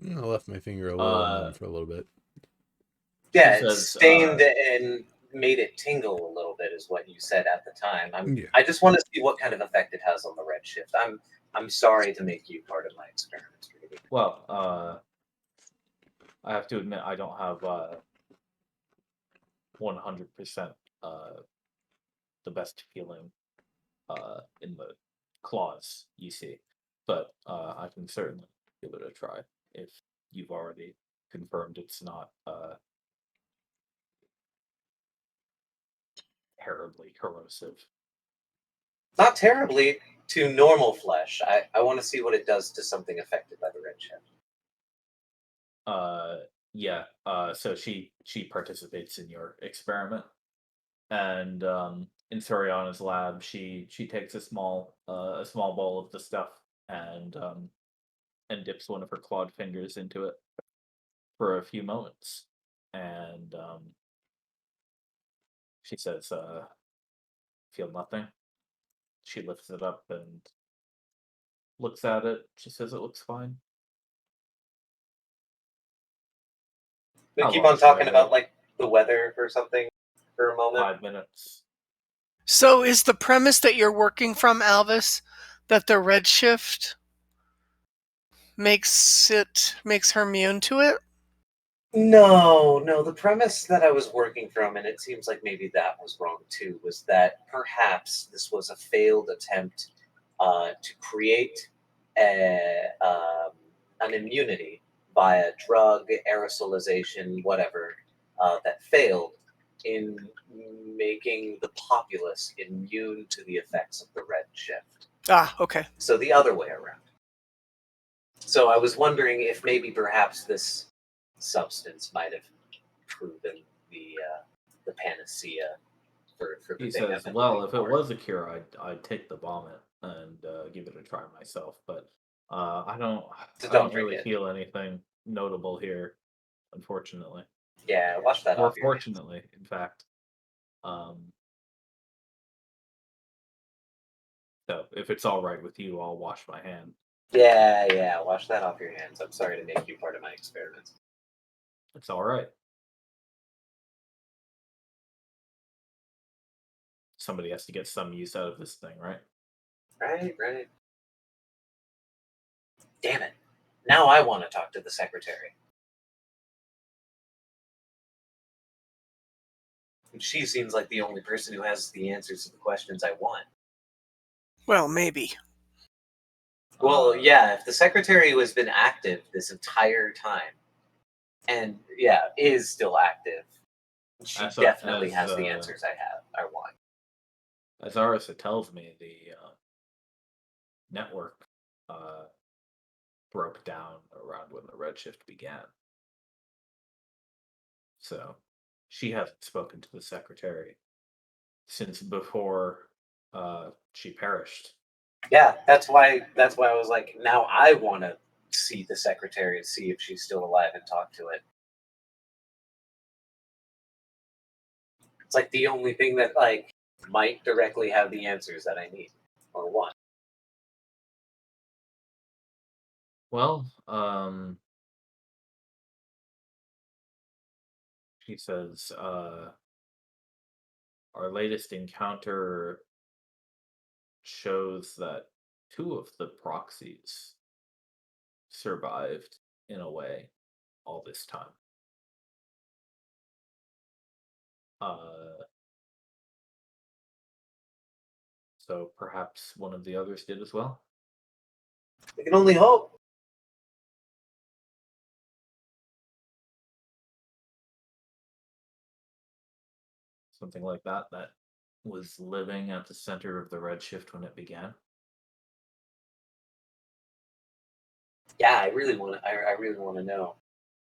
I left my finger a little numb for a little bit. Yeah, it stained and made it tingle a little bit, is what you said at the time. I just want to see what kind of effect it has on the Redshift. I'm sorry to make you part of my experiments. Really. Well, I have to admit I don't have 100% the best feeling in the claws, you see, but I can certainly give it a try if you've already confirmed it's not terribly corrosive. Not terribly to normal flesh. I want to see what it does to something affected by the Redshift. Yeah. So she participates in your experiment, and in Soriana's lab, she takes a small bowl of the stuff and dips one of her clawed fingers into it for a few moments, and she says, "Feel nothing." She lifts it up and looks at it. She says, "It looks fine." We How keep long on should I talking about wait? like the weather or something for a moment. 5 minutes. So is the premise that you're working from, Alvis, that the Redshift makes her immune to it? No. The premise that I was working from, and it seems like maybe that was wrong too, was that perhaps this was a failed attempt to create an immunity via drug, aerosolization, whatever, that failed in making the populace immune to the effects of the Redshift. Ah, okay. So the other way around. So I was wondering if maybe perhaps this substance might have proven the panacea for the He thing says, I've been "Well, looking if it for. was a cure, I'd take the vomit and give it a try myself. But I don't So I don't don't drink really it. feel anything notable here, unfortunately, Yeah, wash that or off your hands. fortunately, in fact. Um, so if it's all right with you, I'll wash my hand. Yeah, wash that off your hands. I'm sorry to make you part of my experiments. It's all right. Somebody has to get some use out of this thing, right? Right. Damn it. Now I want to talk to the secretary. She seems like the only person who has the answers to the questions I want. Well, maybe. Well, yeah, if the secretary has been active this entire time, and yeah, is still active, she definitely has the answers I want. As Arisa tells me, the network broke down around when the Redshift began. So she hasn't spoken to the secretary since before she perished. Yeah, that's why I was like, now I want to see the secretary and see if she's still alive and talk to it. It's like the only thing that like might directly have the answers that I need or want. Well, she says, our latest encounter shows that two of the proxies survived in a way all this time. So perhaps one of the others did as well. We can only hope. Something like that was living at the center of the Redshift when it began. Yeah, I really want to. I really want to know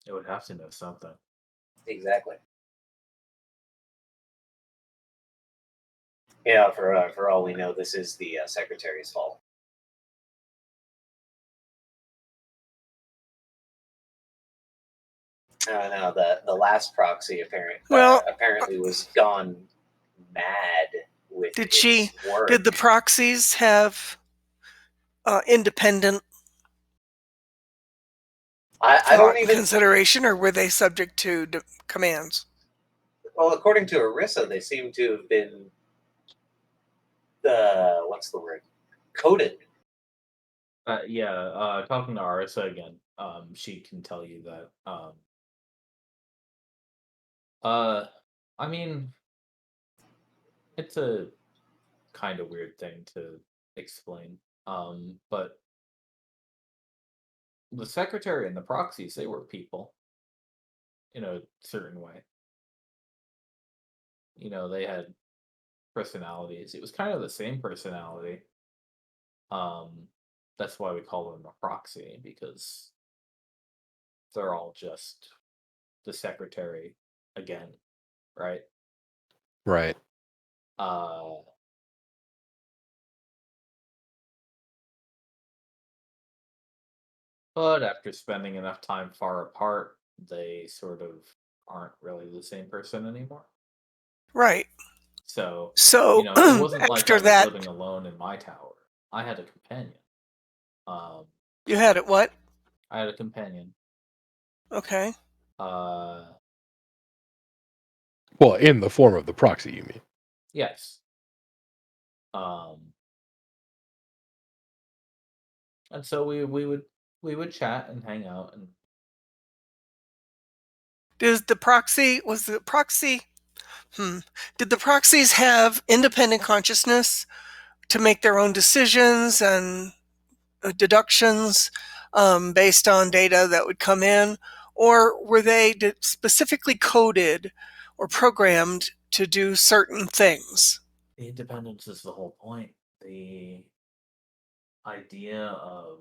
It would have to know something. exactly. Yeah, for all we know, this is the secretary's fault. No, the last proxy apparently was gone mad with its work. Did the proxies have independent I don't even consideration, or were they subject to commands? Well, according to Arissa, they seem to have been what's the word? Coded. Talking to Arisa again, she can tell you that. I mean, it's a kind of weird thing to explain. But the secretary and the proxies, they were people in a certain way. They had personalities. It was kind of the same personality. That's why we call them a proxy, because they're all just the secretary again, right? Right. But after spending enough time far apart, they sort of aren't really the same person anymore. Right. So, it wasn't like I after was that, living alone in my tower. I had a companion. You had it what? I had a companion. Okay. Well, in the form of the proxy, you mean? Yes. And so we would chat and hang out and Did the proxies have independent consciousness to make their own decisions and deductions based on data that would come in, or were they specifically coded or programmed to do certain things? the independence is the whole point. The idea of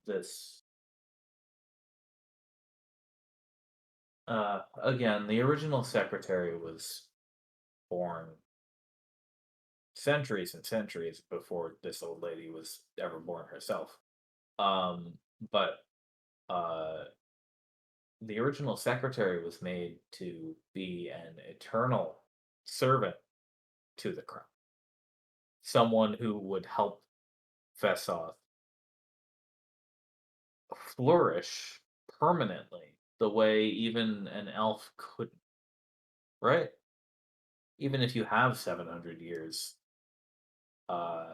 this Again, the original secretary was born centuries and centuries before this old lady was ever born herself. But uh, the original secretary was made to be an eternal servant to the crown, someone who would help Vesoth flourish permanently the way even an elf couldn't, right? Even if you have 700 years, uh,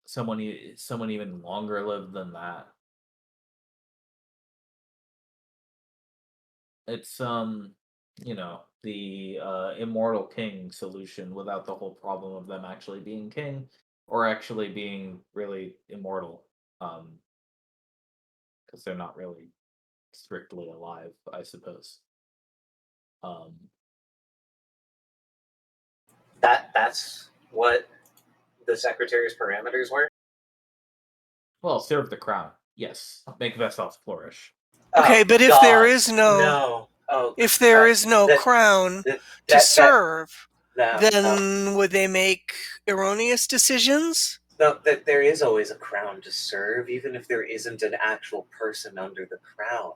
someone even longer lived than that. It's the immortal king solution without the whole problem of them actually being king or actually being really immortal. Because they're not really strictly alive, I suppose. Um, That's what the secretary's parameters were. well, serve the crown. Yes, make Vesoth flourish. Okay, Oh, but if there God, is no, oh, if there that- is no that- crown that- to that- serve, that- then would they make erroneous decisions? no, that there is always a crown to serve, even if there isn't an actual person under the crown.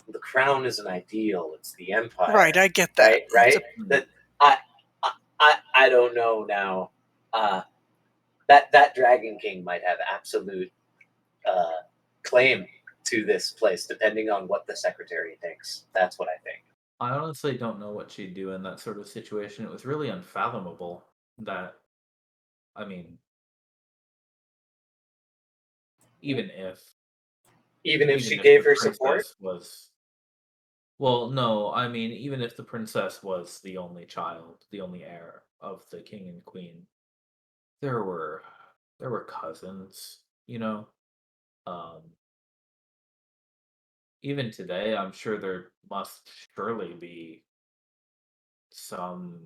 The crown is an ideal; it's the empire. Right, I get that. Right. That I don't know now. That Dragon King might have absolute claim to this place, depending on what the secretary thinks. That's what I think. I honestly don't know what she'd do in that sort of situation. It was really unfathomable that, I mean, even if she if gave the her support. princess was, well, no, I mean, even if the princess was the only child, the only heir of the king and queen, there were cousins, you know. Um, Even today, I'm sure there must surely be some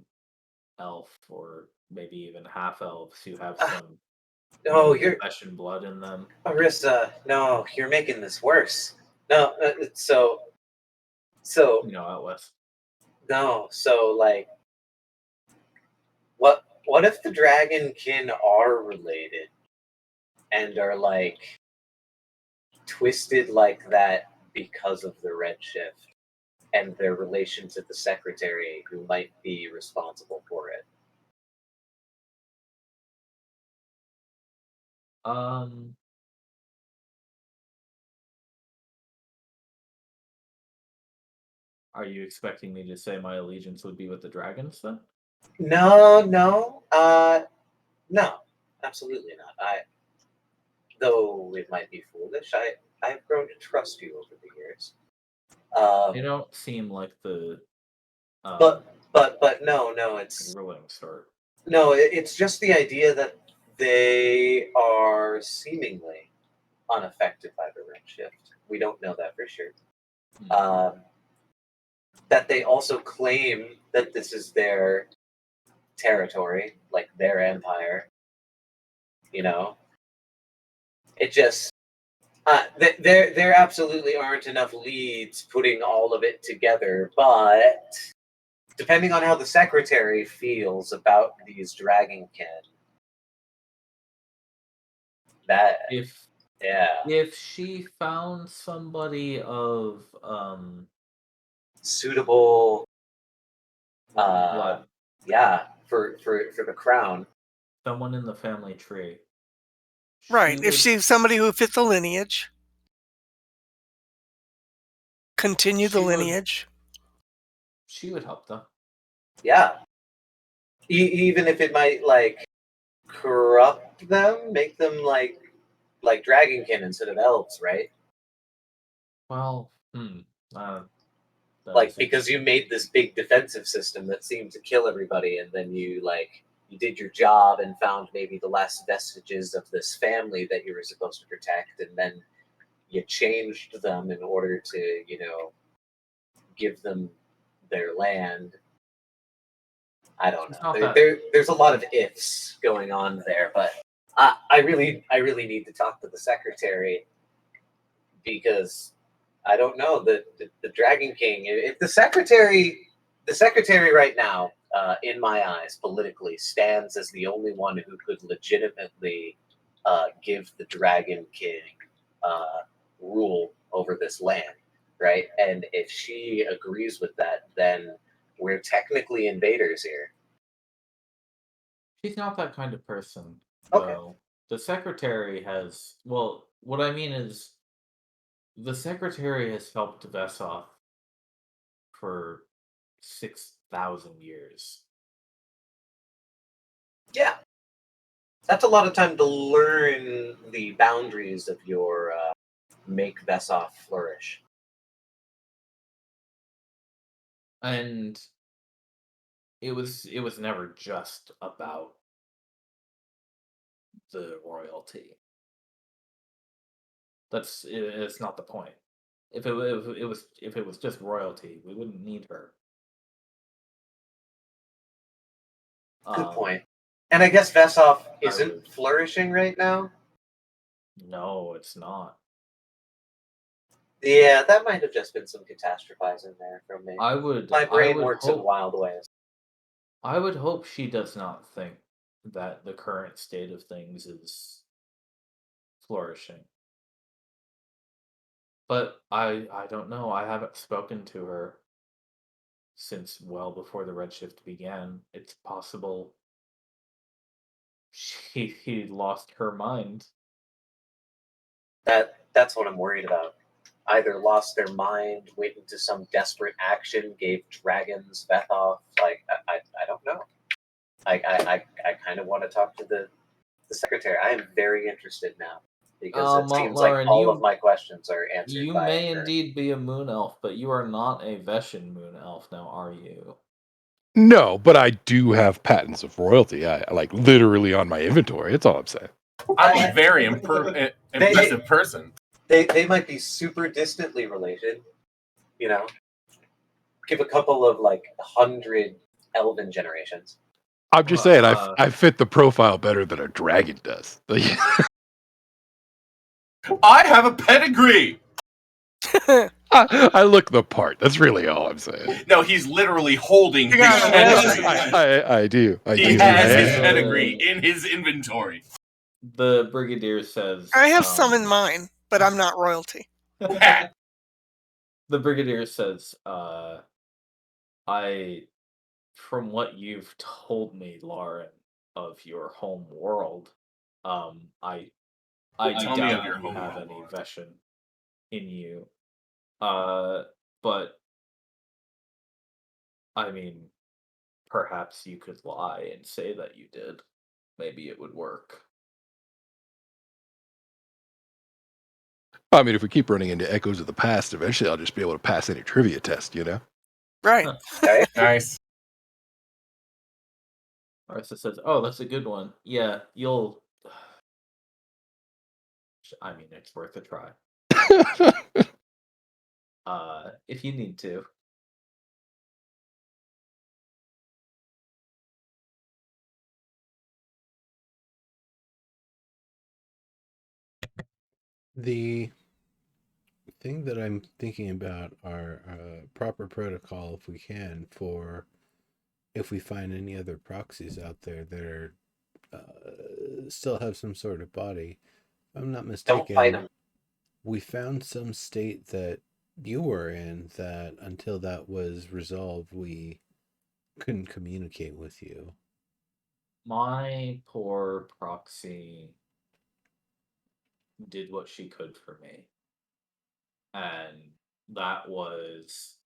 elf or maybe even half elves who have some No, you're flesh and blood in them. Arissa. No, you're making this worse. No, so Out west. no, so like, what if the dragon kin are related and are like twisted like that because of the Redshift and their relation to the secretary who might be responsible for it? Um, are you expecting me to say my allegiance would be with the dragons then? No, no, absolutely not. Though it might be foolish, I've grown to trust you over the years. They don't seem like the But no, it's ruling sort. no, it's just the idea that they are seemingly unaffected by the Redshift. We don't know that for sure. That they also claim that this is their territory, like their empire. You know, it just there absolutely aren't enough leads putting all of it together. But depending on how the secretary feels about these dragonkin, that if she found somebody of suitable blood, for the crown, someone in the family tree, Right, if she's somebody who fit the lineage, continue the lineage. She would help them. Yeah. Even if it might like corrupt them, make them like dragonkin instead of elves, right? Well, like because you made this big defensive system that seemed to kill everybody, and then you did your job and found maybe the last vestiges of this family that you were supposed to protect, and then you changed them in order to, give them their land. I don't know. There's a lot of ifs going on there, but I really need to talk to the secretary because I don't know the Dragon King. If the secretary right now, in my eyes, politically stands as the only one who could legitimately give the Dragon King rule over this land, right? And if she agrees with that, then we're technically invaders here. She's not that kind of person, Okay. though. The secretary has. Well, what I mean is, the secretary has helped Vesov for 6,000 years. Yeah. That's a lot of time to learn the boundaries of your make Vesov flourish. And it was never just about the royalty. It's not the point. If it was just royalty, we wouldn't need her. Good point. And I guess Vesov isn't would- flourishing right now. No, it's not. Yeah, that might have just been some catastrophizing there from me. I would. My brain I would works in hope. wild ways. I would hope she does not think that the current state of things is flourishing. But I don't know. I haven't spoken to her since well before the Redshift began. It's possible she lost her mind. That's what I'm worried about. Either lost their mind, went into some desperate action, gave dragons Vethov. Like I don't know. I kind of want to talk to the secretary. I am very interested now because it seems Lauren, like all of my questions are answered. You by may her. indeed be a moon elf, but you are not a Veshan moon elf now, are you? No, but I do have patents of royalty. I like literally on my inventory. That's all I'm saying. I'm a very impressive person. They might be super distantly related, you know. Give a couple of 100 elven generations. I'm just saying I fit the profile better than a dragon does. I have a pedigree. I look the part. That's really all I'm saying. No, he's literally holding his pedigree. I do. He has his pedigree in his inventory. The Brigadier says... I have some in mine, but I'm not royalty. The Brigadier says, from what you've told me, Lauren, of your home world, I Tell me of doubt your you home have world. any Veshan in you. But I mean, perhaps you could lie and say that you did. Maybe it would work. I mean, if we keep running into echoes of the past, eventually I'll just be able to pass any trivia test, you know? Right. Okay. Nice. Arisa says, "Oh, that's a good one. Yeah, you'll." I mean, it's worth a try. If you need to. The thing that I'm thinking about are proper protocol, if we can, for if we find any other proxies out there that are still have some sort of body. If I'm not mistaken, Don't fight them. We found some state that you were in that until that was resolved, we couldn't communicate with you. My poor proxy did what she could for me. And that was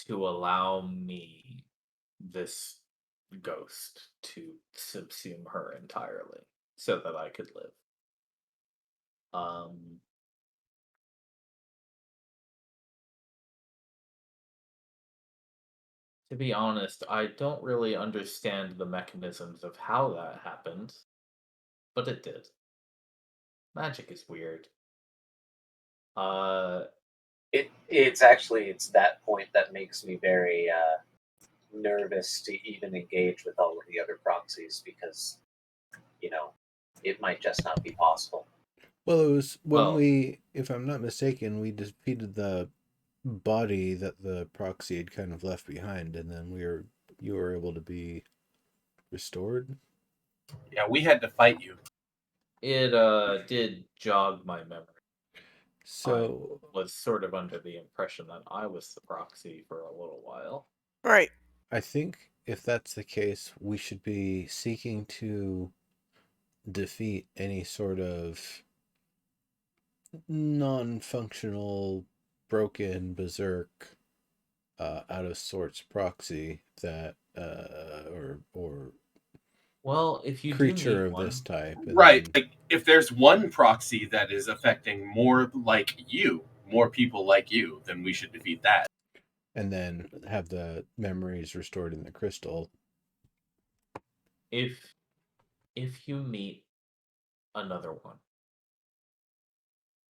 to allow me, this ghost, to subsume her entirely so that I could live. To be honest, I don't really understand the mechanisms of how that happened, but it did. Magic is weird. It's that point that makes me very nervous to even engage with all of the other proxies because, it might just not be possible. Well, it was when Well- we, if I'm not mistaken, we defeated the body that the proxy had kind of left behind, and then you were able to be restored. Yeah, we had to fight you. It did jog my memory. So I was sort of under the impression that I was the proxy for a little while. Right. I think if that's the case, we should be seeking to defeat any sort of non-functional, broken, berserk, out of sorts proxy that or Well, if you creature do of meet one, this type, and Right. then- Like if there's one proxy that is affecting more people like you, then we should defeat that. and then have the memories restored in the crystal. if you meet another one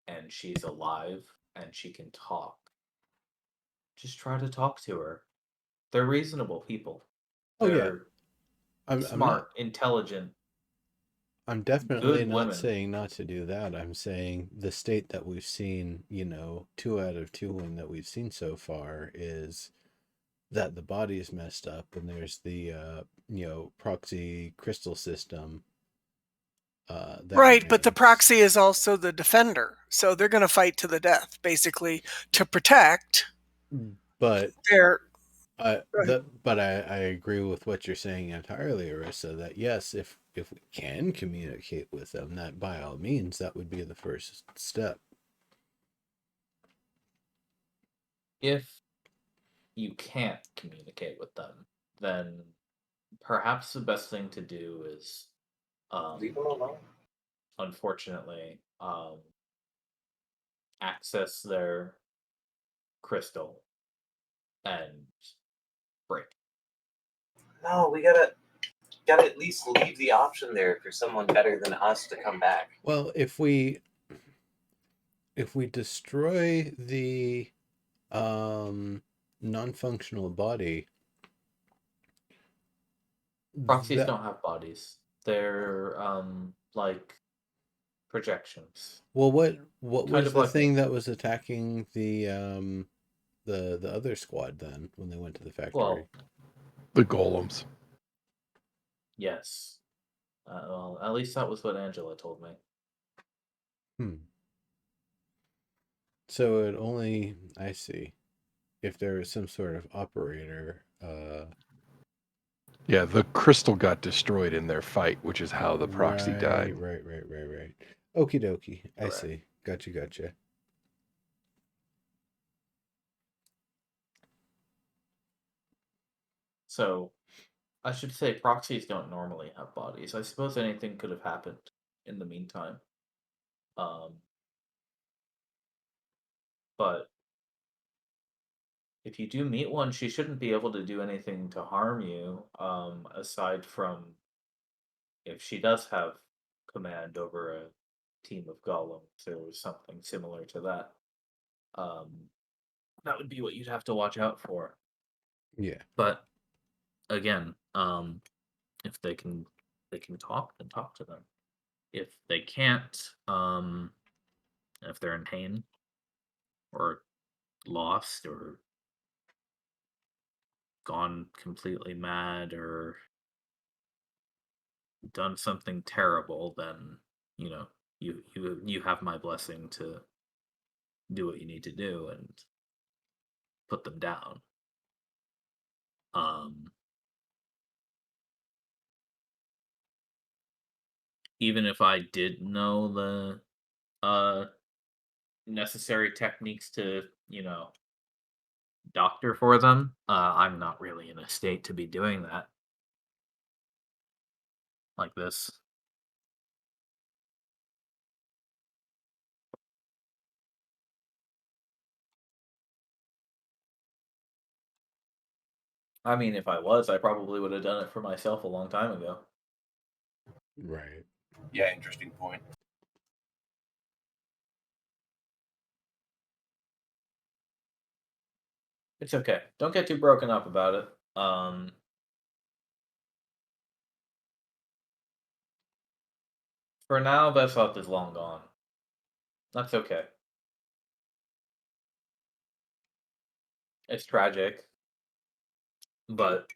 and she's alive and she can talk, just try to talk to her. They're reasonable people. Oh, yeah. They're I'm smart, intelligent. I'm definitely good not women. saying not to do that. I'm saying the state that we've seen, 2 out of 2 one that we've seen so far is that the body is messed up, and there's the proxy crystal system. Right, but the remains. proxy is also the defender, so they're going to fight to the death, basically, to protect But their. I agree with what you're saying entirely, Arissa. That yes, if we can communicate with them, that by all means, that would be the first step. If you can't communicate with them, then perhaps the best thing to do is, Leave them alone. unfortunately, access their crystal and break. No, we gotta at least leave the option there for someone better than us to come back. Well, if we destroy the non-functional body, Proxies that- don't have bodies. They're like projections. Well, what Kind was of the like thing me. that was attacking the other squad then when they went to the factory? Well, The golems. yes. Well, at least that was what Angela told me. So it only, I see, if there is some sort of operator. Yeah, the crystal got destroyed in their fight, which is how the proxy right, died. Right. Okie dokie. I Correct. see. Gotcha. So, I should say proxies don't normally have bodies. I suppose anything could have happened in the meantime. But if you do meet one, she shouldn't be able to do anything to harm you, aside from if she does have command over a team of golems or something similar to that. That would be what you'd have to watch out for. Yeah. But again, if they can talk, then talk to them. If they can't, if they're in pain or lost or gone completely mad or done something terrible, then you have my blessing to do what you need to do and put them down. Even if I did know the necessary techniques to doctor for them, I'm not really in a state to be doing that like this. I mean, if I was, I probably would have done it for myself a long time ago. Right. Yeah, interesting point. It's okay. Don't get too broken up about it. For now, Vesoth is long gone. That's okay. It's tragic, but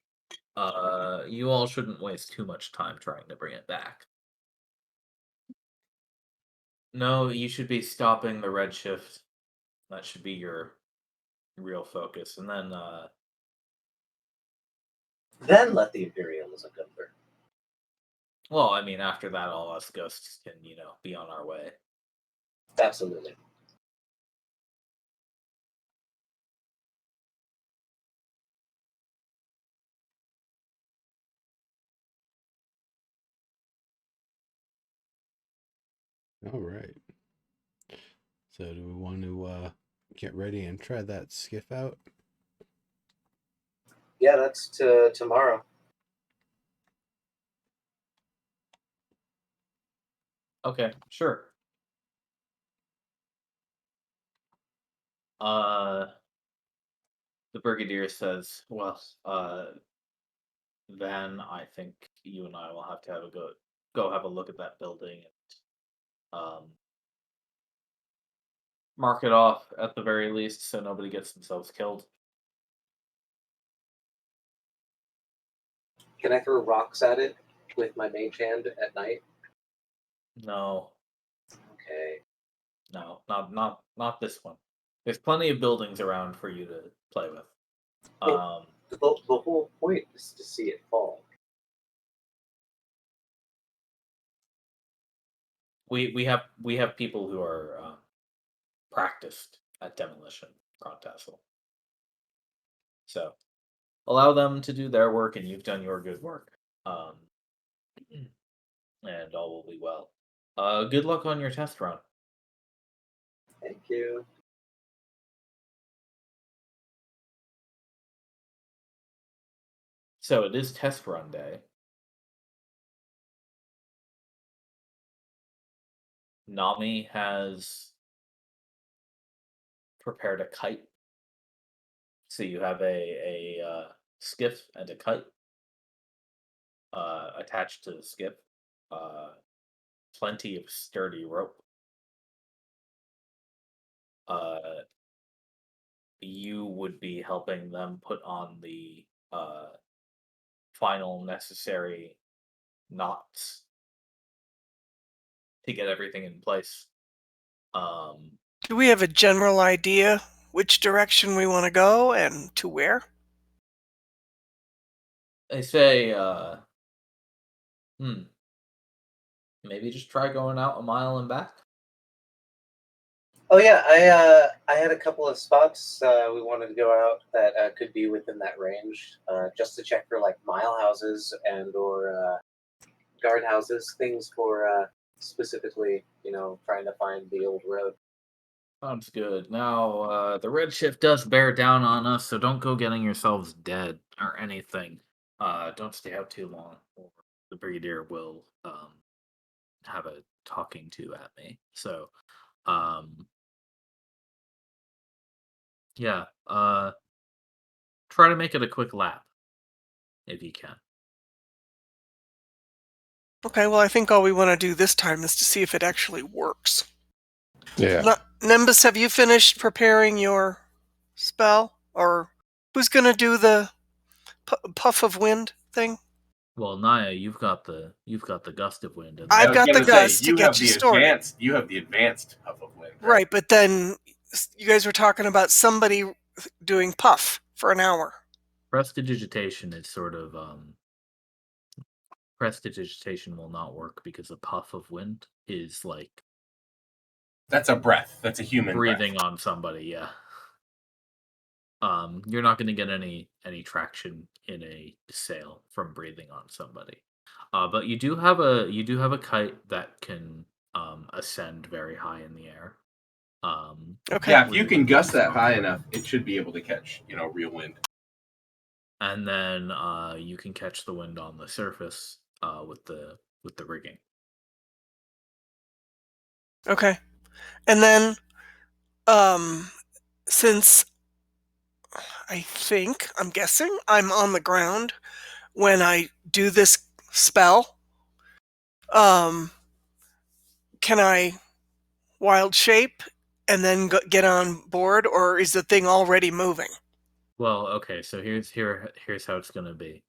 you all shouldn't waste too much time trying to bring it back. No, you should be stopping the Redshift. That should be your real focus, and then let the Imperialism come through. well, I mean, after that, all us ghosts can, be on our way. Absolutely. All right. So do we want to get ready and try that skiff out? Yeah, that's tomorrow. Okay, sure. The Brigadier says, well, then I think you and I will have to have go have a look at that building and mark it off at the very least so nobody gets themselves killed. Can I throw rocks at it with my mage hand at night? No, Okay. no, not this one. There's plenty of buildings around for you to play with. Well, the whole point is to see it fall. We have people who are practiced at demolition on Tassel. So allow them to do their work, and you've done your good work. And all will be well. Good luck on your test run. Thank you. So it is test run day. Nami has prepared a kite. So you have a skiff and a kite attached to the skiff. Plenty of sturdy rope. You would be helping them put on the final necessary knots to get everything in place. Do we have a general idea which direction we want to go and to where? They say, maybe just try going out a mile and back. Oh yeah, I had a couple of spots we wanted to go out that could be within that range, just to check for like mile houses and or guard houses, things for specifically, trying to find the old road. Sounds good. Now, the Redshift does bear down on us, so don't go getting yourselves dead or anything. Don't stay out too long, or the Brigadier will have a talking to at me. So, yeah, try to make it a quick lap if you can. Okay, well, I think all we want to do this time is to see if it actually works. Yeah. Nimbus, have you finished preparing your spell? Or who's going to do the puff of wind thing? Well, Naya, you've got the gust of wind. And I've I was got the gonna say, gust to you get have you the started. advanced. You have the advanced puff of wind. Right, but then you guys were talking about somebody doing puff for an hour. Prestidigitation is sort of prestidigitation will not work because a puff of wind is like That's a breath. That's a human breathing breath. on somebody. Yeah. You're not going to get any traction in a sail from breathing on somebody. But you do have a kite that can ascend very high in the air. Okay. Yeah, if you can with gust that strong high wind. enough, it should be able to catch, real wind. And then you can catch the wind on the surface with the rigging. Okay. And then since I'm guessing I'm on the ground when I do this spell, can I wild shape and then get on board, or is the thing already moving? Well, okay, so here's how it's gonna be.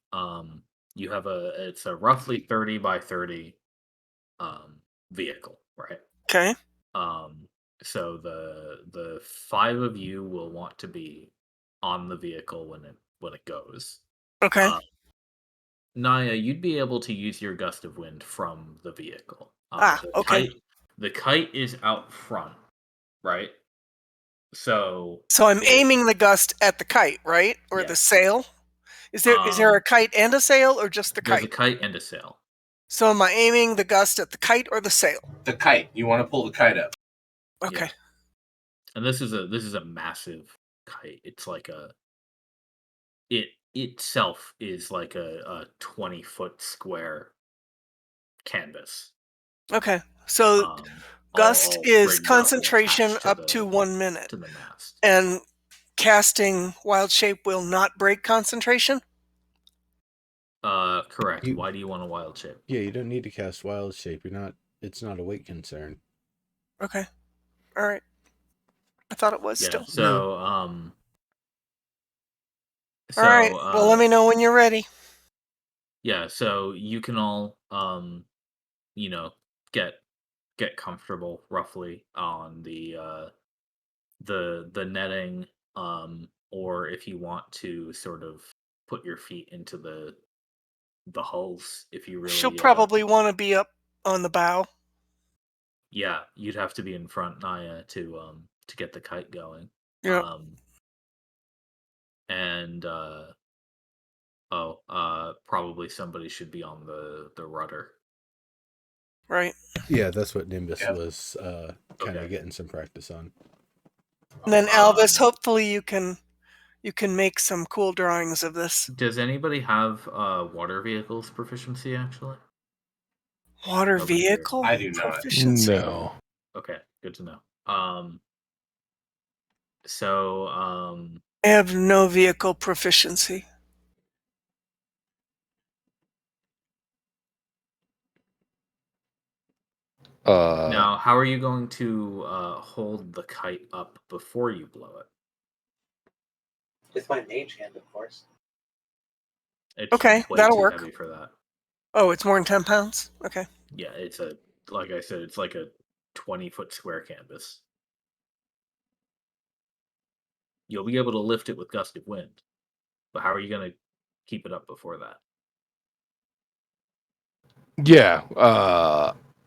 You have it's a roughly 30 by 30 vehicle, right? Okay. Um, so the 5 of you will want to be on the vehicle when it goes. Okay. Naya, you'd be able to use your gust of wind from the vehicle. Okay. The kite is out front, right? So I'm aiming the gust at the kite, right? Or the Yes. sail? Is there a kite and a sail, or just the There's kite? a kite and a sail. So am I aiming the gust at the kite or the sail? The kite. You want to pull the kite up. Okay. Yeah. And this is a massive kite. It's like it itself is like a 20-foot square canvas. Okay. So gust all is rigged up and concentration attached up to 1 minute. to the mast. And casting wild shape will not break concentration? Correct. You- Why do you want a wild shape? Yeah, you don't need to cast wild shape. It's not a weight concern. Okay. All right. I thought it was Yeah. still. So All right. Well, let me know when you're ready. Yeah, so you can all get comfortable roughly on the netting, or if you want to sort of put your feet into the hulls, if you really She'll probably want to be up on the bow. yeah, you'd have to be in front, Naya, to get the kite going. Yeah. And probably somebody should be on the rudder. Right. Yeah, that's what Nimbus Yeah. was kind of getting some practice on. And then Albus, hopefully you can make some cool drawings of this. Does anybody have water vehicles proficiency actually? Water Nobody here. vehicle I do not. proficiency. No. Okay, good to know. So I have no vehicle proficiency. now, how are you going to hold the kite up before you blow it? With my mage hand, of course. It's Okay, way that'll too work. heavy for that. Oh, it's more than 10 pounds? Okay. Yeah, like I said, it's like a 20-foot square canvas. You'll be able to lift it with gust of wind, but how are you going to keep it up before that? Yeah.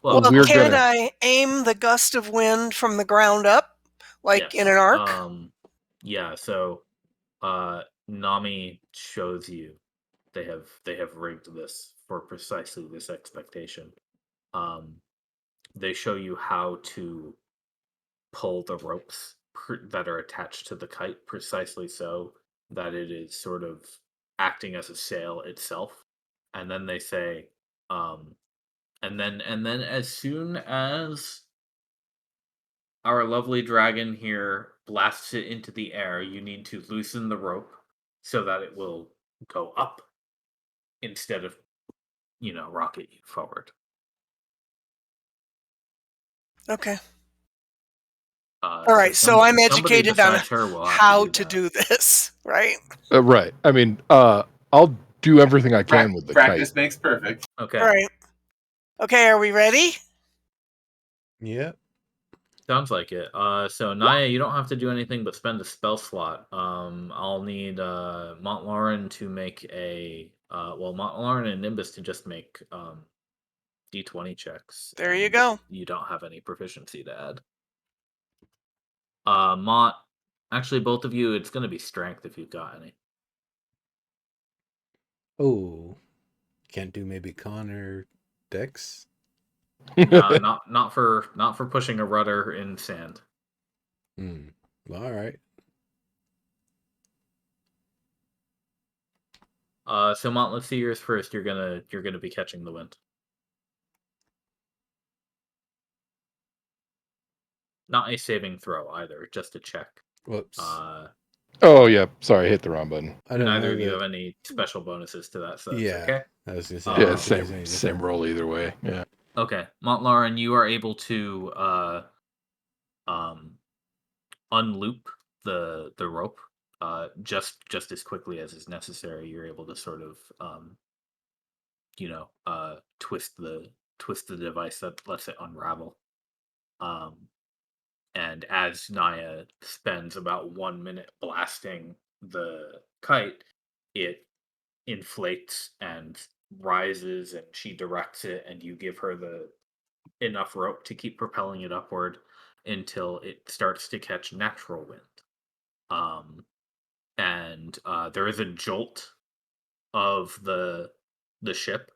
Well, can I aim the gust of wind from the ground up, like in an arc? Yeah. So, Nami shows you they have rigged this for precisely this expectation. They show you how to pull the ropes that are attached to the kite precisely so that it is sort of acting as a sail itself, and then they say, and then as soon as our lovely dragon here blasts it into the air, you need to loosen the rope so that it will go up instead of, rocket you forward. Okay. All right, so I'm educated on how to do this, right? Right. I mean, I'll do everything I can with the practice kite. makes perfect. Okay. All right. Okay, are we ready? Yeah. Sounds like it. So Naya, you don't have to do anything but spend a spell slot. I'll need Montlaurent to make a Montlaurent and Nimbus to just make D20 checks. There you go. You don't have any proficiency to add. Mont, actually both of you, it's gonna be strength if you've got any. Oh, can't do maybe con or dex? No, not for pushing a rudder in sand. All right. So Mont, let's see yours first. You're gonna be catching the wind. Not a saving throw either, just a check. Whoops. Oh yeah, sorry, I hit the wrong button. Neither of you have any special bonuses to that, so yeah, it's okay. I was gonna say yeah, same roll either way. Yeah. Okay, Montlarin, you are able to unloop the rope just as quickly as is necessary. You're able to sort of twist the device that lets it unravel. And as Naya spends about 1 minute blasting the kite, it inflates and rises, and she directs it, and you give her the enough rope to keep propelling it upward until it starts to catch natural wind. And there is a jolt of the ship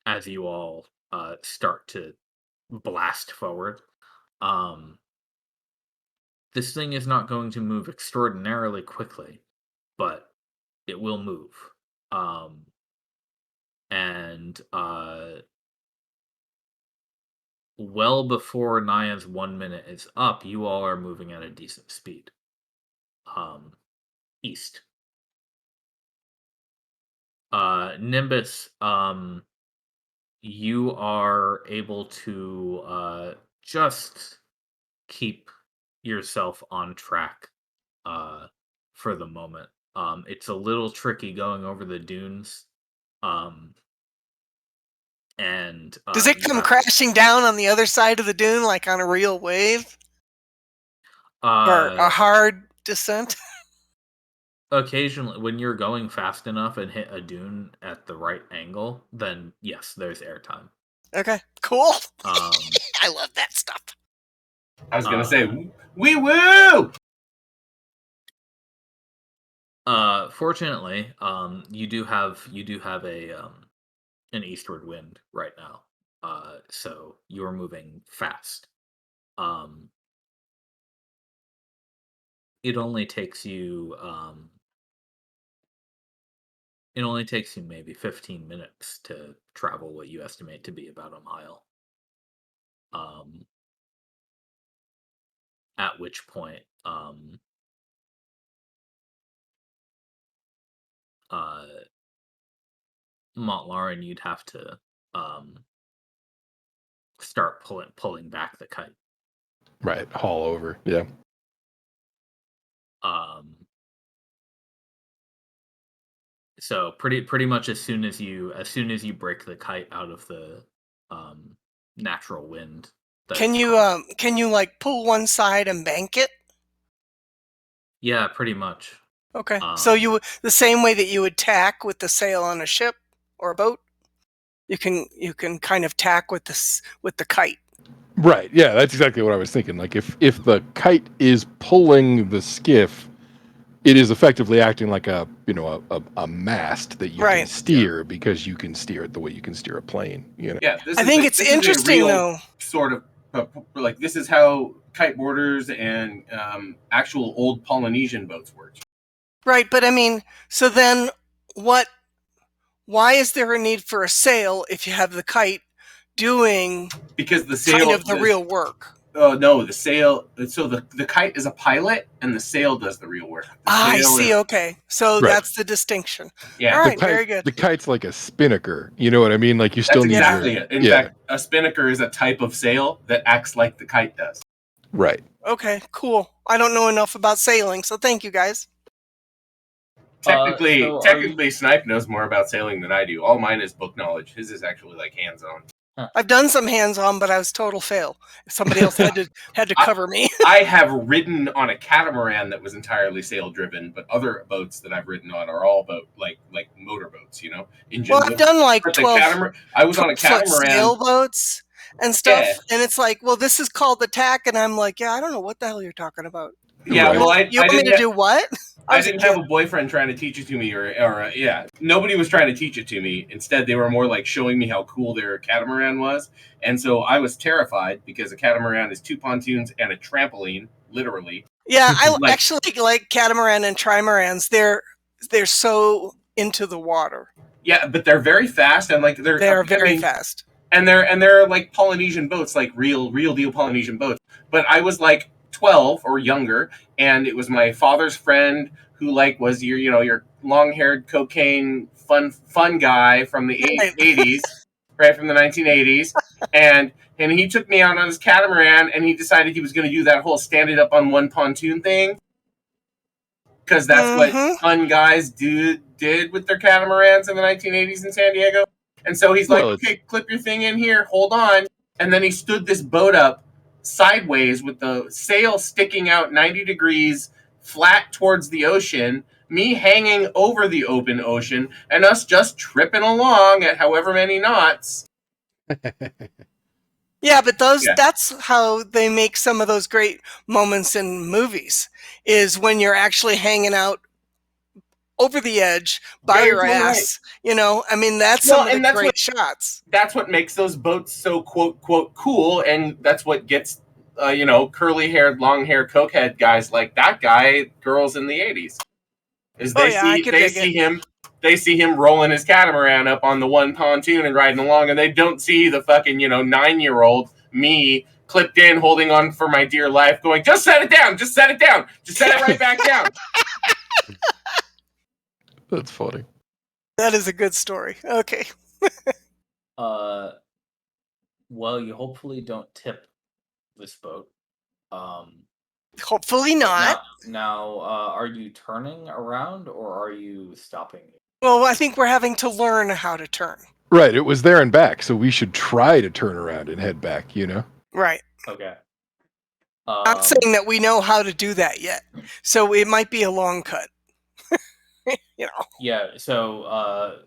as you all start to blast forward. This thing is not going to move extraordinarily quickly, but it will move. And well before Naya's 1 minute is up, you all are moving at a decent speed. East. Nimbus, you are able to just keep yourself on track for the moment. It's a little tricky going over the dunes. And Does it come crashing down on the other side of the dune like on a real wave? Or a hard descent? Occasionally, when you're going fast enough and hit a dune at the right angle, then yes, there's airtime. Okay, cool. I love that stuff. I was gonna say, wee woo! Fortunately, you do have a an eastward wind right now. So you're moving fast. It only takes you maybe 15 minutes to travel what you estimate to be about a mile. At which point, Montlarin, you'd have to start pulling back the kite. Right, haul over. Yeah. So pretty much as soon as you break the kite out of the natural wind. Can you like pull one side and bank it? Yeah, pretty much. Okay. So the same way that you would tack with the sail on a ship or a boat, you can kind of tack with the kite. Right. Yeah, that's exactly what I was thinking. Like if the kite is pulling the skiff, it is effectively acting like a mast that you can steer because you can steer it the way you can steer a plane. You know. Yeah, I think it's interesting though. Sort of like this is how kiteboarders and actual old Polynesian boats work. Right, but I mean, so then why is there a need for a sail if you have the kite doing because the sail kind of the real work? Oh no, the sail. So the kite is a pilot, and the sail does the real work. I see. Okay, so that's the distinction. Yeah. All right. Very good. The kite's like a spinnaker. You know what I mean? Like you still need exactly it. In fact, a spinnaker is a type of sail that acts like the kite does. Right. Okay. Cool. I don't know enough about sailing, so thank you guys. Technically, Snipe knows more about sailing than I do. All mine is book knowledge. His is actually like hands-on. I've done some hands-on, but I was total fail. Somebody else had to cover me. I have ridden on a catamaran that was entirely sail-driven, but other boats that I've ridden on are all like motorboats, Well, I've done like 12. I was on a catamaran sailboats and stuff, and it's like, well, this is called the tack, and I'm like, yeah, I don't know what the hell you're talking about. Yeah, well, you want me to do what? I didn't have a boyfriend trying to teach it to me, or nobody was trying to teach it to me. Instead, they were more like showing me how cool their catamaran was, and so I was terrified because a catamaran is 2 pontoons and a trampoline, literally. Yeah, I actually like catamaran and trimarans. They're so into the water. Yeah, but they're very fast, and like they're very fast, and they're like Polynesian boats, like real deal Polynesian boats. But I was like 12 or younger, and it was my father's friend who was your long-haired cocaine fun guy from the 80s right, from the 1980s, and he took me out on his catamaran, and he decided he was going to do that whole stand it up on one pontoon thing, because that's what fun guys did with their catamarans in the 1980s in San Diego. And so he's like, okay, clip your thing in here, hold on. And then he stood this boat up sideways with the sail sticking out 90 degrees flat towards the ocean, me hanging over the open ocean, and us just tripping along at however many knots. Yeah, but that's how they make some of those great moments in movies, is when you're actually hanging out over the edge by your ass. Right. You know, I mean, that's some of the great shots. That's what makes those boats so quote cool, and that's what gets curly haired, long haired cokehead guys like that guy, girls in the 80s. Is they see him rolling his catamaran up on the one pontoon and riding along, and they don't see the fucking 9-year-old me clipped in, holding on for my dear life, going, just set it down, just set it down, just set it right back down. That's funny. That is a good story. Okay. Well, you hopefully don't tip this boat. Hopefully not. Now, are you turning around or are you stopping? Well, I think we're having to learn how to turn. Right. It was there and back, so we should try to turn around and head back, Right. Okay. I'm saying that we know how to do that yet, so it might be a long cut. Yeah, so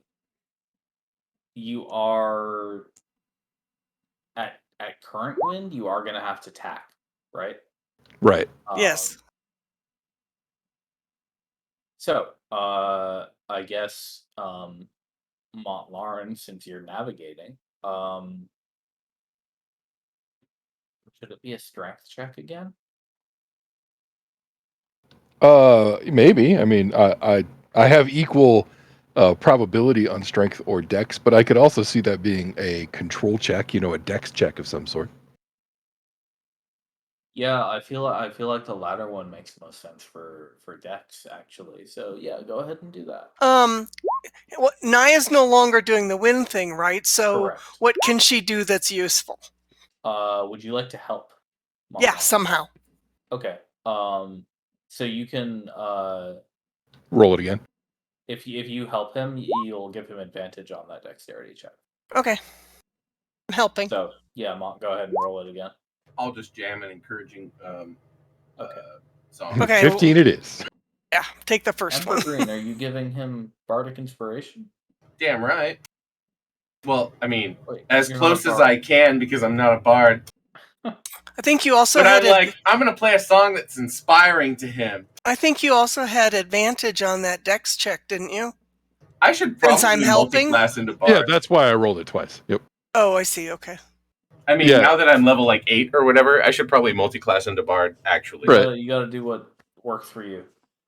you are at current wind, you are going to have to tack, right? Right. Yes. So, I guess, Montlaurent, since you're navigating, should it be a strength check again? Maybe. I mean, I have equal probability on strength or dex, but I could also see that being a control check, a dex check of some sort. Yeah, I feel like the latter one makes most sense for dex, actually. So yeah, go ahead and do that. Naya's no longer doing the wind thing, right? So Correct. what can she do that's useful? Would you like to help? Yeah, somehow. Okay. So you can roll it again. If you help him, you'll give him advantage on that dexterity check. Okay. I'm helping. So yeah, Mont, go ahead and roll it again. I'll just jam an encouraging song. Okay. 15 it is. Yeah, take the first one. Green, are you giving him bardic inspiration? Damn right. Well, I mean, as close as I can, because I'm not a bard. I think you also had I'm going to play a song that's inspiring to him. I think you also had advantage on that dex check, didn't you? I should probably multi-class into bard. Yeah, that's why I rolled it twice. Yep. Oh, I see. Okay. I mean, now that I'm level 8 or whatever, I should probably multi-class into bard, actually. Right. You got to do what works for you.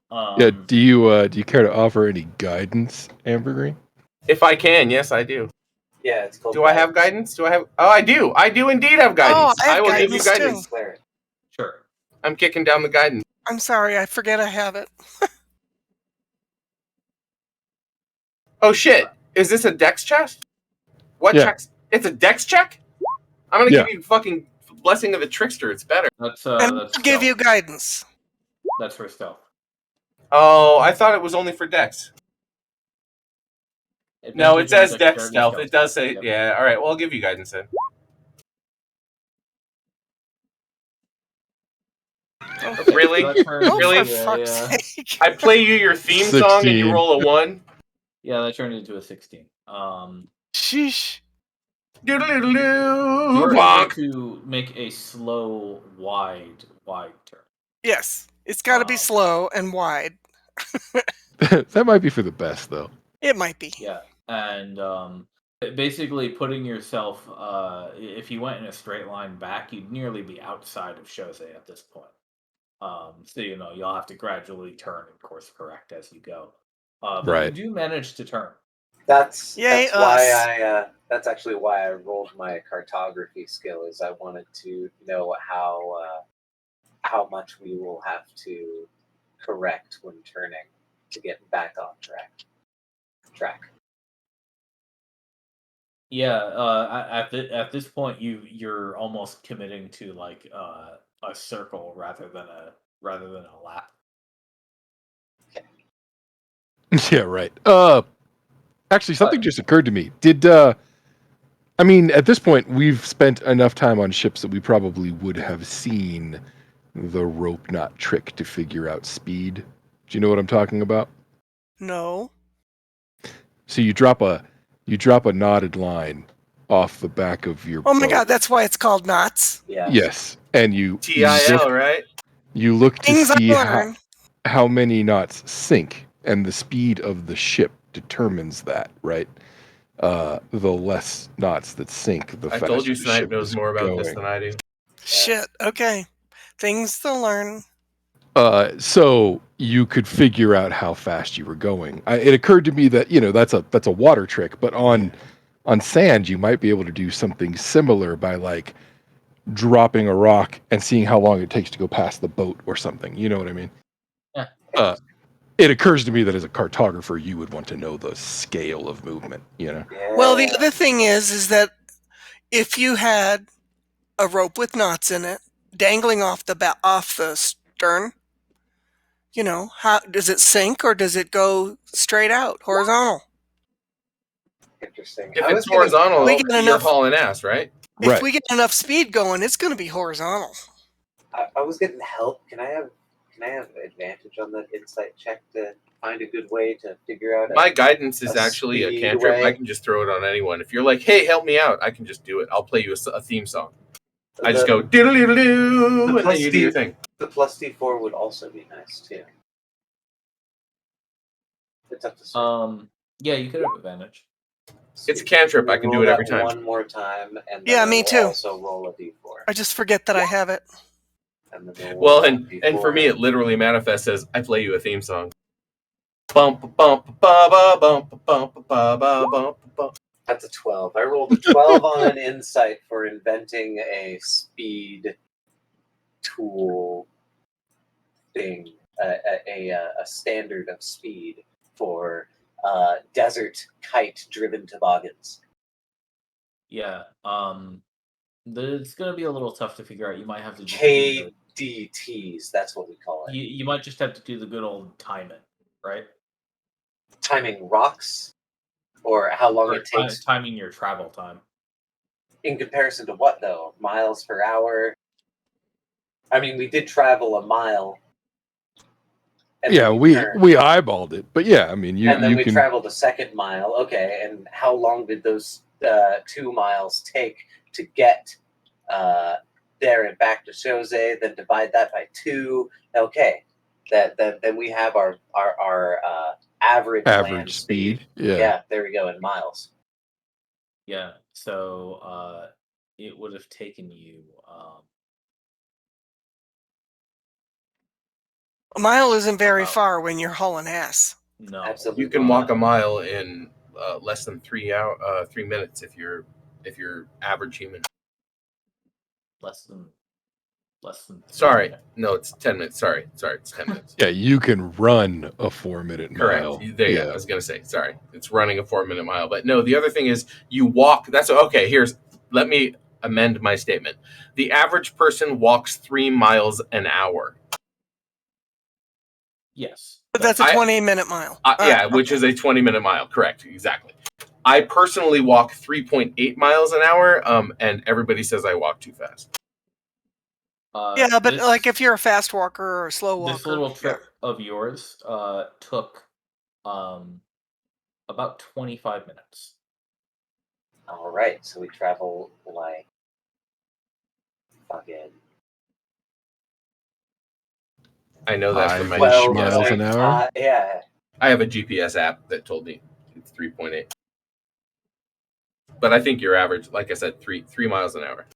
Yeah, do you care to offer any guidance, Amber Green? If I can, yes, I do. Yeah, it's called. Do I have guidance? Do I have? Oh, I do. I do indeed have guidance. Oh, I will give you guidance. Too. Sure. I'm kicking down the guidance. I'm sorry, I forget I have it. Oh shit! Is this a dex chest? What checks? It's a dex check. I'm gonna give you fucking blessing of the trickster. It's better. That's I'll give you guidance. That's for stealth. Oh, I thought it was only for dex. No, it says dex stealth. It does say, yeah. All right, well, I'll give you guidance then. Okay. Really? Really? For fuck's sake. I play you your theme 16. Song and you roll a 1? Yeah, that turned into a 16. Sheesh. Doodle-doodle-doo. You're able to make a slow, wide turn. Yes. It's got to be slow and wide. That might be for the best, though. It might be. Yeah, and basically putting yourself, if you went in a straight line back, you'd nearly be outside of Jose at this point. So you'll have to gradually turn and course correct as you go. But you do manage to turn. That's why that's actually why I rolled my cartography skill. Is I wanted to know how much we will have to correct when turning to get back on track. Yeah, at this point, you're almost committing to like a circle rather than a lap. Yeah, right. Actually, something just occurred to me. I mean, at this point, we've spent enough time on ships that we probably would have seen the rope knot trick to figure out speed. Do you know what I'm talking about? No. So you drop a knotted line off the back of your Oh my boat. god, that's why it's called knots. Yes, and you TIL, right? You look to Things see I learn. how many knots sink, and the speed of the ship determines that, right? The less knots that sink, the I faster told you the Snipe ship knows is more about this going. than I do. Shit. Okay. Things to learn. So you could figure out how fast you were going. It occurred to me that that's a water trick, but on sand you might be able to do something similar by like dropping a rock and seeing how long it takes to go past the boat or something. You know what I mean? Yeah. It occurs to me that as a cartographer, you would want to know the scale of movement. Well, the other thing is that if you had a rope with knots in it dangling off the stern, how does it sink or does it go straight out horizontal? Interesting. If I it's was getting horizontal, We get you're enough- hauling ass, right? If we get enough speed going, it's going to be horizontal. I was getting help. Can I have advantage on that insight check to find a good way to figure out? My guidance is a actually a speed cantrip. way? I can just throw it on anyone. If you're like, "Hey, help me out," I can just do it. I'll play you a theme song. I just go diddle diddle doo, and then you do your thing. The plus D4 would also be nice too. It's up to certain. Yeah, you could have advantage. It's a cantrip. I can do it every time. One more time, and then Yeah, me too. Also roll a D4. I just forget that I have it. And then Well, and for me, it literally manifests as I play you a theme song. Bump bump ba ba bump bump ba ba bump bump. That's a 12. I rolled a 12 on an insight for inventing a speed tool thing, a standard of speed for desert kite-driven toboggans. Yeah. It's gonna be a little tough to figure out. You might have to just KDTs. That's what we call it. You might just have to do the good old time it, right? Timing rocks, or how long it takes. Timing your travel time. In comparison to what though? Miles per hour. I mean, we did travel a mile. Yeah, we eyeballed it, but yeah, I mean, we traveled a second mile. Okay, and how long did those 2 miles take to get there and back to Jose? Then divide that by 2. Okay, then we have our average speed. Yeah, there we go in miles. Yeah, so it would have taken you. A mile isn't very far when you're hauling ass. No, absolutely. You can walk a mile in less than 3 minutes if you're average human. Less than. Sorry, no, it's 10 minutes. Sorry, it's 10 minutes. Yeah, you can run a 4-minute mile. Correct. There you go. I was gonna say, sorry, it's running a 4-minute mile. But no, the other thing is you walk. That's okay. Let me amend my statement. The average person walks 3 miles an hour. Yes. But that's a 20-minute mile. Which is a 20-minute mile. Correct. Exactly. I personally walk 3.8 miles an hour, and everybody says I walk too fast. But like if you're a fast walker or a slow walker. This little trip of yours took about 25 minutes. All right, so we travel like fucking. I know that from my 12 miles an hour. Yeah. I have a GPS app that told me it's 3.8. But I think your average, like I said, 3 miles an hour.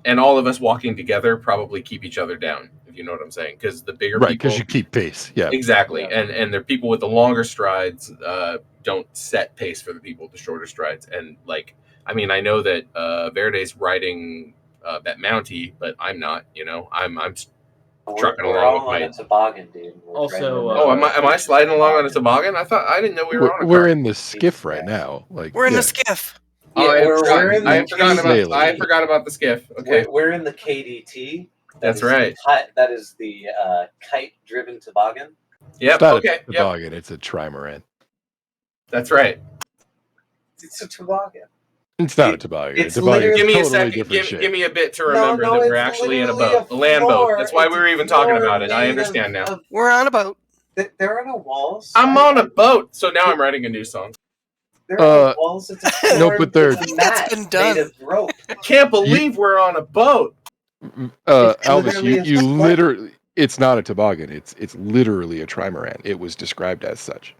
And all of us walking together probably keep each other down, if you know what I'm saying. Because the bigger people, because you keep pace. Yeah, exactly. Yeah. And the people with the longer strides don't set pace for the people with the shorter strides. And like, I mean, I know that Verde's riding that Mountie, but I'm not. I'm trucking along with my toboggan, dude. Also, am I sliding along on a toboggan? I didn't know we were on a We're cart. in the skiff right now. Like we're in the skiff. Oh, Yeah, I we're forgot. in I the had forgotten about. Sailing. I forgot about the skiff. Okay, we're in the KDT. That's right. That is the kite-driven toboggan. Yep. It's not Okay. a Yep. toboggan, it's a trimaran. That's right. It's a toboggan. It's not a toboggan. It's A toboggan's Give me a totally second. different shape. Give me a bit to remember that we're it's actually in a literally boat, a land boat. floor. That's why It's we were a even talking floor about it. I made understand now. We're on a boat. There are no walls. I'm on a boat, so now I'm writing a new song. There are no walls. It's a floor. No, but they're- It's a That's mat been done. made of rope. I can't believe we're on a boat. Elvis, literally a you split. literally, it's not a toboggan. It's literally a trimaran. It was described as such.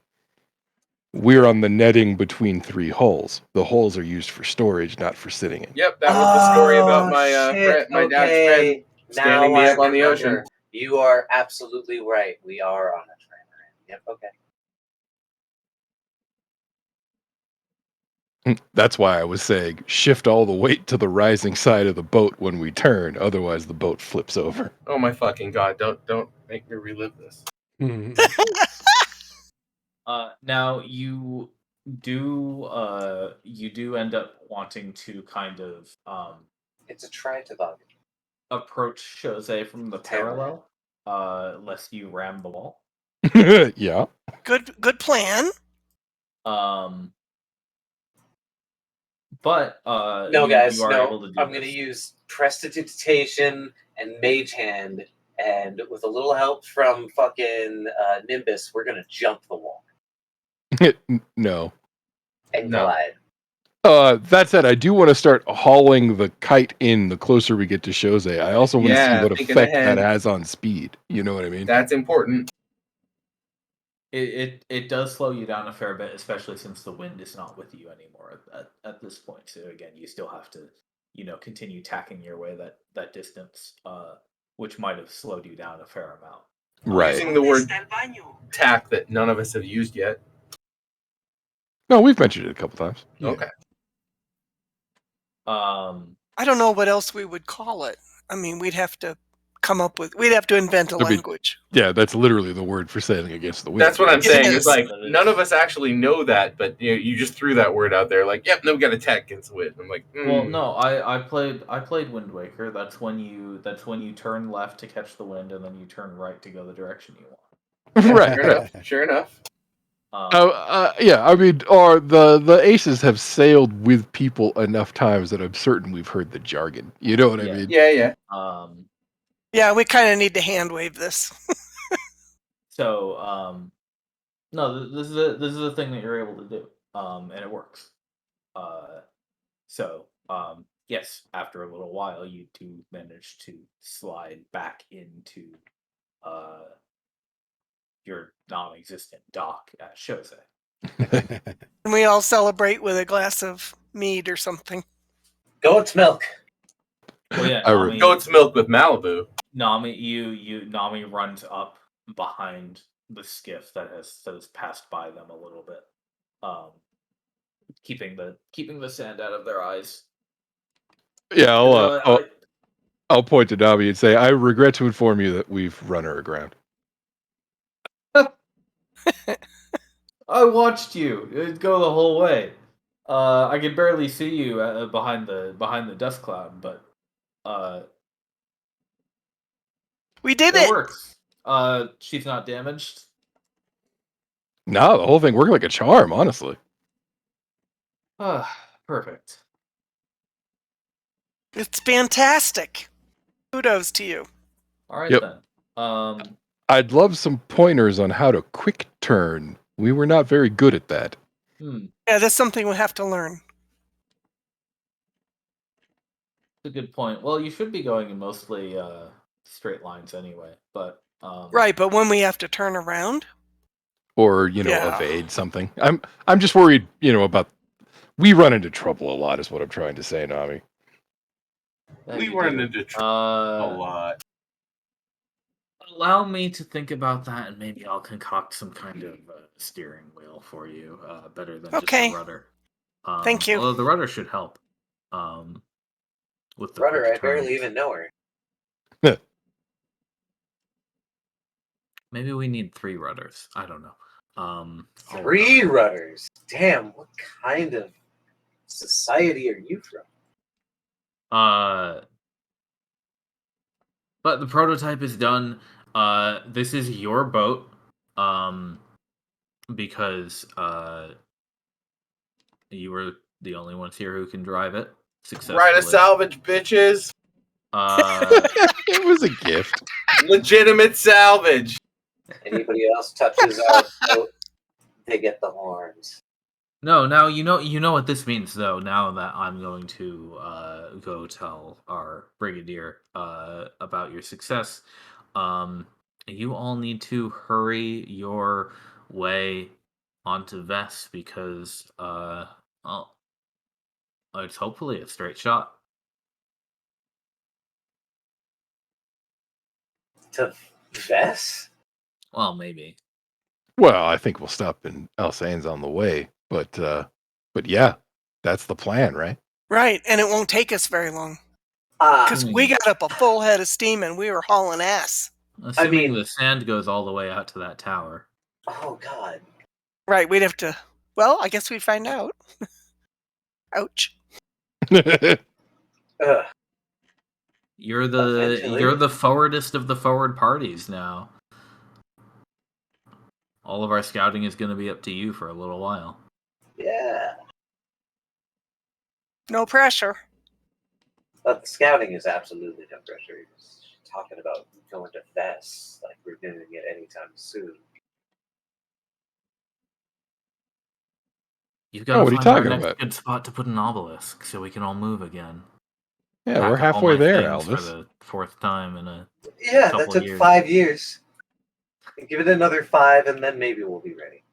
We're on the netting between three hulls. The hulls are used for storage, not for sitting in. Yep, that was the story about Oh, my shit. my dad's friend standing me I up on the remember. ocean. You are absolutely right. We are on a trimaran. Yep. Okay. That's why I was saying shift all the weight to the rising side of the boat when we turn. Otherwise, the boat flips over. Oh my fucking god! Don't make me relive this. Now you do end up wanting to kind of It's a tri-toboggan. approach Jose from the parallel, lest you ram the wall. Yeah. Good plan. But No, you are able to do I'm going to use Prestidigitation and Mage Hand, and with a little help from fucking Nimbus, we're going to jump the wall No. and No. glide. That said, I do want to start hauling the kite in the closer we get to Jose. I also want to see Yeah, what thinking effect ahead. that has on speed. You know what I mean? That's important. It does slow you down a fair bit, especially since the wind is not with you anymore at this point. So again, you still have to, continue tacking your way that distance, which might have slowed you down a fair amount. Right. Using the word tack that none of us have used yet. No, we've mentioned it a couple times. Yeah. Okay. I don't know what else we would call it. I mean, we'd have to invent a There'd be- language. Yeah, that's literally the word for sailing against the wind. That's what I'm It saying. is. It's like That is. none of us actually know that, but you just threw that word out there. Like, yep, no, we got a tack against the wind. I'm like, Well, no, I played Wind Waker. That's when you turn left to catch the wind, and then you turn right to go the direction you want. Right. Sure enough. Sure enough. Yeah, I mean, or the aces have sailed with people enough times that I'm certain we've heard the jargon. You know what I Yeah. mean? Yeah. Yeah, we kind of need to hand wave this. So, no, this is a thing that you're able to do, and it works. So, yes, after a little while, you do manage to slide back into your non-existent dock at Jose. And we all celebrate with a glass of mead or something. Goat's milk. Well, yeah, I Nami, Goat's milk with Malibu. Nami runs up behind the skiff that has passed by them a little bit, keeping the sand out of their eyes. Yeah, And I'll point to Nami and say, I regret to inform you that we've run her aground. I watched you go the whole way. I could barely see you behind the dust cloud, but We did it it. works. She's not damaged. No, the whole thing worked like a charm, honestly. Perfect. It's fantastic. Kudos to you. All right Yep. then. I'd love some pointers on how to quick turn. We were not very good at that. Yeah, that's something we'll have to learn. That's a good point. Well, you should be going in mostly straight lines anyway, but Right, but when we have to turn around, Or, Yeah. evade something. I'm just worried, about we run into trouble a lot is what I'm trying to say, Nami. We run into trouble a lot. Allow me to think about that, and maybe I'll concoct some kind of steering wheel for you, better than Okay. just a rudder. Thank you. Although the rudder should help. With the Rudder, quick I barely turns. even know her. Maybe we need 3 rudders. I don't know. 3 rudders. Damn, what kind of society are you from? But the prototype is done. This is your boat. Because you were the only ones here who can drive it successfully. Ride a salvage, bitches. It was a gift. Legitimate salvage. Anybody else touches our boat, they get the horns. No, now you know what this means though. Now that I'm going to go tell our brigadier about your success, you all need to hurry your way onto Vess because well, it's hopefully a straight shot. To Vess? Well, maybe. Well, I think we'll stop in Alsane's on the way, but yeah, that's the plan, right? Right, and it won't take us very long. Ah, Because we got up a full head of steam and we were hauling ass. Assuming the sand goes all the way out to that tower. oh God. Right, we'd have to. Well, I guess we'd find out. Ouch. Ugh. You're Eventually. the forwardest of the forward parties now. All of our scouting is going to be up to you for a little while. Yeah. No pressure. But the scouting is absolutely no pressure. He was talking about going to Vess, like we're doing it anytime soon. You've got to what are you find our talking next about? good spot to put an obelisk so we can all move again. Yeah, Pack we're up all halfway my there, things for Elvis. the fourth time in a Yeah, couple that took years. 5 years. Give it another 5 and then maybe we'll be ready.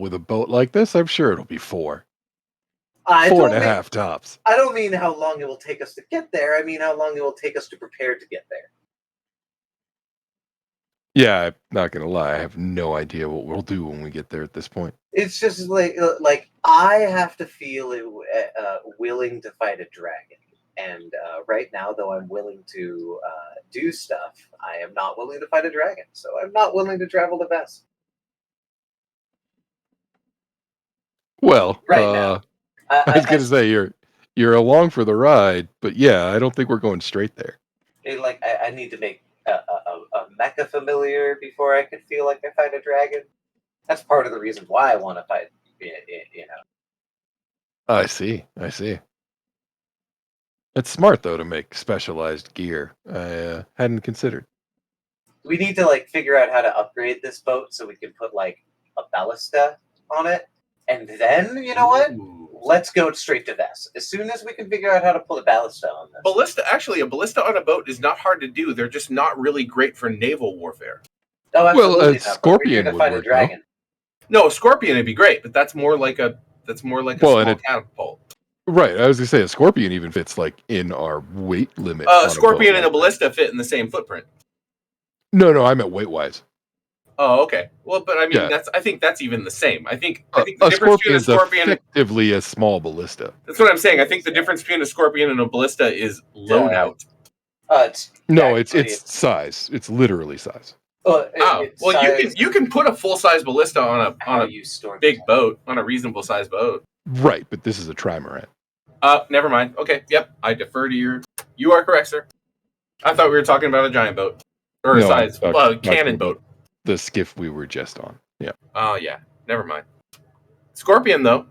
With a boat like this, I'm sure it'll be 4. I 4.5 tops. I don't mean how long it will take us to get there. I mean how long it will take us to prepare to get there. Yeah, I'm not gonna lie. I have no idea what we'll do when we get there at this point. It's just like I have to feel willing to fight a dragon. And right now, though I'm willing to do stuff, I am not willing to fight a dragon. So I'm not willing to travel to Vess. Well, Right now. I was gonna say you're along for the ride, but yeah, I don't think we're going straight there. I need to make a mecha familiar before I can feel like I fight a dragon. That's part of the reason why I want to fight. I see. It's smart though to make specialized gear. I hadn't considered. We need to figure out how to upgrade this boat so we can put a ballista on it, and then you know what? Let's go straight to Vess. As soon as we can figure out how to put a ballista on this. A ballista on a boat is not hard to do. They're just not really great for naval warfare. Oh, absolutely Well, a not, but scorpion we're here to would fight work, a dragon. No, a scorpion would be great, but that's more like a small catapult. Right, I was gonna say a scorpion even fits in our weight limit. A scorpion and a ballista fit in the same footprint. No, I meant weight wise. Oh, okay. Well, but I mean, Yeah. I think that's even the same. I think A the difference between a scorpion effectively a small ballista. That's what I'm saying. I think the difference between a scorpion and a ballista is loadout. It's size. It's literally size. You can put a full size ballista on a big boat, on a reasonable size boat. Right, but this is a trimaran. Never mind. Okay, yep. I defer to your. You are correct, sir. I thought we were talking about a giant boat or a size cannon boat. The skiff we were just on. Yeah. Oh yeah. Never mind. Scorpion though.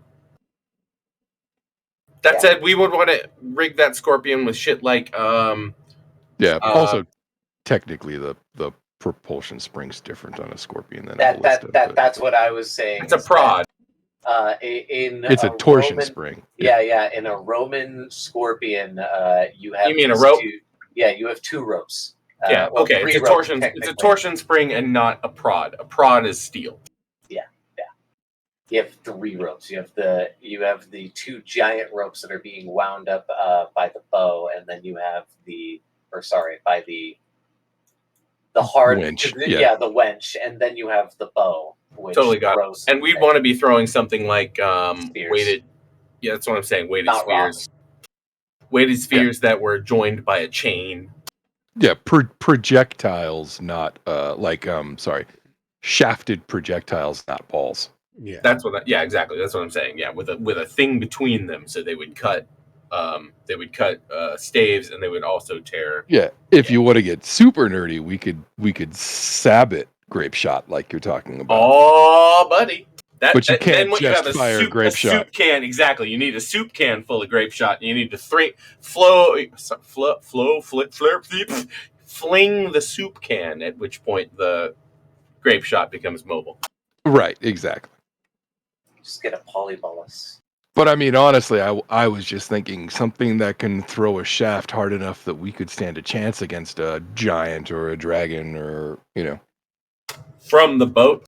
That said, we would want to rig that scorpion with shit like. Also, technically, the propulsion spring's different on a scorpion than a ballista. That's what I was saying. It's a prod. It's a torsion spring. Yeah. In a Roman scorpion, you have. You mean a rope? You have 2 ropes. Okay. It's a torsion. It's a torsion spring and not a prod. A prod is steel. Yeah. You have 3 ropes. You have the 2 giant ropes that are being wound up by the bow, and then you have by the hard winch. The winch, and then you have the bow. Which totally got it. And we'd want to be throwing something like weighted. Yeah, that's what I'm saying. Weighted not spheres. Rocks. Weighted spheres that were joined by a chain. Yeah, projectiles, not shafted projectiles, not balls. Yeah. Yeah, exactly. That's what I'm saying. Yeah, with a thing between them, so they would cut staves, and they would also tear. Yeah, if you want to get super nerdy, we could sabot grape shot like you're talking about. Oh, buddy. But you can't then what you just have fire grape shot. soup can. Exactly. You need a soup can full of grape shot, and you need to fling the soup can. At which point the grape shot becomes mobile. Right, exactly. Just get a polybolus. But I mean, honestly, I was just thinking something that can throw a shaft hard enough that we could stand a chance against a giant or a dragon or, From the boat?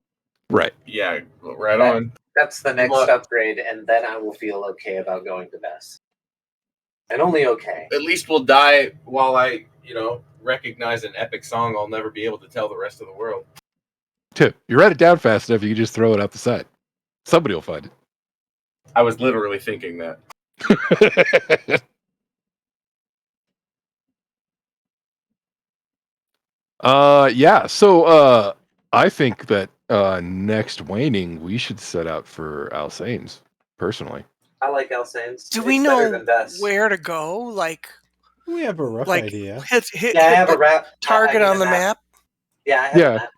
Right. Yeah, right on. That's the next upgrade, and then I will feel okay about going to Bess. And only okay. At least we'll die while I, recognize an epic song I'll never be able to tell the rest of the world. Tip, you write it down fast enough, you can just throw it out the side. Somebody will find it. I was literally thinking that. Yeah. So I think that next waning we should set out for Alsanes, personally. I like Alsanes. Do we know where to go? Like, we have a rough idea. I have a target on the map. Yeah, I have a map.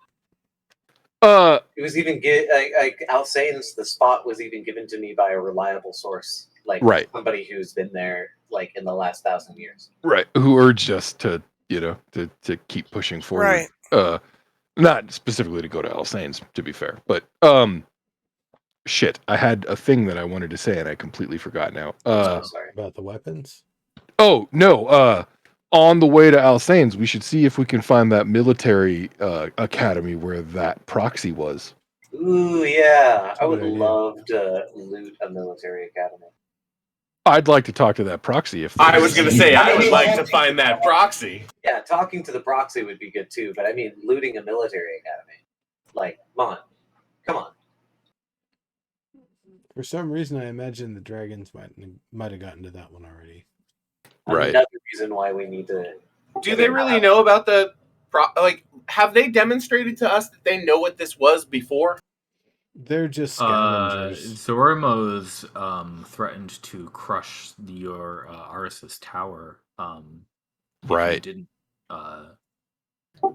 It was even like Alsanes. The spot was even given to me by a reliable source, like somebody who's been there like in the last 1,000 years. Right. Who urged us to to keep pushing forward. Right. Not specifically to go to Alsanes, to be fair, but shit, I had a thing that I wanted to say and I completely forgot now. Sorry about the weapons. Oh no. On the way to Alsanes, we should see if we can find that military academy where that proxy was. Ooh, yeah. I would love to loot a military academy. I'd like to talk to that proxy. I was going to say, I would like to find that proxy. Yeah, talking to the proxy would be good too, but I mean, looting a military academy. Like, come on. For some reason, I imagine the dragons might have gotten to that one already. Right. Another reason why we need to. Do they really know about the have they demonstrated to us that they know what this was before? They're just scavengers. Zorimo's threatened to crush your Aris's tower. Right. Didn't.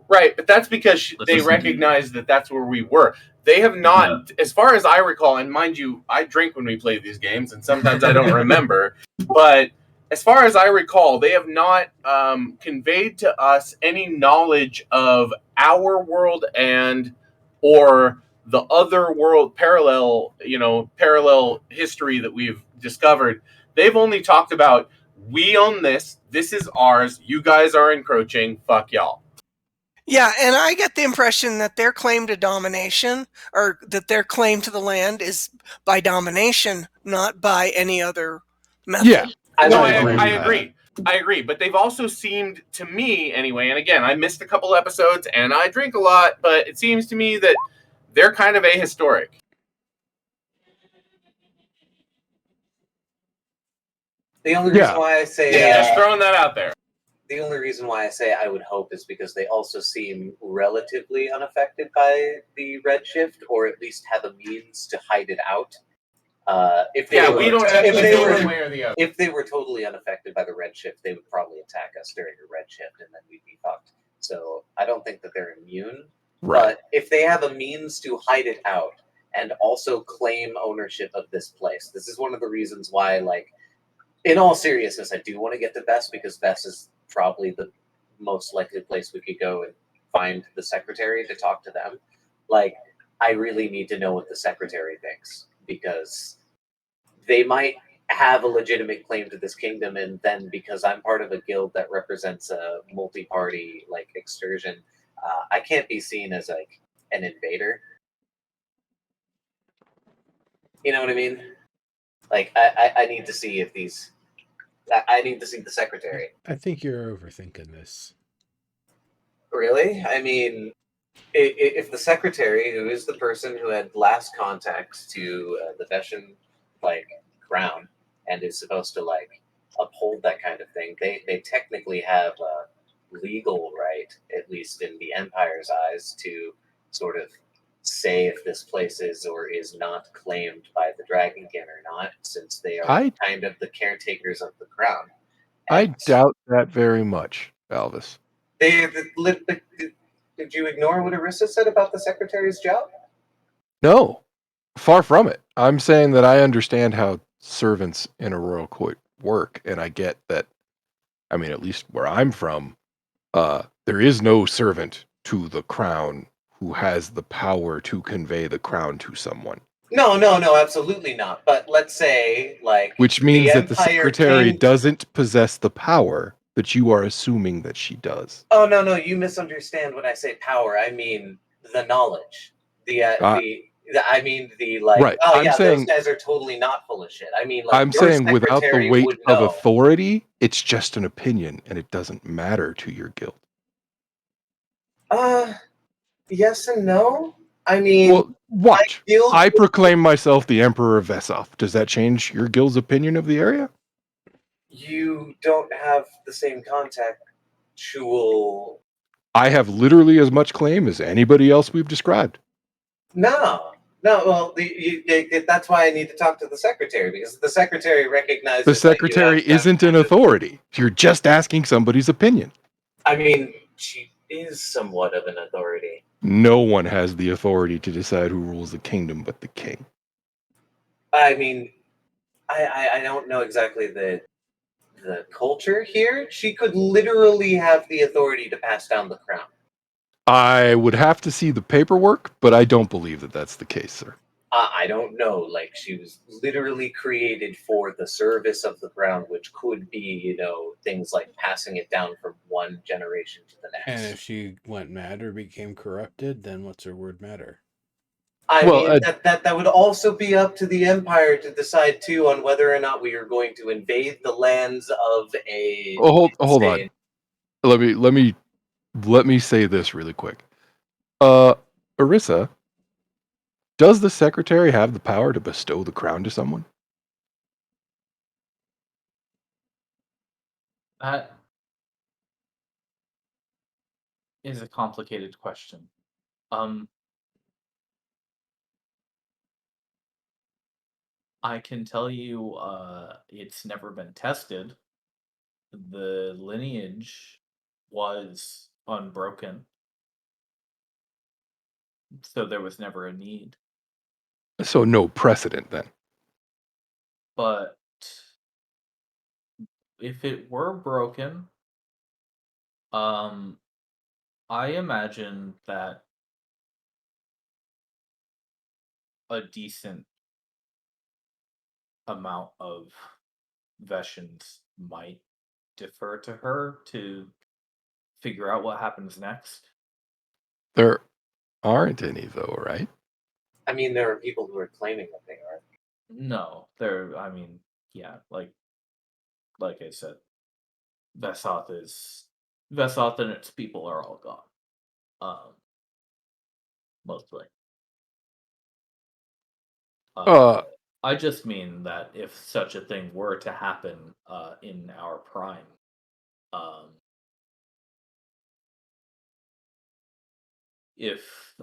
Right, but that's because they recognized that that's where we were. They have not, as far as I recall, and mind you, I drink when we play these games, and sometimes I don't remember, but as far as I recall, they have not conveyed to us any knowledge of our world or the other world parallel history that we've discovered. They've only talked about, we own this is ours, you guys are encroaching, fuck y'all. Yeah, and I get the impression that their claim to domination, or that their claim to the land is by domination, not by any other method. Yeah. I agree. But they've also seemed to me, anyway, and again, I missed a couple episodes and I drink a lot, but it seems to me that they're kind of ahistoric. The only reason why I say... just throwing that out there. The only reason why I say I would hope is because they also seem relatively unaffected by the Redshift, or at least have a means to hide it out. If they were totally unaffected by the Redshift, they would probably attack us during the Redshift, and then we'd be fucked. So I don't think that they're immune. Right. But if they have a means to hide it out and also claim ownership of this place, this is one of the reasons why, like, in all seriousness, I do want to get to Vess, because Vess is probably the most likely place we could go and find the secretary to talk to them. Like, I really need to know what the secretary thinks, because they might have a legitimate claim to this kingdom, and then because I'm part of a guild that represents a multi-party like excursion, I can't be seen as like an invader. You know what I mean? Like, I need to see if these... I need to see the secretary. I think you're overthinking this. Really? I mean, if the secretary, who is the person who had last contact to the Veshan, like, crown, and is supposed to, like, uphold that kind of thing, they technically have a legal right, at least in the Empire's eyes, to sort of say if this place is or is not claimed by the Dragonkin or not, since they are I kind of the caretakers of the crown. I And doubt that very much, Alvis. did you ignore what Arissa said about the secretary's job? No, far from it. I'm saying that I understand how servants in a royal court work, and I get that. I mean, at least where I'm from, there is no servant to the crown who has the power to convey the crown to someone. No, absolutely not. But let's say, like, Which means the that the Empire secretary came- doesn't possess the power, but you are assuming that she does. Oh no, you misunderstand when I say power. I mean the knowledge. I mean the like. Right. Oh I'm yeah, saying, those guys are totally not full of shit. I mean, like, I'm your saying without the secretary weight would of know. authority, it's just an opinion, and it doesn't matter to your guild. Yes and no. I mean, Well, watch. guild- I proclaim myself the Emperor of Vesoth. Does that change your guild's opinion of the area? you don't have the same contextual. I have literally as much claim as anybody else we've described. No. Well, that's why I need to talk to the secretary, because the secretary recognizes The that you secretary have isn't an authority. You're just asking somebody's opinion. I mean, she is somewhat of an authority. No one has the authority to decide who rules the kingdom but the king. I mean, I don't know exactly the culture here. She could literally have the authority to pass down the crown. I would have to see the paperwork, but I don't believe that that's the case, sir. I don't know. Like, she was literally created for the service of the crown, which could be, things like passing it down from one generation to the next. And if she went mad or became corrupted, then what's her word matter? I mean, that would also be up to the Empire to decide too on whether or not we are going to invade the lands of a. Hold on. Let me say this really quick. Arissa, does the secretary have the power to bestow the crown to someone? That is a complicated question. I can tell you it's never been tested. The lineage was unbroken, so there was never a need. So no precedent then. But if it were broken, I imagine that a decent amount of Veshans might defer to her to figure out what happens next. There aren't any though, right? I mean, there are people who are claiming that they are. No, yeah, like I said, Vesoth and its people are all gone. Mostly. I just mean that if such a thing were to happen in our prime, if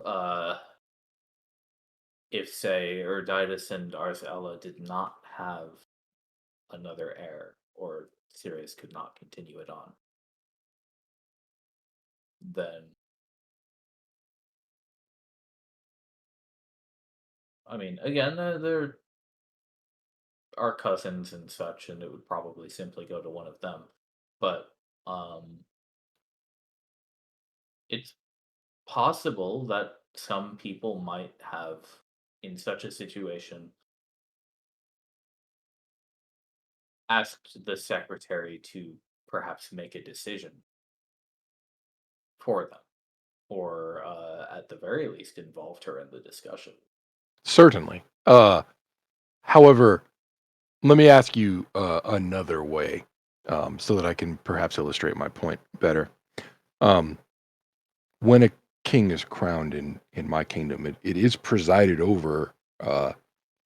say Erditus and Arzella did not have another heir, or Sirius could not continue it on, then I mean, again, they're our cousins and such, and it would probably simply go to one of them. But it's possible that some people might have, in such a situation, asked the secretary to perhaps make a decision for them, or at the very least involved her in the discussion. Certainly. However, let me ask you another way, so that I can perhaps illustrate my point better. When a king is crowned in my kingdom, it is presided over,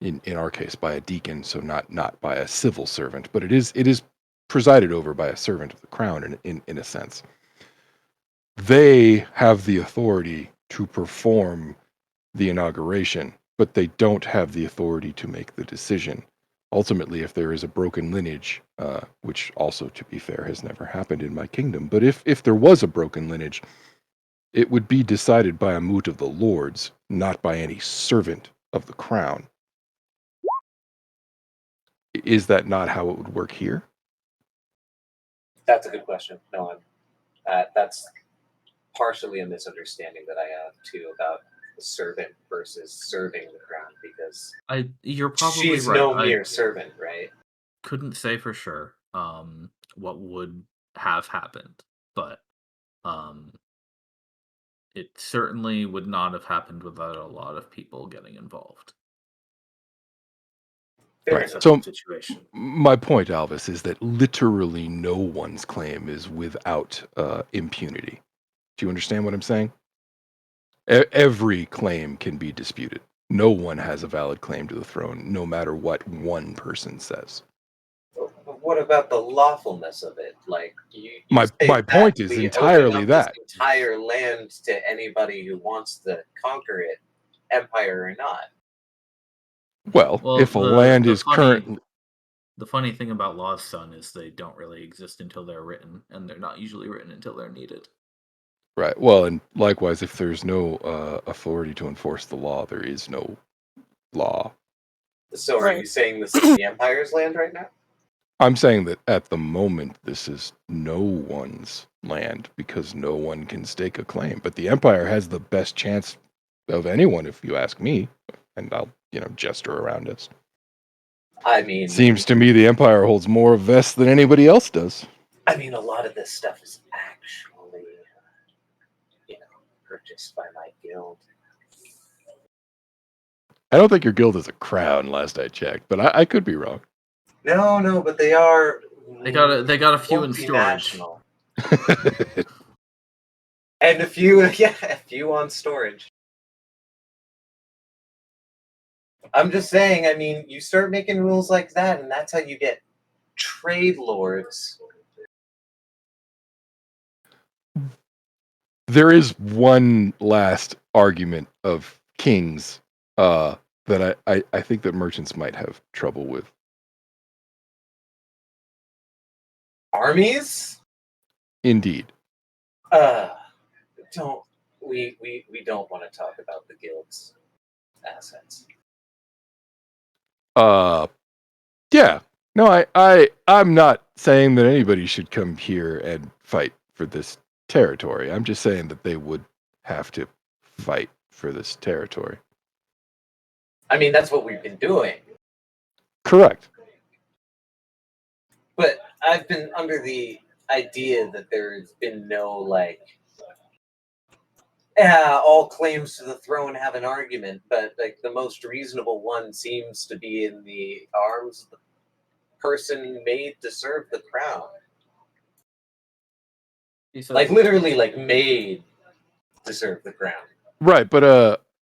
in our case, by a deacon, so not by a civil servant, but it is presided over by a servant of the crown in a sense. They have the authority to perform the inauguration, but they don't have the authority to make the decision. Ultimately, if there is a broken lineage, which also, to be fair, has never happened in my kingdom, but if there was a broken lineage, it would be decided by a moot of the lords, not by any servant of the crown. Is that not how it would work here? That's a good question. No, that's partially a misunderstanding that I have too about the servant versus serving the crown, because you're probably she's right. no mere servant, right? Couldn't say for sure what would have happened, but it certainly would not have happened without a lot of people getting involved. Right. So situation. My point, Alvis, is that literally no one's claim is without impunity. Do you understand what I'm saying? Every claim can be disputed. No one has a valid claim to the throne, no matter what one person says. But what about the lawfulness of it? Like My point is entirely that this entire land to anybody who wants to conquer it, empire or not. Well, if a land is currently... The funny thing about laws, son, is they don't really exist until they're written, and they're not usually written until they're needed. Right. Well, and likewise, if there's no authority to enforce the law, there is no law. So are you saying this is the empire's land right now? I'm saying that at the moment, this is no one's land because no one can stake a claim. But the empire has the best chance of anyone, if you ask me. And I'll, gesture around us. I mean, seems to me the empire holds more vests than anybody else does. I mean, a lot of this stuff is actually, purchased by my guild. I don't think your guild is a crown, last I checked, but I could be wrong. No, but they are. They got a few in storage. And a few on storage. I'm just saying, I mean, you start making rules like that, and that's how you get trade lords. There is one last argument of kings that I think that merchants might have trouble with. Armies? Indeed. We don't want to talk about the guild's assets. Yeah. No, I'm not saying that anybody should come here and fight for this territory. I'm just saying that they would have to fight for this territory. I mean, that's what we've been doing. Correct. But I've been under the idea that there's been no, all claims to the throne have an argument, but the most reasonable one seems to be in the arms of the person made to serve the crown. Literally, made to serve the crown. Right, but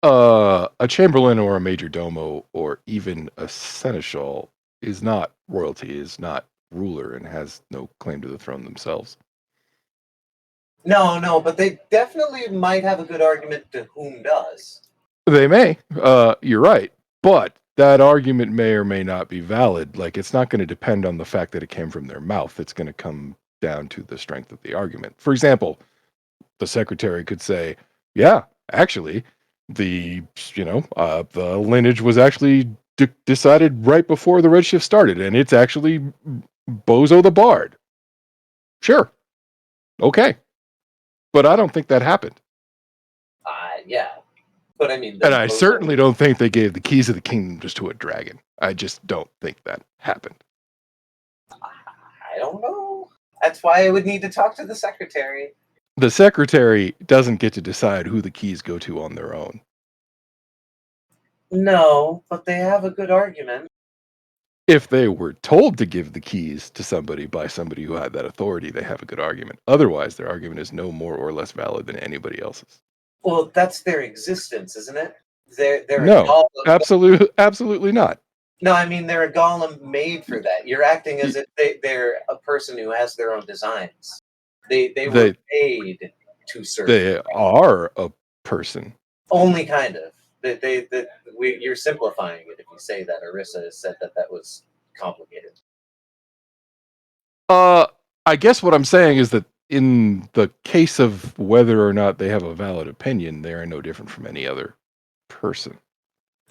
a chamberlain or a major domo or even a seneschal is not royalty, is not ruler, and has no claim to the throne themselves. No, but they definitely might have a good argument to whom does. They may. You're right. But that argument may or may not be valid. It's not going to depend on the fact that it came from their mouth. It's going to come down to the strength of the argument. For example, the secretary could say, yeah, actually, the lineage was actually decided right before the Redshift started, and it's actually Bozo the Bard. Sure. Okay. But I don't think that happened. Yeah. But I mean... And I certainly don't think they gave the keys of the kingdom just to a dragon. I just don't think that happened. I don't know. That's why I would need to talk to the secretary. The secretary doesn't get to decide who the keys go to on their own. No, but they have a good argument. If they were told to give the keys to somebody by somebody who had that authority, they have a good argument. Otherwise, their argument is no more or less valid than anybody else's. Well, that's their existence, isn't it? They're no, absolutely not. No, I mean, they're a golem made for that. You're acting as if they're a person who has their own designs. They were paid to serve. They are a person. Only kind of. You're simplifying it if you say that. Arissa has said that was complicated. I guess what I'm saying is that in the case of whether or not they have a valid opinion, they are no different from any other person.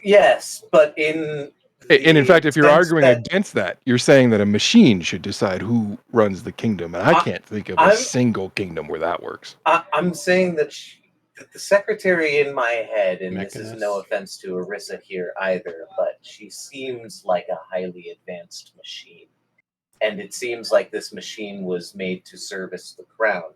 Yes, but in And in fact, if you're arguing against that, you're saying that a machine should decide who runs the kingdom. And I can't think of a single kingdom where that works. I'm saying that the secretary in my head, and Mechanist. this is no offense to Arissa here either, but she seems like a highly advanced machine. And it seems like this machine was made to service the crown.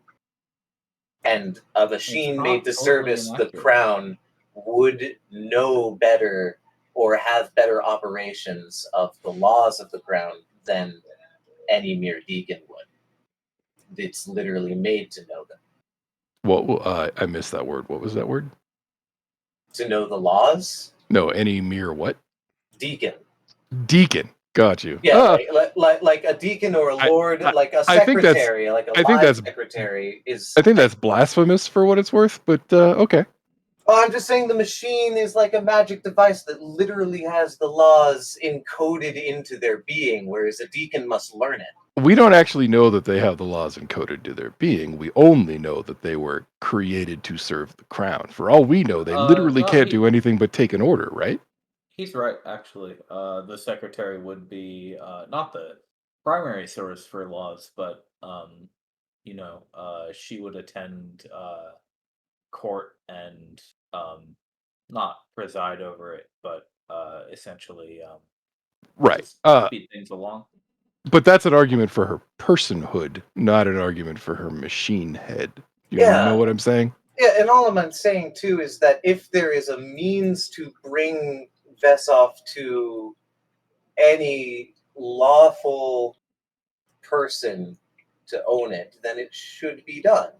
And a machine made to service the crown would know better or have better operations of the laws of the crown than any mere deacon would. It's literally made to know them. Well, I missed that word. What was that word? To know the laws? No, any mere what? Deacon. Deacon. Got you. Yeah, like a deacon or a lord, like a secretary, like a secretary is. I think that's blasphemous for what it's worth, but okay. Well, I'm just saying the machine is like a magic device that literally has the laws encoded into their being, whereas a deacon must learn it. We don't actually know that they have the laws encoded to their being. We only know that they were created to serve the crown. For all we know, they literally can't do anything but take an order, right? He's right, actually. The secretary would be not the primary source for laws, but she would attend court and not preside over it, but essentially right. speed things along. But that's an argument for her personhood, not an argument for her machine head. You know what I'm saying? Yeah, and all I'm saying too is that if there is a means to bring Vesov to any lawful person to own it, then it should be done.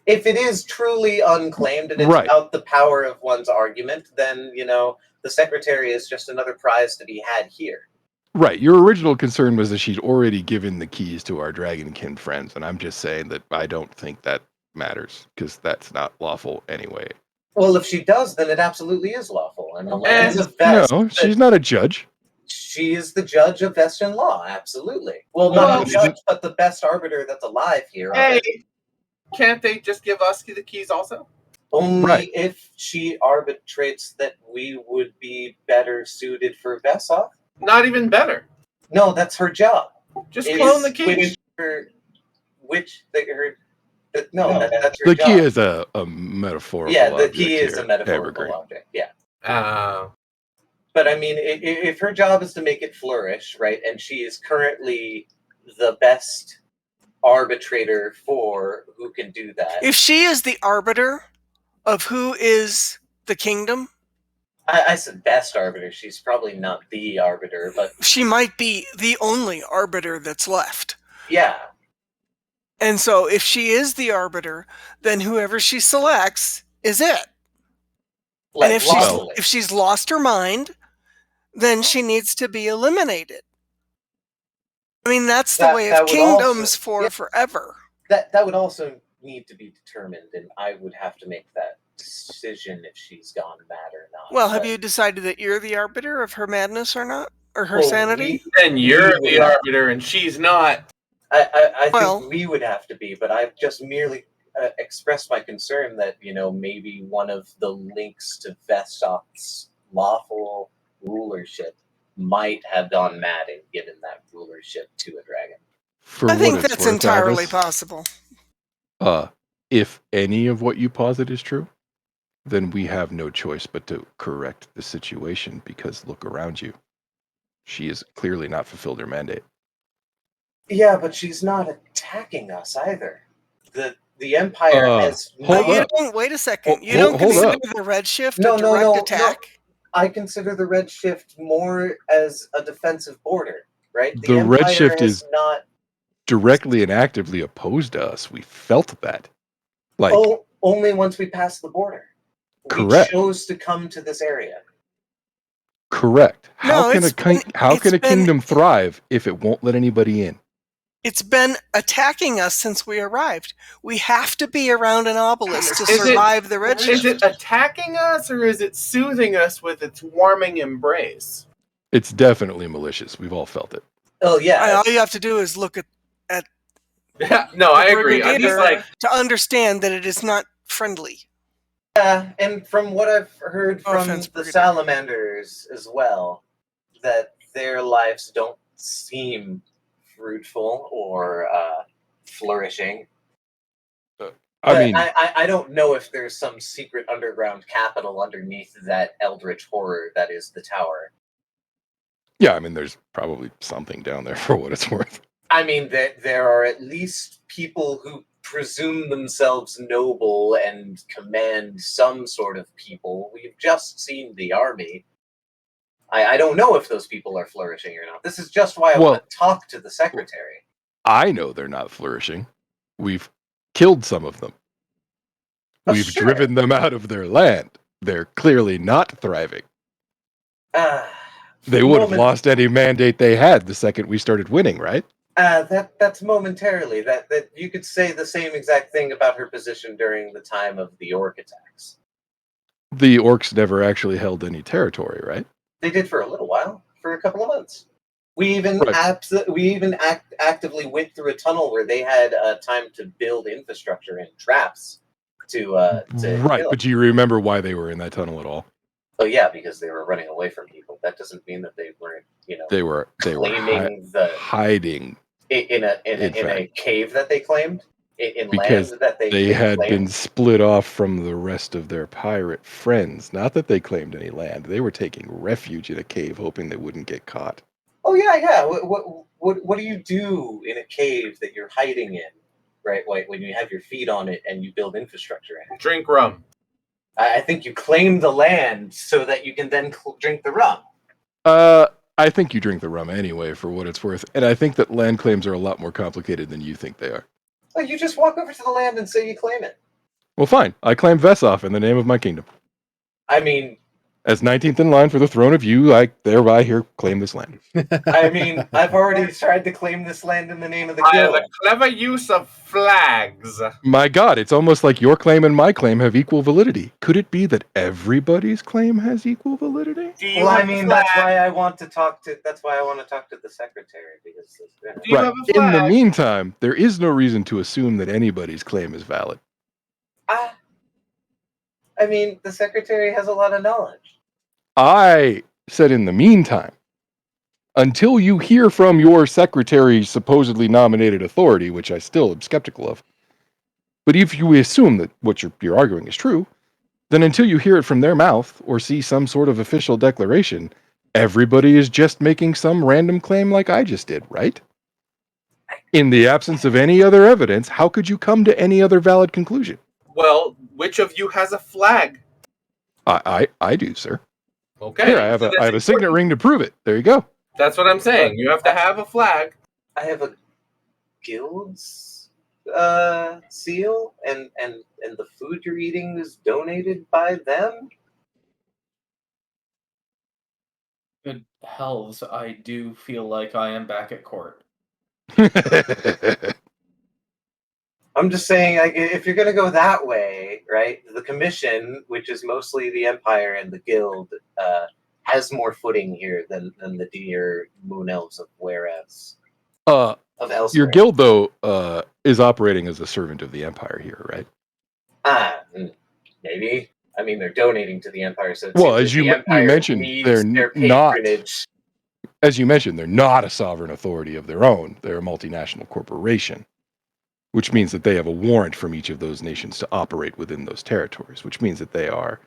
If it is truly unclaimed and it's about the power of one's argument, then, the secretary is just another prize to be had here. Right. Your original concern was that she'd already given the keys to our dragonkin friends, and I'm just saying that I don't think that matters, because that's not lawful anyway. Well, if she does, then it absolutely is lawful. And the lands of Vest... No, she's not a judge. She is the judge of Vestian law, absolutely. Well, not the judge, but the best arbiter that's alive here. Hey, can't they just give us the keys also? Only if she arbitrates that we would be better suited for Vesov. Not even better. No, that's her job. Just clone the keys. That's her job. The key is a metaphorical object. Yeah, the key is a metaphorical object. Yeah. But I mean, if her job is to make it flourish, right, and she is currently the best arbitrator for who can do that. If she is the arbiter of who is the kingdom, I said best arbiter. She's probably not the arbiter, but she might be the only arbiter that's left. Yeah. And so if she is the arbiter, then whoever she selects is it. Like, and if she's lost her mind, then she needs to be eliminated. I mean, that's the way of kingdoms forever. That would also need to be determined, and I would have to make that decision if she's gone mad or not. Well, have you decided that you're the arbiter of her madness or not? Or her sanity? Then you're the arbiter and she's not. I think we would have to be, but I've just merely expressed my concern that, maybe one of the links to Vestov's lawful rulership might have gone mad and given that rulership to a dragon. I think that's entirely possible. If any of what you posit is true, then we have no choice but to correct the situation, because look around you. She has clearly not fulfilled her mandate. Yeah, but she's not attacking us either. The Empire has... Wait a second. You don't consider the Redshift a direct attack? No. I consider the Redshift more as a defensive border, right? The Redshift is not directly and actively opposed to us. We felt that. Only once we passed the border. Correct. We chose to come to this area. Correct. How can a kingdom thrive if it won't let anybody in? It's been attacking us since we arrived. We have to be around an obelisk to Is it- survive the redshift. Is it attacking us or is it soothing us with its warming embrace? It's definitely malicious. We've all felt it. Oh yeah, All you have to do is look at Yeah, no, I agree. I'm just Brigadier like, to understand that it is not friendly. yeah, and from what I've heard No from offense, the Brigadier. salamanders as well, that their lives don't seem fruitful or flourishing. But I don't know if there's some secret underground capital underneath that eldritch horror that is the tower. Yeah, I mean, there's probably something down there for what it's worth. I mean, there are at least people who presume themselves noble and command some sort of people. We've just seen the army. I don't know if those people are flourishing or not. This is just why I want to talk to the secretary. I know they're not flourishing. We've killed some of them. We've driven them out of their land. They're clearly not thriving. They would have lost any mandate they had the second we started winning, right? That's momentarily. That you could say the same exact thing about her position during the time of the orc attacks. The orcs never actually held any territory, right? They did for a little while, for a couple of months. We even actively went through a tunnel where they had time to build infrastructure and traps to right. But do you remember why they were in that tunnel at all? Oh yeah, because they were running away from people. That doesn't mean that they weren't, they were hiding in a cave that they claimed in because land that they had been split off from the rest of their pirate friends. Not that they claimed any land; they were taking refuge in a cave, hoping they wouldn't get caught. Oh yeah. What do you do in a cave that you're hiding in, right? When you have your feet on it and you build infrastructure in it? Drink rum. I think you claim the land so that you can then drink the rum. I think you drink the rum anyway, for what it's worth. And I think that land claims are a lot more complicated than you think they are. Well, you just walk over to the land and say you claim it. Well, fine. I claim Vesoff in the name of my kingdom. I mean... As 19th in line for the throne of you, I thereby here claim this land. I mean, I've already tried to claim this land in the name of the guild. By the clever use of flags. My God, it's almost like your claim and my claim have equal validity. Could it be that everybody's claim has equal validity? Well, I mean, that's why I want to talk to the secretary, because right. In the meantime, there is no reason to assume that anybody's claim is valid. I mean, the secretary has a lot of knowledge. I said in the meantime, until you hear from your secretary's supposedly nominated authority, which I still am skeptical of, but if you assume that what you're arguing is true, then until you hear it from their mouth or see some sort of official declaration, everybody is just making some random claim like I just did, right? In the absence of any other evidence, how could you come to any other valid conclusion? Well, which of you has a flag? I do, sir. Okay. Here, I have a signet ring to prove it. There you go. That's what I'm saying. You have to have a flag. I have a guild's seal, and the food you're eating is donated by them. Good hells, I do feel like I am back at court. I'm just saying, like, if you're going to go that way, right, the commission, which is mostly the Empire and the guild, has more footing here than the dear moon elves of whereas. Of elsewhere. Your guild, though, is operating as a servant of the Empire here, right? Maybe. I mean, they're donating to the Empire, so as you mentioned, they're not. As you mentioned, they're not a sovereign authority of their own. They're a multinational corporation, which means that they have a warrant from each of those nations to operate within those territories, which means that they are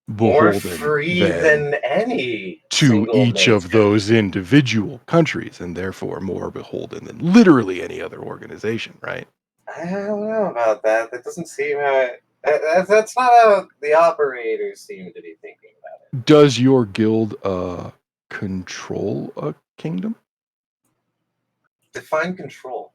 more free than any to each of those individual countries, and therefore more beholden than literally any other organization, right? I don't know about that. That doesn't seem how that's not how the operators seem to be thinking about it. Does your guild control a kingdom? Define control.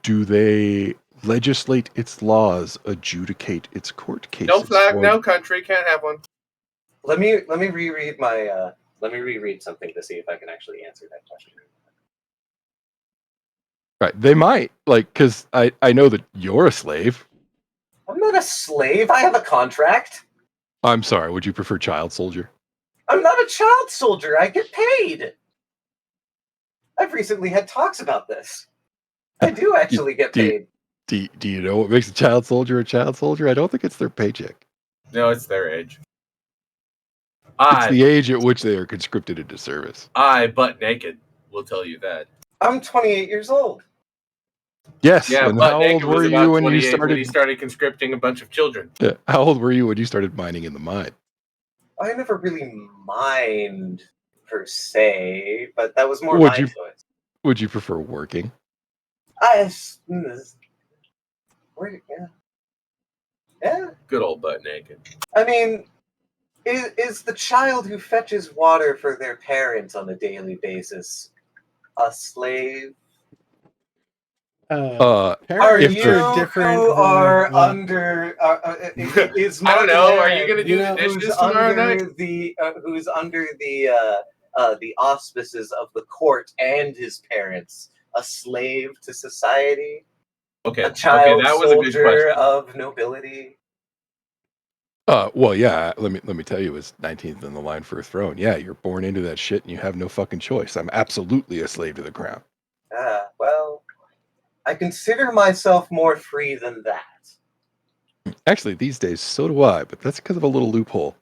Do they legislate its laws, adjudicate its court cases? No flag, no country, can't have one. Let me reread my let me reread something to see if I can actually answer that question. Right. They might, like, because I know that you're a slave. I'm not a slave. I have a contract. I'm sorry. Would you prefer child soldier? I'm not a child soldier. I get paid. I've recently had talks about this. I do actually get paid. Do you know what makes a child soldier a child soldier? I don't think it's their paycheck. No, it's their age. It's the age at which they are conscripted into service. I, butt naked, will tell you that. I'm 28 years old. Yes. Yeah, and butt how naked old were was you about when you 28 when he started? started conscripting a bunch of children. Yeah. How old were you when you started mining in the mine? I never really mined per se, but that was more Would my you- choice. Would you prefer working? Yeah. Good old butt naked. I mean, is the child who fetches water for their parents on a daily basis a slave? Parents Are if you they're different who are than, under? Is I don't know. Are you Margaret, going to do the who's dishes tomorrow night? who's under the auspices of the court and his parents, a slave to society? Okay, A child that was a good soldier question. of nobility? Well, yeah. Let me tell you, as 19th in the line for a throne. Yeah, you're born into that shit, and you have no fucking choice. I'm absolutely a slave to the crown. Well, I consider myself more free than that. Actually, these days, so do I, but that's because of a little loophole.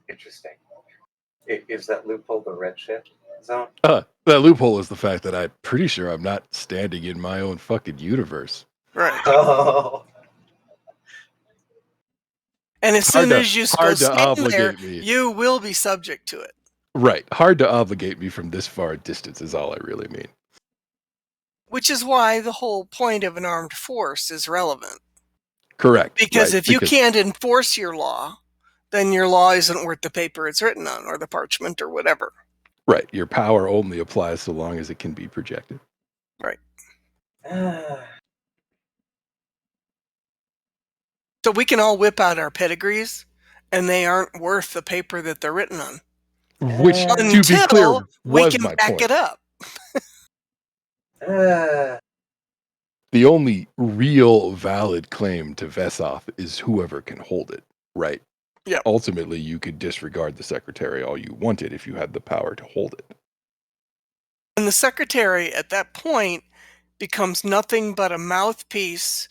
Interesting. Is that loophole the Redshift zone? That loophole is the fact that I'm pretty sure I'm not standing in my own fucking universe. Right. Oh. And as soon as you go stand there, obligate me. you will be subject to it. Right. Hard to obligate me from this far distance is all I really mean. Which is why the whole point of an armed force is relevant. Correct. Because right, if you can't enforce your law, then your law isn't worth the paper it's written on or the parchment or whatever. Right. Your power only applies so long as it can be projected. Right. So we can all whip out our pedigrees, and they aren't worth the paper that they're written on. Which, to be clear, we was can my back point. it up. The only real valid claim to Vesoth is whoever can hold it, right? Yeah. Ultimately, you could disregard the secretary all you wanted if you had the power to hold it. And the secretary at that point becomes nothing but a mouthpiece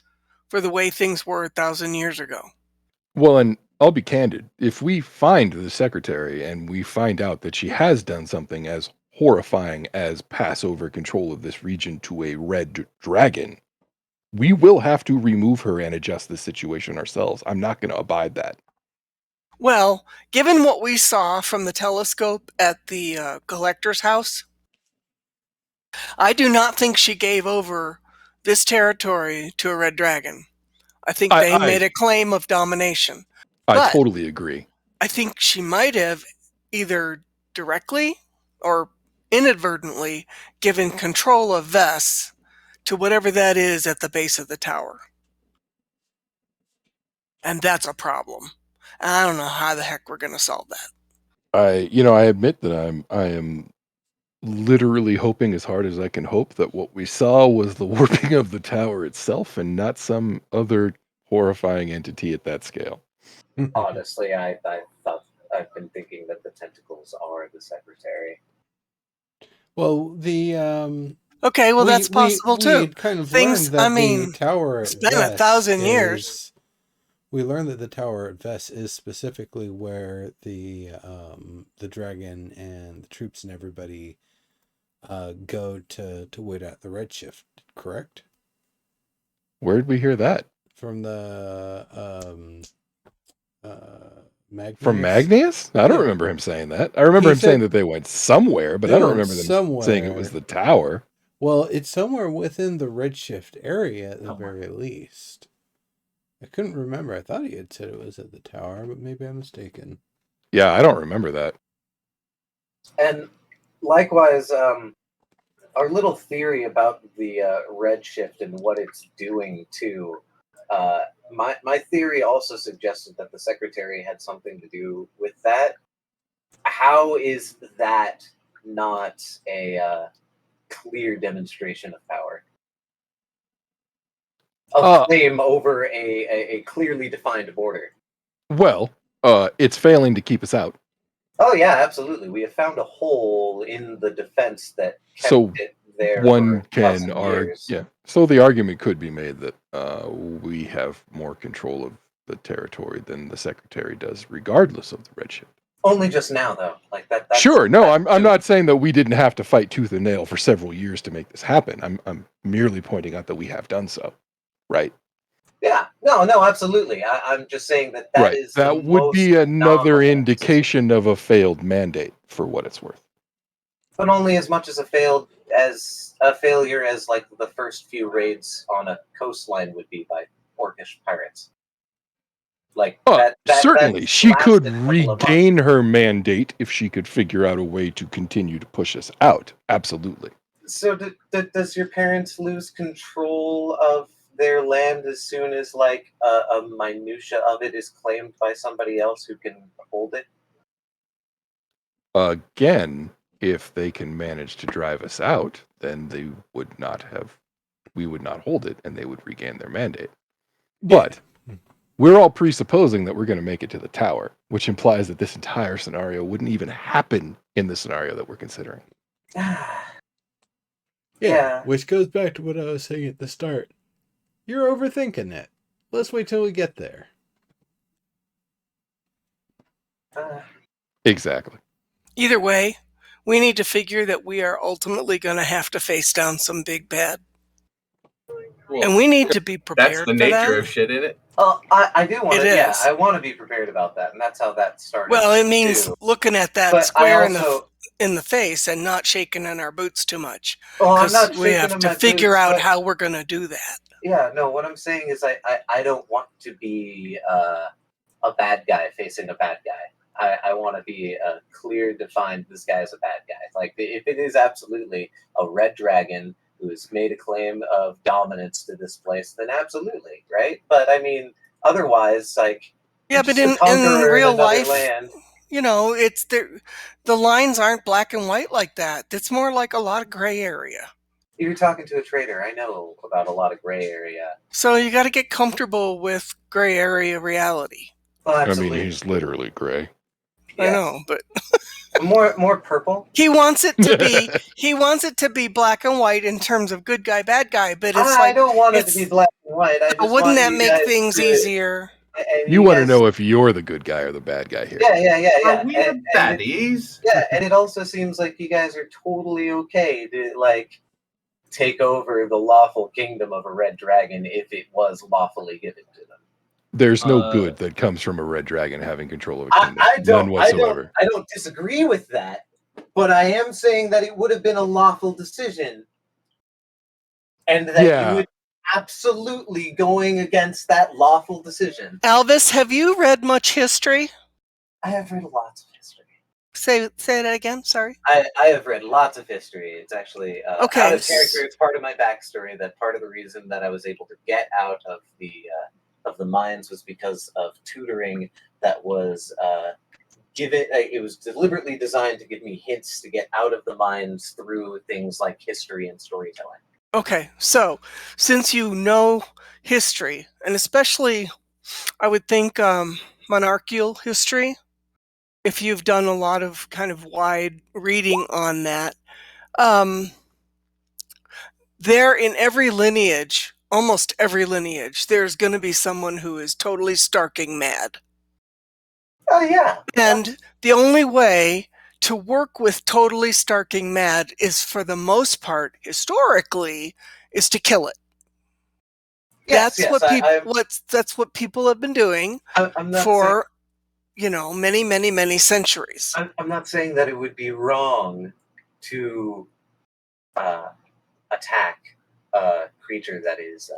for the way things were 1,000 years ago. Well, and I'll be candid. If we find the secretary and we find out that she has done something as horrifying as pass over control of this region to a red dragon, we will have to remove her and adjust the situation ourselves. I'm not going to abide that. Well, given what we saw from the telescope at the collector's house, I do not think she gave over this territory to a red dragon. I think they made a claim of domination. I totally agree. I think she might have either directly or inadvertently given control of Vess to whatever that is at the base of the tower. And that's a problem. And I don't know how the heck we're going to solve that. I admit that I am literally hoping as hard as I can hope that what we saw was the warping of the tower itself and not some other horrifying entity at that scale. Honestly, I've been thinking that the tentacles are the secretary. Well, okay, well that's possible too. We kind of learned that the tower at it's been 1,000 years. We learned that the tower at Vess is specifically where the dragon and the troops and everybody go to wait at the Redshift, correct? Where did we hear that? From the Magnius? From Magnius? I don't remember him saying that. I remember him saying that they went somewhere, but I don't remember them saying it was the tower. Well, it's somewhere within the Redshift area at the very least. I couldn't remember. I thought he had said it was at the tower, but maybe I'm mistaken. Yeah, I don't remember that. And likewise, our little theory about the Redshift and what it's doing too. My theory also suggested that the secretary had something to do with that. How is that not a clear demonstration of power. Of claim over a clearly defined border. Well, it's failing to keep us out. Oh yeah, absolutely. We have found a hole in the defense that kept it there one for can years. yeah. So the argument could be made that we have more control of the territory than the Secretary does, regardless of the Redshift. Only just now, though. Like that. Sure, no, I'm not saying that we didn't have to fight tooth and nail for several years to make this happen. I'm merely pointing out that we have done so, right? Yeah, no, absolutely. I'm just saying that Right. is That would be another indication of a failed mandate, for what it's worth. But only as much as a failure as like the first few raids on a coastline would be by orcish pirates. Like certainly, she could regain her mandate if she could figure out a way to continue to push us out. Absolutely. So does your parents lose control of their land as soon as like a minutia of it is claimed by somebody else who can hold it? Again, if they can manage to drive us out, then we would not hold it, and they would regain their mandate. But we're all presupposing that we're going to make it to the tower, which implies that this entire scenario wouldn't even happen in the scenario that we're considering. Yeah, which goes back to what I was saying at the start. You're overthinking it. Let's wait till we get there. Exactly. Either way, we need to figure that we are ultimately going to have to face down some big bad. Well, and we need to be prepared. That's the nature of shit, isn't it? I do want to. Yeah, I want to be prepared about that, and that's how that started. Well, it means looking at that square in the face and not shaking in our boots too much. Well, I'm not. We have to figure out how we're going to do that. Yeah, no. What I'm saying is, I don't want to be a bad guy facing a bad guy. I want to be a clear, defined. This guy is a bad guy. Like if it is absolutely a red dragon who's made a claim of dominance to this place, then absolutely, right? But I mean, otherwise, like, yeah, but in real life, you know, it's the lines aren't black and white like that. It's more like a lot of gray area. You're talking to a trader. I know about a lot of gray area. So you got to get comfortable with gray area reality. Well, I mean, he's literally gray. Yes. I know, but more purple. He wants it to be. He wants it to be black and white in terms of good guy, bad guy. But it's I don't want it to be black and white. I just wouldn't that make things easier? You want to know if you're the good guy or the bad guy here. Yeah. Are we the baddies? And it also seems like you guys are totally okay to like take over the lawful kingdom of a red dragon if it was lawfully given to them. There's no good that comes from a red dragon having control of a kingdom. None whatsoever. I don't disagree with that, but I am saying that it would have been a lawful decision, and that you would absolutely going against that lawful decision. Alvis, have you read much history? I have read lots of history. Say that again. Sorry. I have read lots of history. It's actually out of character. It's part of my backstory. That part of the reason that I was able to get out of the mines was because of tutoring that was given. It was deliberately designed to give me hints to get out of the mines through things like history and storytelling. Okay, so since you know history, and especially, I would think monarchical history, if you've done a lot of kind of wide reading on that, there in every lineage, almost every lineage, there's going to be someone who is totally starking mad. Oh, yeah. And the only way to work with totally starking mad is, for the most part, historically, is to kill it. That's what people have been doing for, many, many, many centuries. I'm not saying that it would be wrong to attack a creature that is.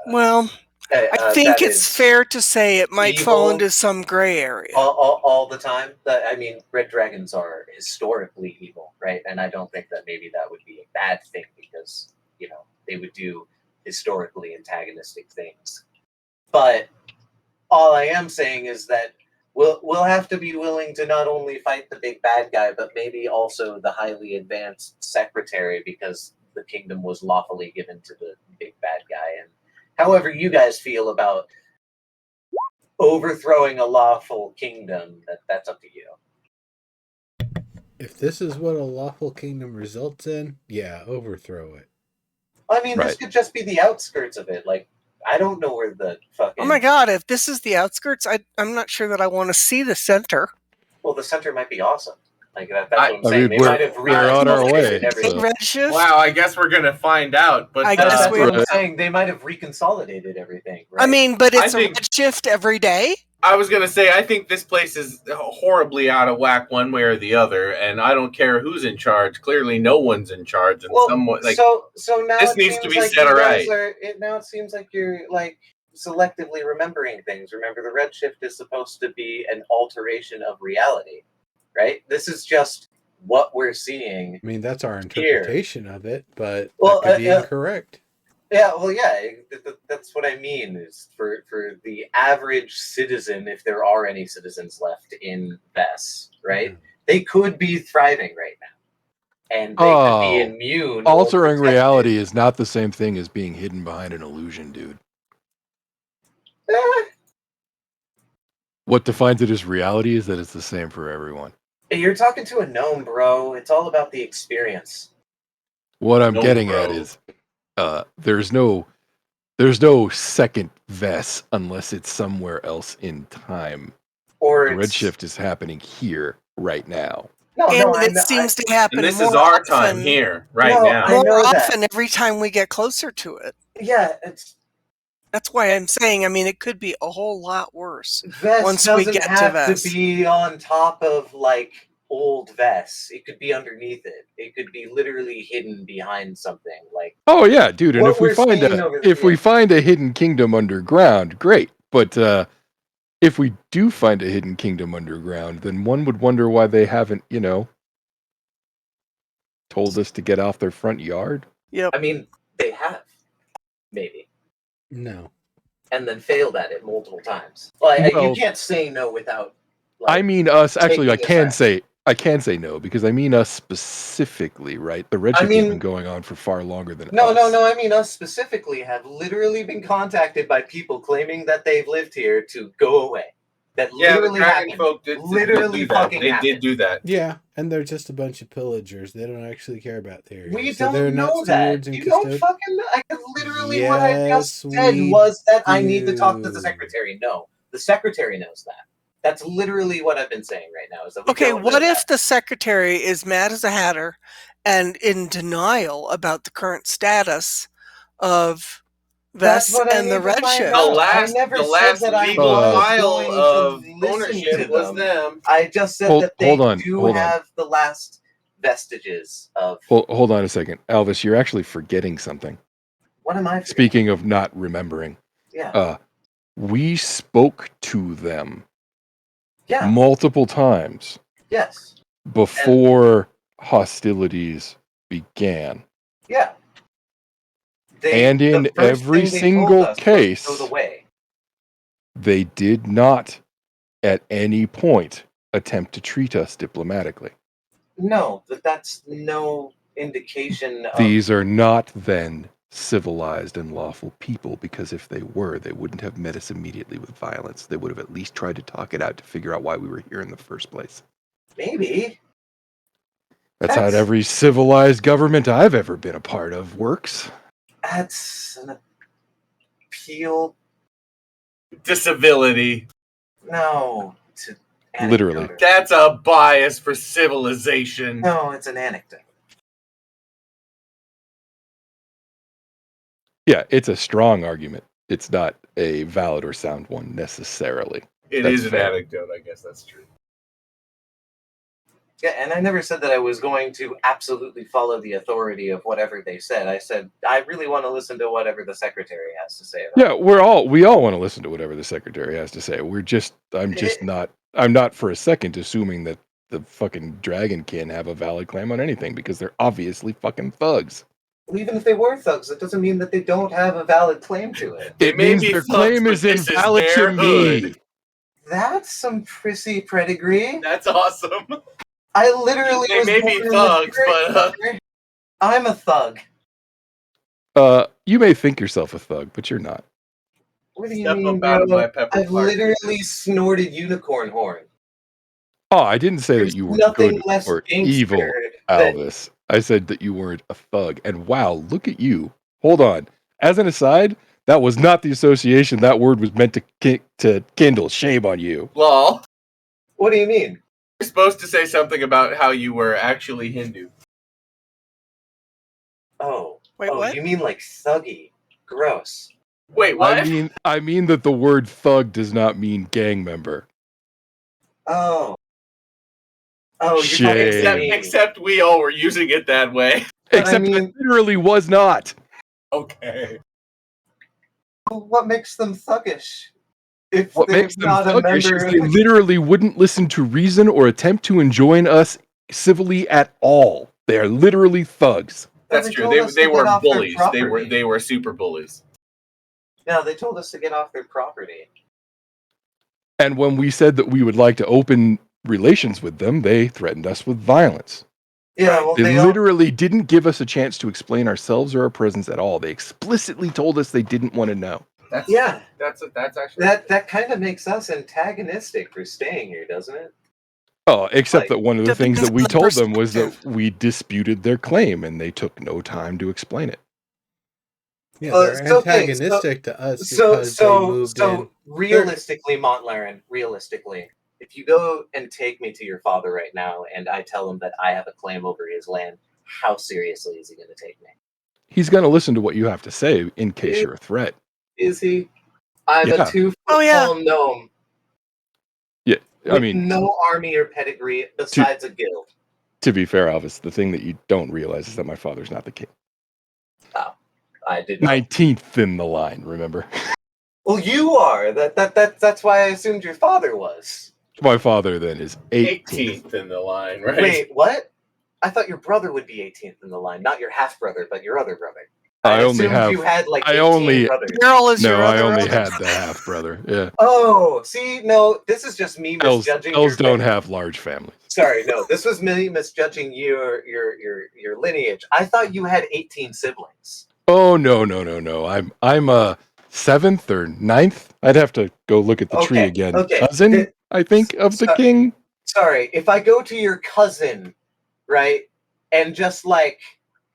I think it's fair to say it might fall into some gray area. All the time. I mean, red dragons are historically evil, right? And I don't think that maybe that would be a bad thing because, they would do historically antagonistic things. But all I am saying is that we'll have to be willing to not only fight the big bad guy, but maybe also the highly advanced secretary, because the kingdom was lawfully given to the big bad guy. And however you guys feel about overthrowing a lawful kingdom, that's up to you. If this is what a lawful kingdom results in, yeah, overthrow it. I mean, this Right. could just be the outskirts of it. Like, I don't know where the fucking... Oh my god, if this is the outskirts, I'm not sure that I want to see the center. Well, the center might be awesome. Like, that's what I'm I saying. mean, They we're- might have we're on our way, reconsolidated everything. so- Redshift? Wow, I guess we're gonna find out. But I guess That's we what I'm Right. saying. They might have reconsolidated everything, right? I mean, but it's I think- a redshift every day? I was gonna say, I think this place is horribly out of whack one way or the other, and I don't care who's in charge. Clearly, no one's in charge, and well, somewhat like so now this it needs seems to be like set you right. guys now it seems like you're like selectively remembering things. Remember, the Redshift is supposed to be an alteration of reality, right? This is just what we're seeing. I mean, that's our interpretation of it, but Well, that could be incorrect. Yeah, well, yeah, that's what I mean. Is for the average citizen, if there are any citizens left in Vess, right? Mhm. They could be thriving right now, and they could be immune. or Altering protected. reality is not the same thing as being hidden behind an illusion, dude. Eh, What defines it as reality is that it's the same for everyone. You're talking to a gnome, bro. It's all about the experience. What I'm No, getting bro. at is there's no second Vess unless it's somewhere else in time. Or The it's- Redshift is happening here right now. No, And no, it seems to happen and this more is our often, time here, right No, now. I more know that. often every time we get closer to it. Yeah, it's That's why I'm saying, I mean, it could be a whole lot worse. Vess Once we doesn't get to have Vess. to be on top of like old Vess. It could be underneath it. It could be literally hidden behind something. Like Oh yeah, dude. And What if we we're find seeing over the we years. find a hidden kingdom underground, great. But if we do find a hidden kingdom underground, then one would wonder why they haven't, told us to get off their front yard. Yep. I mean, they have maybe, No. and then failed at it multiple times. Like Well- you can't say no without. Like, I mean us. Actually, I taking a can say no because I mean us specifically, right? The Redshift has mean- been going on for far longer than No, us. no. I mean, us specifically have literally been contacted by people claiming that they've lived here to go away. That Yeah, the literally dragon happened. folk did Literally do that. fucking They did happened. do that. Yeah, and they're just a bunch of pillagers. They don't actually care about the area. We so don't they're not know that. stewards and You don't custodians. fucking know. Literally what I just Yes, said we was that I need to talk to the do. secretary. No, the secretary knows that. That's literally what I've been saying right now. Is that we Okay, don't what know if that. the secretary is mad as a hatter and in denial about the current status of That's Vess what I and the need to find Redshift? out. I I never last said that I legal was file going to of listen to ownership was them. I just said Hold- that they hold on, do hold on. have the last vestiges of. Hold on a second, Alvis. You're actually forgetting something. What am I? Forgetting? Speaking of not remembering, Yeah. we spoke to them Yeah. multiple times Yes. before hostilities began. Yeah. And in the first every thing they single told us was case- go the way. They did not at any point attempt to treat us diplomatically. No, but that's no indication of. These are not then civilized and lawful people, because if they were, they wouldn't have met us immediately with violence. They would have at least tried to talk it out to figure out why we were here in the first place. Maybe. That's how That's- every civilized government I've ever been a part of works. That's an appeal. Disability. No. To Literally. anecdote. That's a bias for civilization. No, it's an anecdote. Yeah, it's a strong argument. It's not a valid or sound one necessarily. It That's is an fair. anecdote, I guess that's true. Yeah, and I never said that I was going to absolutely follow the authority of whatever they said. I said I really want to listen to whatever the secretary has to say about it. Yeah, we all want to listen to whatever the secretary has to say. I'm not for a second assuming that the fucking dragon can have a valid claim on anything, because they're obviously fucking thugs. Well, even if they were thugs, that doesn't mean that they don't have a valid claim to it. They It may means be their thugs, claim but is this is invalid their to me. hood. That's some prissy pedigree. That's awesome. I literally They was may born be in the thugs, dirt, but fucker. I'm a thug. You may think yourself a thug, but you're not. What do you Step mean, up out of bro? my pepper I've park. literally snorted unicorn horn. Oh, I didn't say There's that you were nothing good less or gangster evil, than Alvis. I said that you weren't a thug. And wow, look at you. Hold on. As an aside, that was not the association that word was meant to kindle. Shame on you. Lol. What do you mean? You're supposed to say something about how you were actually Hindu. Oh, Wait, oh, what? you mean like thuggy? Gross. Wait, what? I mean that the word thug does not mean gang member. Oh, oh, you're Shame. talking to me. Except we all were using it that way. But Except I mean, it literally was not. Okay. what makes them thuggish? If What they're makes them not a thuggish member is of they literally wouldn't listen to reason or attempt to enjoin us civilly at all. They are literally thugs. That's They true. told us They to were get off their bullies. property. They were super bullies. No, they told us to get off their property. And when we said that we would like to open relations with them, they threatened us with violence. Yeah, well, They literally didn't give us a chance to explain ourselves or our presence at all. They explicitly told us they didn't want to know. That's actually that kind of makes us antagonistic for staying here, doesn't it? Oh, except that one of the things Depends that we on the told them was that perspective. we disputed their claim and they took no time to explain it. Yeah, Well, they're it's okay, antagonistic to us because they moved in. realistically, Montlaren, realistically, if you go and take me to your father right now and I tell him that I have a claim over his land, how seriously is he going to take me? He's going to listen to what you have to say in case you're a threat. Is he? I'm a Yeah. 2 foot Oh, yeah. tall gnome Yeah, I with mean, no army or pedigree besides a guild. to be fair, Alvis, the thing that you don't realize is that my father's not the king. Oh, I did not. 19th in the line, remember? Well, you are. That's why I assumed your father was. My father then is 18th. 18th in the line, right? Wait, what? I thought your brother would be 18th in the line, not your half brother, but your other brother. I only assumed have. you had like I 18 only. brothers. Daryl is your No, I other only brother. had the half brother. Yeah. Oh, see, no, this is just me Elves misjudging your don't have large families. Sorry, no, this was me misjudging your lineage. I thought you had 18 siblings. Oh no. I'm a 7th or 9th. I'd have to go look at the tree again. Okay. Cousin, I think, of the king. Sorry, if I go to your cousin, right, and just like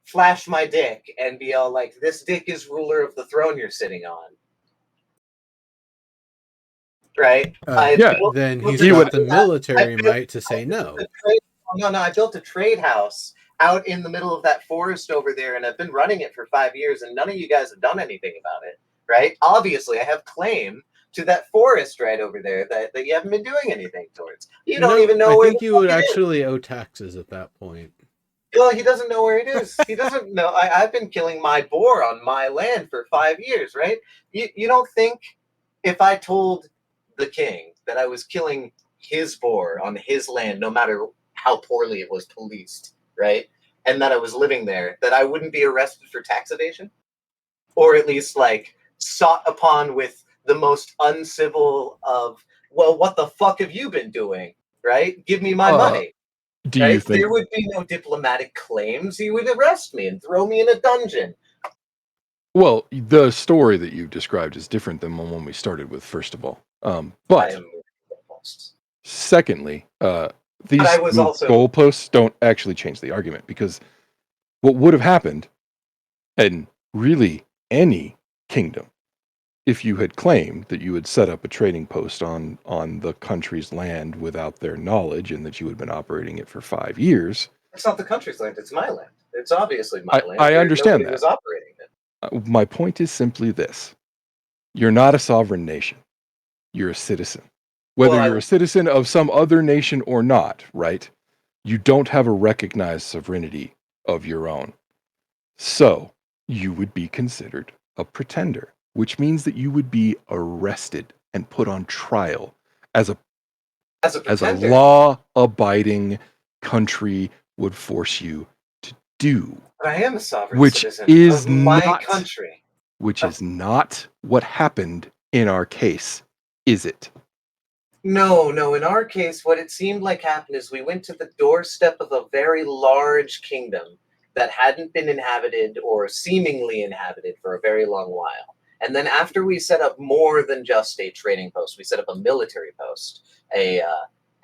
flash my dick and be all like, "This dick is ruler of the throne you're sitting on," right? Then he's got the military might to say no. No, I built a trade house out in the middle of that forest over there, and I've been running it for 5 years, and none of you guys have done anything about it, right? Obviously, I have claim to that forest right over there that you haven't been doing anything towards. You don't even know where. I think you would actually owe taxes at that point. Well, he doesn't know where it is. He doesn't know. I've been killing my boar on my land for 5 years, right? You don't think if I told the king that I was killing his boar on his land, no matter how poorly it was policed, right? And that I was living there, that I wouldn't be arrested for tax evasion? Or at least like sought upon with the most uncivil of, well, what the fuck have you been doing? Right? Give me my money. Do you think there would be no diplomatic claims? He would arrest me and throw me in a dungeon. Well, the story that you described is different than the one we started with, first of all. But secondly, these goalposts don't actually change the argument, because what would have happened in really any kingdom, if you had claimed that you had set up a trading post on the country's land without their knowledge and that you had been operating it for 5 years. It's not the country's land, it's my land. It's obviously my land. I understand that. Was operating it. My point is simply this. You're not a sovereign nation. You're a citizen. Whether you're a citizen of some other nation or not, right? You don't have a recognized sovereignty of your own. So, you would be considered a pretender, which means that you would be arrested and put on trial as a law-abiding country would force you to do. But I am a sovereign citizen of my country. Which is not what happened in our case, is it? No. In our case, what it seemed like happened is we went to the doorstep of a very large kingdom, that hadn't been inhabited or seemingly inhabited for a very long while. And then after we set up more than just a trading post, we set up a military post, an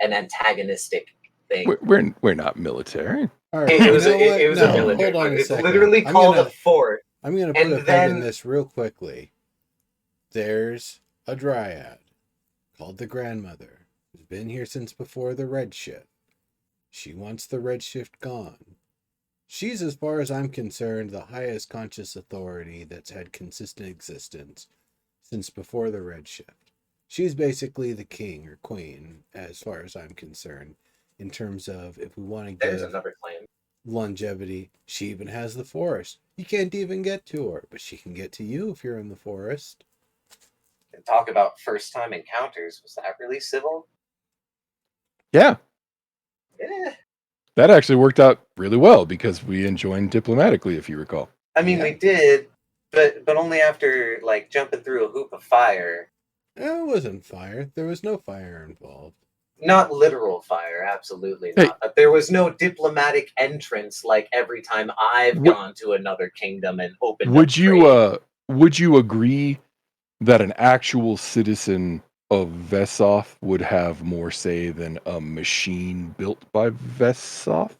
antagonistic thing. We're not military. All right, It was a No, military. hold on a It's second. literally called a fort. I'm gonna put And a peg then- in this real quickly. There's a dryad called the Grandmother, who's been here since before the Redshift. She wants the Redshift gone. She's, as far as I'm concerned, the highest conscious authority that's had consistent existence since before the Redshift. She's basically the king or queen, as far as I'm concerned, in terms of if we want to There's give another claim. longevity. She even has the forest. You can't even get to her, but she can get to you if you're in the forest. And talk about first time encounters. Was that really civil? Yeah, Yeah. that actually worked out really well because we enjoined diplomatically, if you recall. I mean, Yeah. we did, but only after like jumping through a hoop of fire. It wasn't fire. There was no fire involved. Not literal fire, absolutely Hey. not. But there was no diplomatic entrance like every time I've gone to another kingdom and opened. Would up you trade. would you agree that an actual citizen of Vesoth would have more say than a machine built by Vesoth?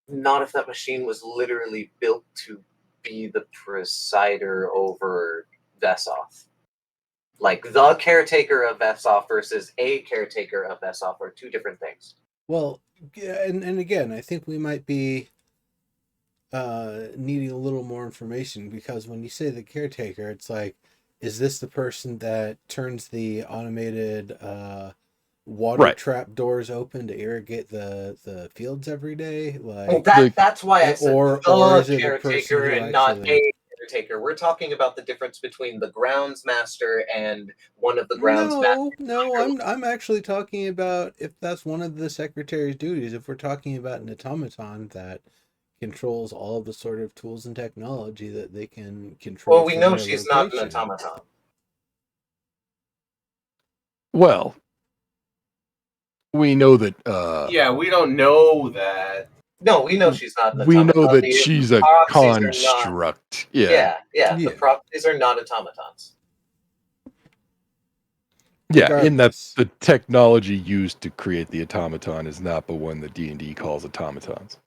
Not if that machine was literally built to be the presider over Vesoth. Like the caretaker of Vesoth versus a caretaker of Vesoth are two different things. Well, and again, I think we might be needing a little more information, because when you say the caretaker, it's like, is this the person that turns the automated water trap doors open to irrigate the fields every day? Like, Well, that's why I said or the is it a person caretaker who and not actually- a caretaker. We're talking about the difference between the groundsmaster and one of the groundsmasters. No, I'm actually talking about if that's one of the secretary's duties. If we're talking about an automaton that controls all of the sort of tools and technology that they can control. Well, we from know their she's not an location. automaton. Well, we know that Yeah, we don't know that. No, we know she's not an we automaton. know that The she's a proxies are not- construct. Yeah. Yeah. The proxies are not automatons. Yeah, in that Regardless. the technology used to create the automaton is not the one that D&D calls automatons.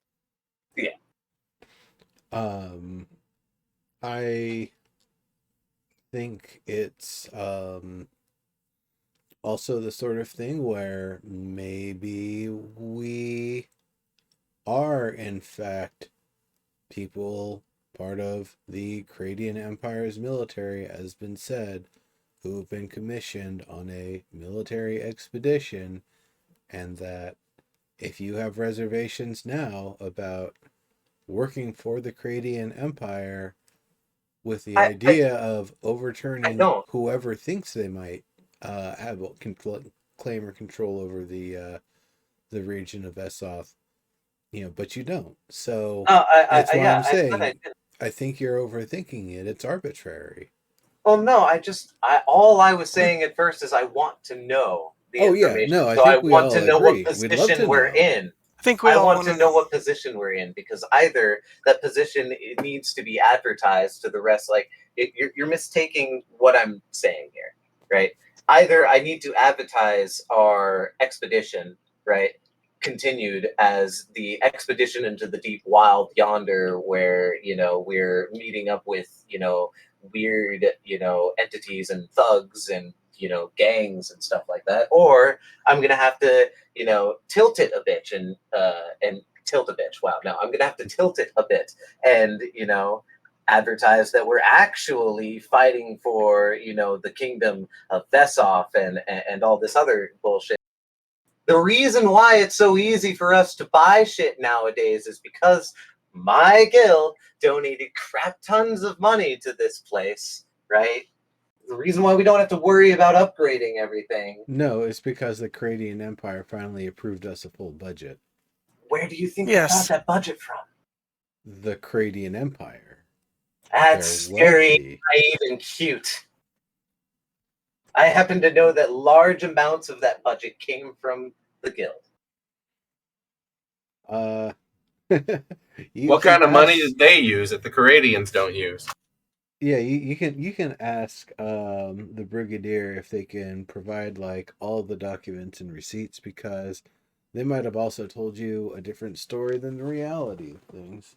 I think it's also the sort of thing where maybe we are in fact people part of the Cradian Empire's military, as been said, who have been commissioned on a military expedition, and that if you have reservations now about working for the Cradian Empire with the idea of overturning whoever thinks they might claim or control over the region of Vesoth, but you don't. So that's why I'm saying I think you're overthinking it. It's arbitrary. Well, no, all I was saying at first is I want to know the information. I so think I we want all to know agree. what We'd love position to we're know. in. I think we I all want to know what position we're in, because either that position needs to be advertised to the rest. Like you're mistaking what I'm saying here, right? Either I need to advertise our expedition, right, continued as the expedition into the deep wild yonder, where we're meeting up with weird entities and thugs and gangs and stuff like that, or I'm gonna have to tilt it a bit and tilt a bit. Wow, no, I'm gonna have to tilt it a bit and advertise that we're actually fighting for the kingdom of Vesoth and all this other bullshit. The reason why it's so easy for us to buy shit nowadays is because my guild donated crap tons of money to this place, right? The reason why we don't have to worry about upgrading everything. No, it's because the Cradian Empire finally approved us a full budget. Where do you think we got that budget from? The Cradian Empire. That's very naive and cute. I happen to know that large amounts of that budget came from the guild. You What can kind of money ask- did they use that the Canadians don't use? Yeah, you can ask the brigadier if they can provide like all the documents and receipts, because they might have also told you a different story than the reality of things.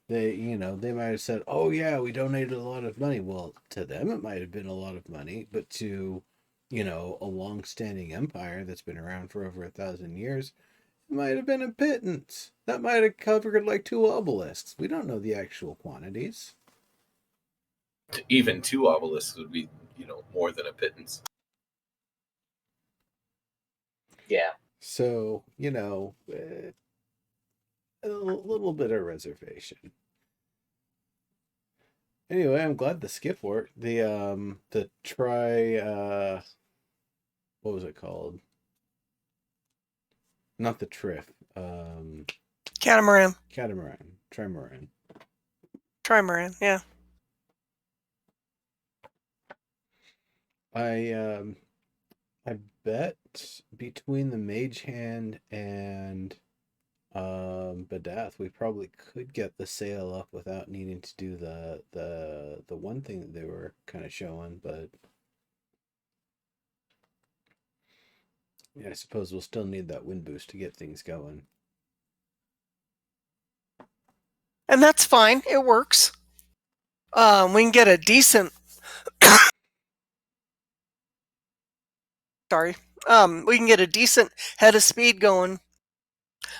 They might have said, "Oh yeah, we donated a lot of money." Well, to them it might have been a lot of money, but to, a long-standing empire that's been around for over 1,000 years, it might have been a pittance. That might have covered like 2 obelisks. We don't know the actual quantities. Even 2 obelisks would be, more than a pittance. Yeah. So, a little bit of reservation. Anyway, I'm glad the skiff worked. The what was it called? Not the Triff. Catamaran. Trimaran. Trimaran, yeah. I bet between the Mage Hand and Badath, we probably could get the sail up without needing to do the one thing that they were kind of showing, but yeah, I suppose we'll still need that wind boost to get things going. And that's fine. It works. We can get a decent sorry. We can get a decent head of speed going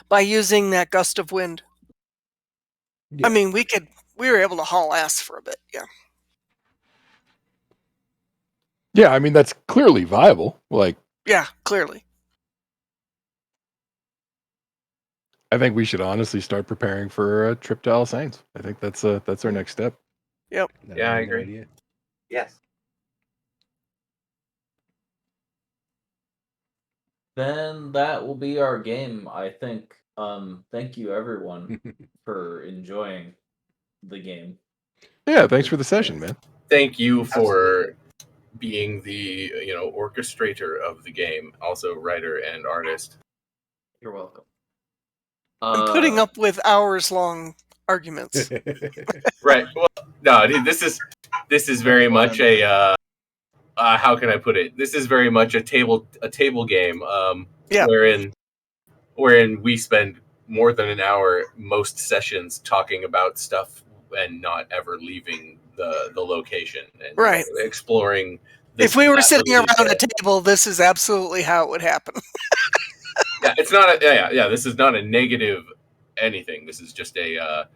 by using that gust of wind. Yeah. I mean, we were able to haul ass for a bit, yeah. Yeah, I mean that's clearly viable. Like, yeah, clearly. I think we should honestly start preparing for a trip to Alsace. I think that's our next step. Yep. Yeah, I agree. Idea. Yes. Then that will be our game, I think. Thank you everyone for enjoying the game. Yeah, thanks for the session, man. Thank you for Absolutely. being the orchestrator of the game, also writer and artist. You're welcome. And putting up with hours-long arguments. Right. Well, no, dude, this is very much a how can I put it? This is very much a table game. Yeah. wherein we spend more than an hour most sessions talking about stuff and not ever leaving the location and Right. exploring. If we were sitting around a table, this is absolutely how it would happen. Yeah, it's not yeah. This is not a negative anything. This is just the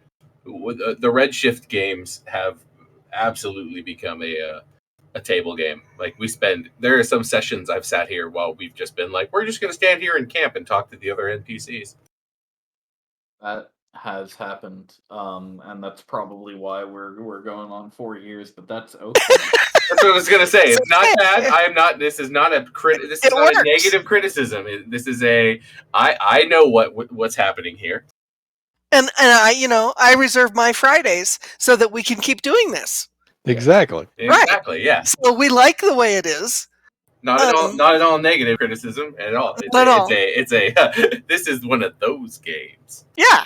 Redshift games have absolutely become a table game. Like there are some sessions I've sat here while we've just been like, we're just going to stand here and camp and talk to the other NPCs. That has happened, and that's probably why we're going on 4 years. But that's okay. That's what I was gonna say. It's not bad. I am not. This is not a This is not a negative criticism. This is I know what's happening here. And I reserve my Fridays so that we can keep doing this. Exactly. Exactly. Yeah. So we like the way it is. Not at all negative criticism at all. It's a this is one of those games. Yeah.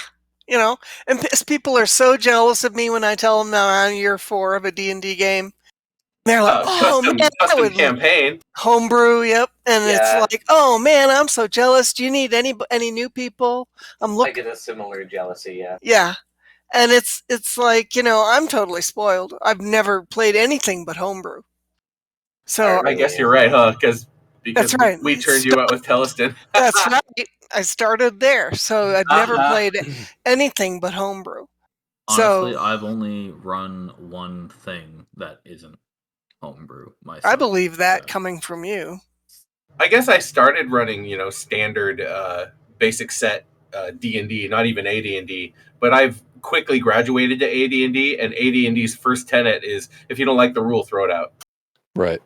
And people are so jealous of me when I tell them now I'm year 4 of a D&D game. They're like, custom campaign. Homebrew, yep. And it's like, oh man, I'm so jealous. Do you need any new people? I get a similar jealousy, yeah. Yeah. And it's like, I'm totally spoiled. I've never played anything but homebrew. So I guess you're right, huh? Because that's right. We turned you out with Teleston. That's right. I started there. So I'd never played anything but homebrew. Honestly, I've only run one thing that isn't homebrew myself. I believe that coming from you. I guess I started running, standard basic set D&D, not even AD&D, but I've quickly graduated to AD&D, and AD&D's first tenet is if you don't like the rule, throw it out. Right.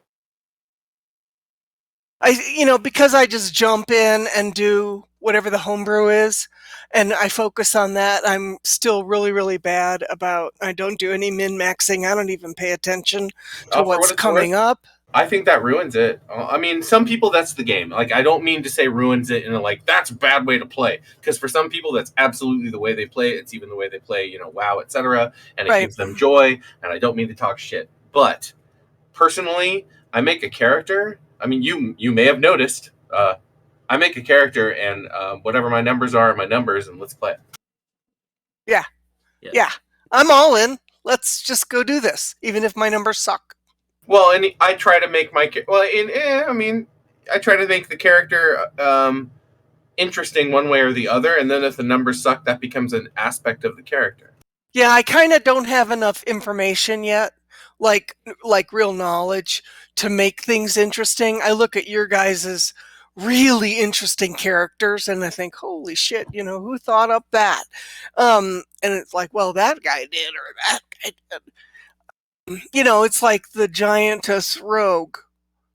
Because I just jump in and do whatever the homebrew is, and I focus on that, I'm still really, really bad about, I don't do any min-maxing. I don't even pay attention to what's coming up. I think that ruins it. I mean, some people, that's the game. Like, I don't mean to say ruins it in a, like, that's a bad way to play. Because for some people, that's absolutely the way they play. It's even the way they play, you know, WoW, etc. And it Right. gives them joy. And I don't mean to talk shit. But personally, I make a character. I mean, you may have noticed. I make a character, and whatever my numbers are, my numbers, and let's play. Yeah. I'm all in. Let's just go do this, even if my numbers suck. Well, and I try to make my I try to make the character interesting one way or the other, and then if the numbers suck, that becomes an aspect of the character. Yeah, I kind of don't have enough information yet, like real knowledge to make things interesting. I look at your guys' really interesting characters, and I think, holy shit, you know, who thought up that? And it's like, well, that guy did, or that guy did. You know, it's like the giantess rogue.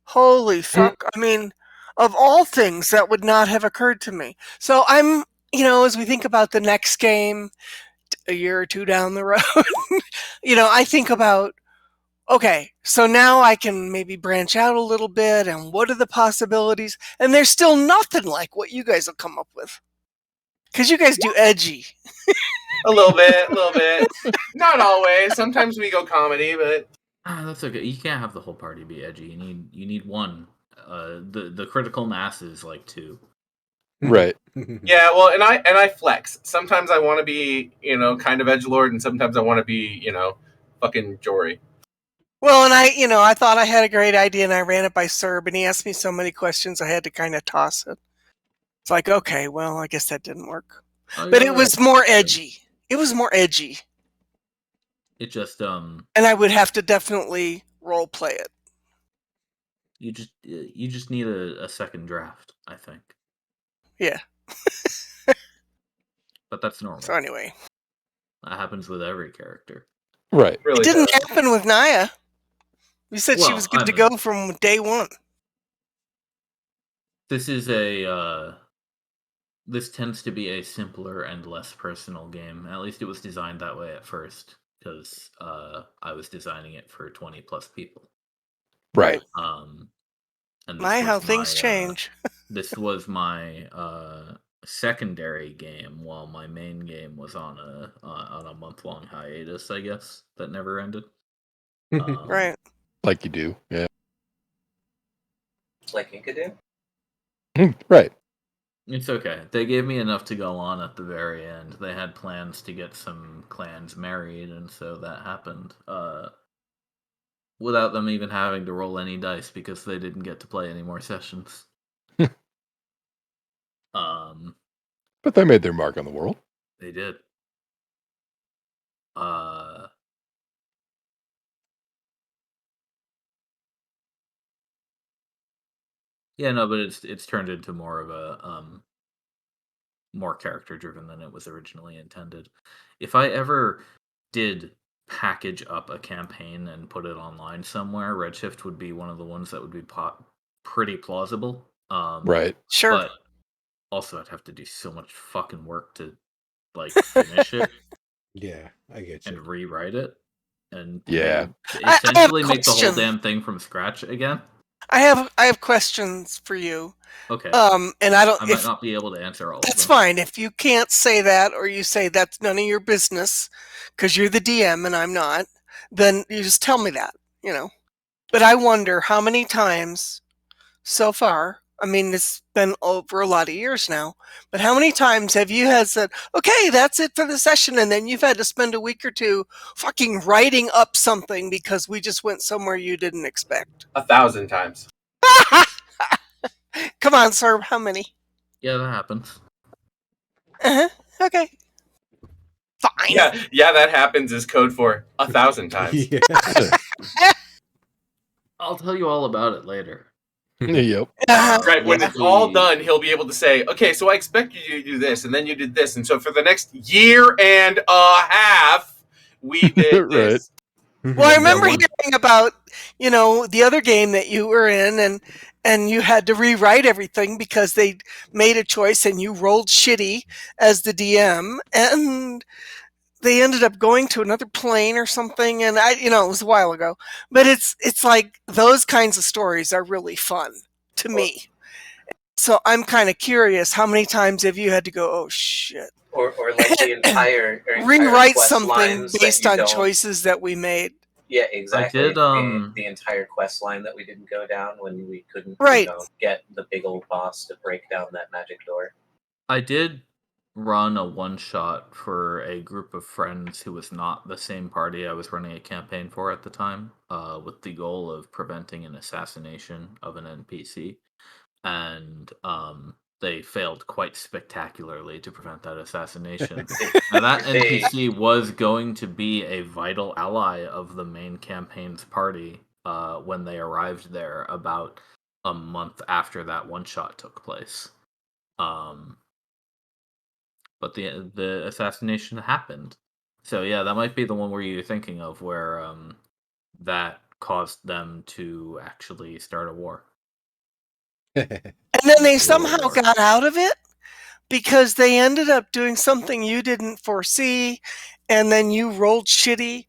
Holy fuck. I mean, of all things, that would not have occurred to me. So I'm, you know, as we think about the next game, a year or two down the road, you know, I think about, okay, so now I can maybe branch out a little bit, and what are the possibilities? And there's still nothing like what you guys will come up with. Because you guys do edgy. A little bit. Not always. Sometimes we go comedy, but that's okay. You can't have the whole party be edgy. You need one. The critical mass is like 2. Right. Yeah, well, and I flex. Sometimes I want to be, you know, kind of edgelord, and sometimes I want to be, you know, fucking Jory. Well, and I thought I had a great idea, and I ran it by Serb, and he asked me so many questions I had to kind of toss it. It's like, okay, well, I guess that didn't work. But it was more edgy. It was more edgy. It just and I would have to definitely role play it. You just need a second draft, I think. Yeah. But that's normal. So anyway, that happens with every character. Right. Really it didn't happen with Naya. You said she was good to go from day one. This is this tends to be a simpler and less personal game. At least it was designed that way at first, because I was designing it for 20 plus people. Right. And how things change. This was my secondary game, while my main game was on a month-long hiatus, I guess, that never ended. Right. Like you do, yeah. Like Inkadu? Right. It's okay. They gave me enough to go on at the very end. They had plans to get some clans married, and so that happened. Without them even having to roll any dice, because they didn't get to play any more sessions. But they made their mark on the world. They did. Yeah, no, but it's turned into more of a more character driven than it was originally intended. If I ever did package up a campaign and put it online somewhere, Redshift would be one of the ones that would be pretty plausible. Right. Sure. But also, I'd have to do so much fucking work to like finish it. Yeah, I get you. And rewrite it, and essentially make the whole damn thing from scratch again. I have questions for you. Okay. And I might not be able to answer all. That's fine. If you can't say that, or you say that's none of your business, because you're the DM and I'm not, then you just tell me that, you know. But I wonder how many times so far, I mean, it's been over a lot of years now, but how many times have you had said, okay, that's it for the session, and then you've had to spend a week or two fucking writing up something because we just went somewhere you didn't expect? 1,000 times. Come on, sir, how many? Yeah, that happens. Okay. Fine. Yeah, that happens is code for 1,000 times. Yeah. I'll tell you all about it later. Yep. Right, when it's all done, he'll be able to say, okay, so I expect you to do this, and then you did this, and so for the next year and a half, we did this. Well, I remember hearing about, you know, the other game that you were in, and you had to rewrite everything because they made a choice and you rolled shitty as the DM, and they ended up going to another plane or something, and it was a while ago. But it's like those kinds of stories are really fun to me. So I'm kind of curious, how many times have you had to go, oh shit, or like the entire rewrite quest something lines based that you on don't. choices that we made? Yeah, exactly. I did. The entire quest line that we didn't go down when we couldn't, Right. get the big old boss to break down that magic door. I did run a one-shot for a group of friends who was not the same party I was running a campaign for at the time, with the goal of preventing an assassination of an NPC. And they failed quite spectacularly to prevent that assassination. Now, that NPC was going to be a vital ally of the main campaign's party when they arrived there about a month after that one-shot took place. But the assassination happened. So yeah, that might be the one where you're thinking of, where that caused them to actually start a war. And then they somehow War. got out of it because they ended up doing something you didn't foresee, and then you rolled shitty,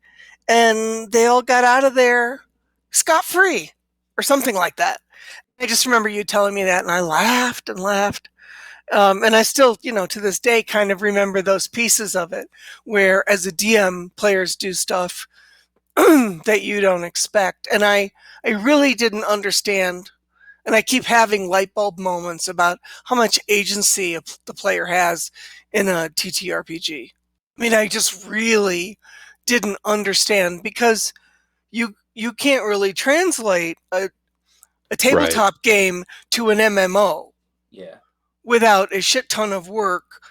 and they all got out of there scot-free or something like that. I just remember you telling me that, and I laughed and laughed. And I still, to this day, kind of remember those pieces of it, where as a DM, players do stuff that you don't expect. And I really didn't understand, and I keep having light bulb moments about how much agency the player has in a TTRPG. I mean, I just really didn't understand, because you can't really translate a tabletop game to an MMO. Yeah. Without a shit ton of work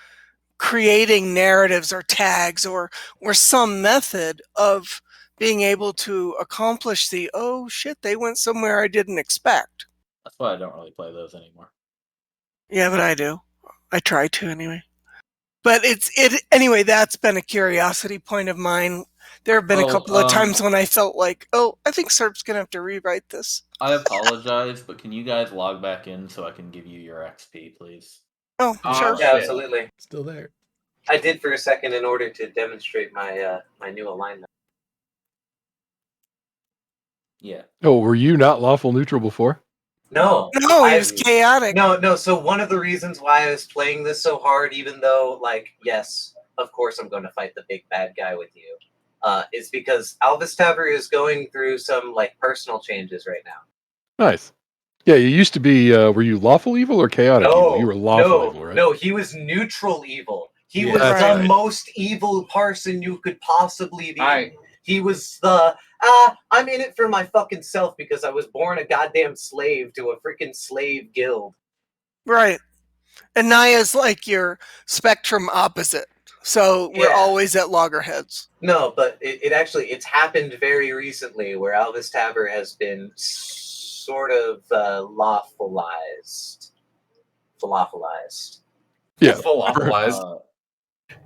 creating narratives or tags or some method of being able to accomplish the, oh shit, they went somewhere I didn't expect. That's why I don't really play those anymore. Yeah, but I do. I try to anyway. But anyway, that's been a curiosity point of mine. There have been a couple of times when I felt like, I think Serp's gonna have to rewrite this. I apologize, but can you guys log back in so I can give you your XP, please? Oh, sure. Yeah, absolutely. Still there. I did for a second in order to demonstrate my my new alignment. Yeah. Oh, were you not lawful neutral before? No, he was chaotic. No. So one of the reasons why I was playing this so hard, even though, yes, of course I'm going to fight the big bad guy with you, is because Alvistaver is going through some personal changes right now. Nice. Yeah, you used to be. Were you lawful evil or chaotic evil? You were lawful evil, right? No, he was neutral evil. He was the most evil person you could possibly be. He was the I'm in it for my fucking self because I was born a goddamn slave to a freaking slave guild. Right. And Naya's like your spectrum opposite. So we're always at loggerheads. No, but it's happened very recently where Alvistaver has been sort of falaffelized. Yeah, falaffelized.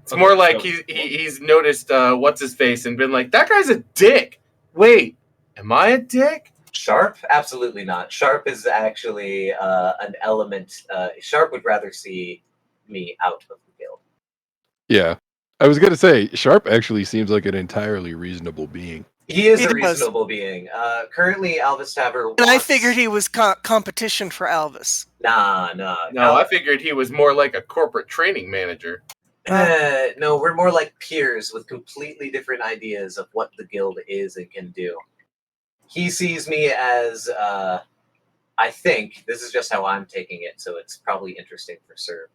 It's more like he's noticed what's his face and been like, that guy's a dick. Wait, am I a dick? Sharp? Absolutely not. Sharp is actually an element. Sharp would rather see me out of the guild. Yeah. I was going to say, Sharp actually seems like an entirely reasonable being. He is a reasonable being. Currently, Alvistaver wants... And I figured he was competition for Alvis. Nah. No, I figured he was more like a corporate training manager. No, we're more like peers with completely different ideas of what the guild is and can do. He sees me as, I think, this is just how I'm taking it, so it's probably interesting for Sir.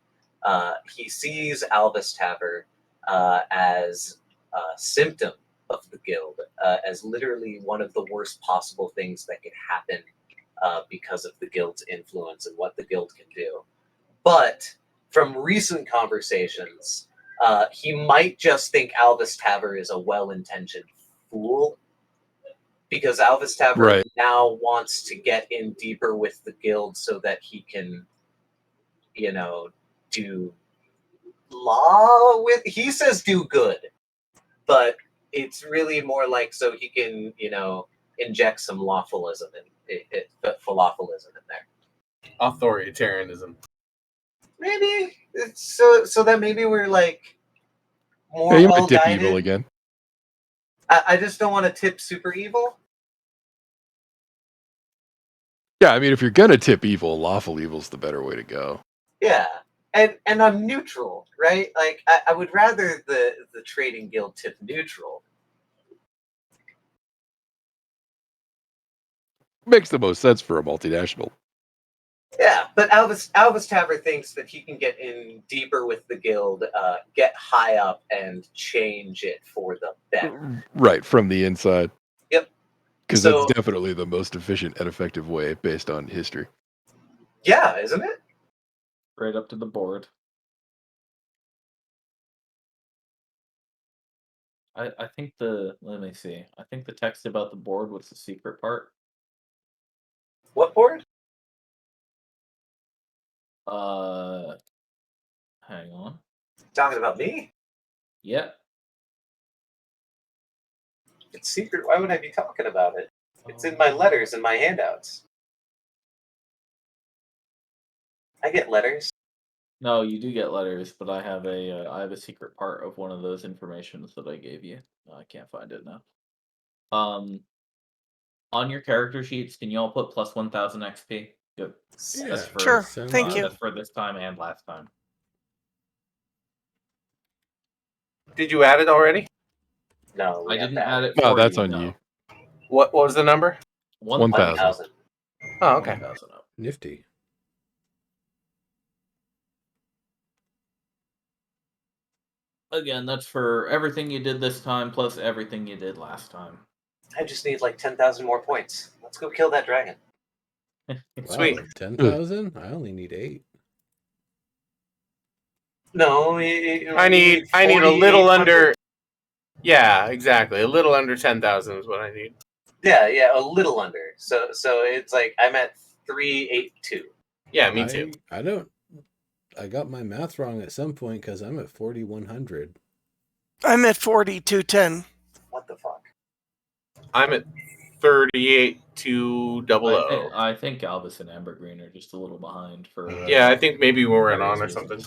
He sees Alvistaver as a symptom of the guild, as literally one of the worst possible things that could happen because of the guild's influence and what the guild can do. But from recent conversations, he might just think Alvistaver is a well-intentioned fool, because Alvistaver now wants to get in deeper with the guild so that he can, do law with... He says do good, but it's really more like so he can, inject some lawfulism falafelism in there. Authoritarianism. Maybe. So that maybe we're more Yeah, you well might dip guided. evil again. I just don't want to tip super evil. Yeah, I mean, if you're gonna tip evil, lawful evil's the better way to go. Yeah. And I'm neutral, right? Like I would rather the trading guild tip neutral. Makes the most sense for a multinational. Yeah, but Albus Taver thinks that he can get in deeper with the guild, get high up, and change it for the better. Right, from the inside. Yep. Because So- that's definitely the most efficient and effective way based on history. Yeah, isn't it? Right up to the board. I think let me see. I think the text about the board was the secret part. What board? Hang on. Talking about me? Yep. It's secret. Why would I be talking about it? It's in my letters and my handouts. I get letters. No, you do get letters, but I have a secret part of one of those informations that I gave you. I can't find it now. On your character sheets, can you all put plus 1,000 XP? Good. Yeah, That's for, Sure. sounds Thank good. you. That's for this time and last time. Did you add it already? No, we I have didn't to add it. No, for that's you, on no. you. What was the number? 1,000. 1,000. Oh, okay. 1,000 up. Nifty. Again, that's for everything you did this time plus everything you did last time. I just need like 10,000 more points. Let's go kill that dragon. Sweet. Wow, 10,000? I only need 8. No, I need a little under. Yeah, exactly. A little under 10,000 is what I need. Yeah, a little under. So it's like I'm at 382. Yeah, me too. I got my math wrong at some point because I'm at 4,100. I'm at 4210. What the fuck? I'm at 38,200. I think Albus and Ambergreen are just a little behind for. Yeah, I think maybe we weren't on or various something. reasons.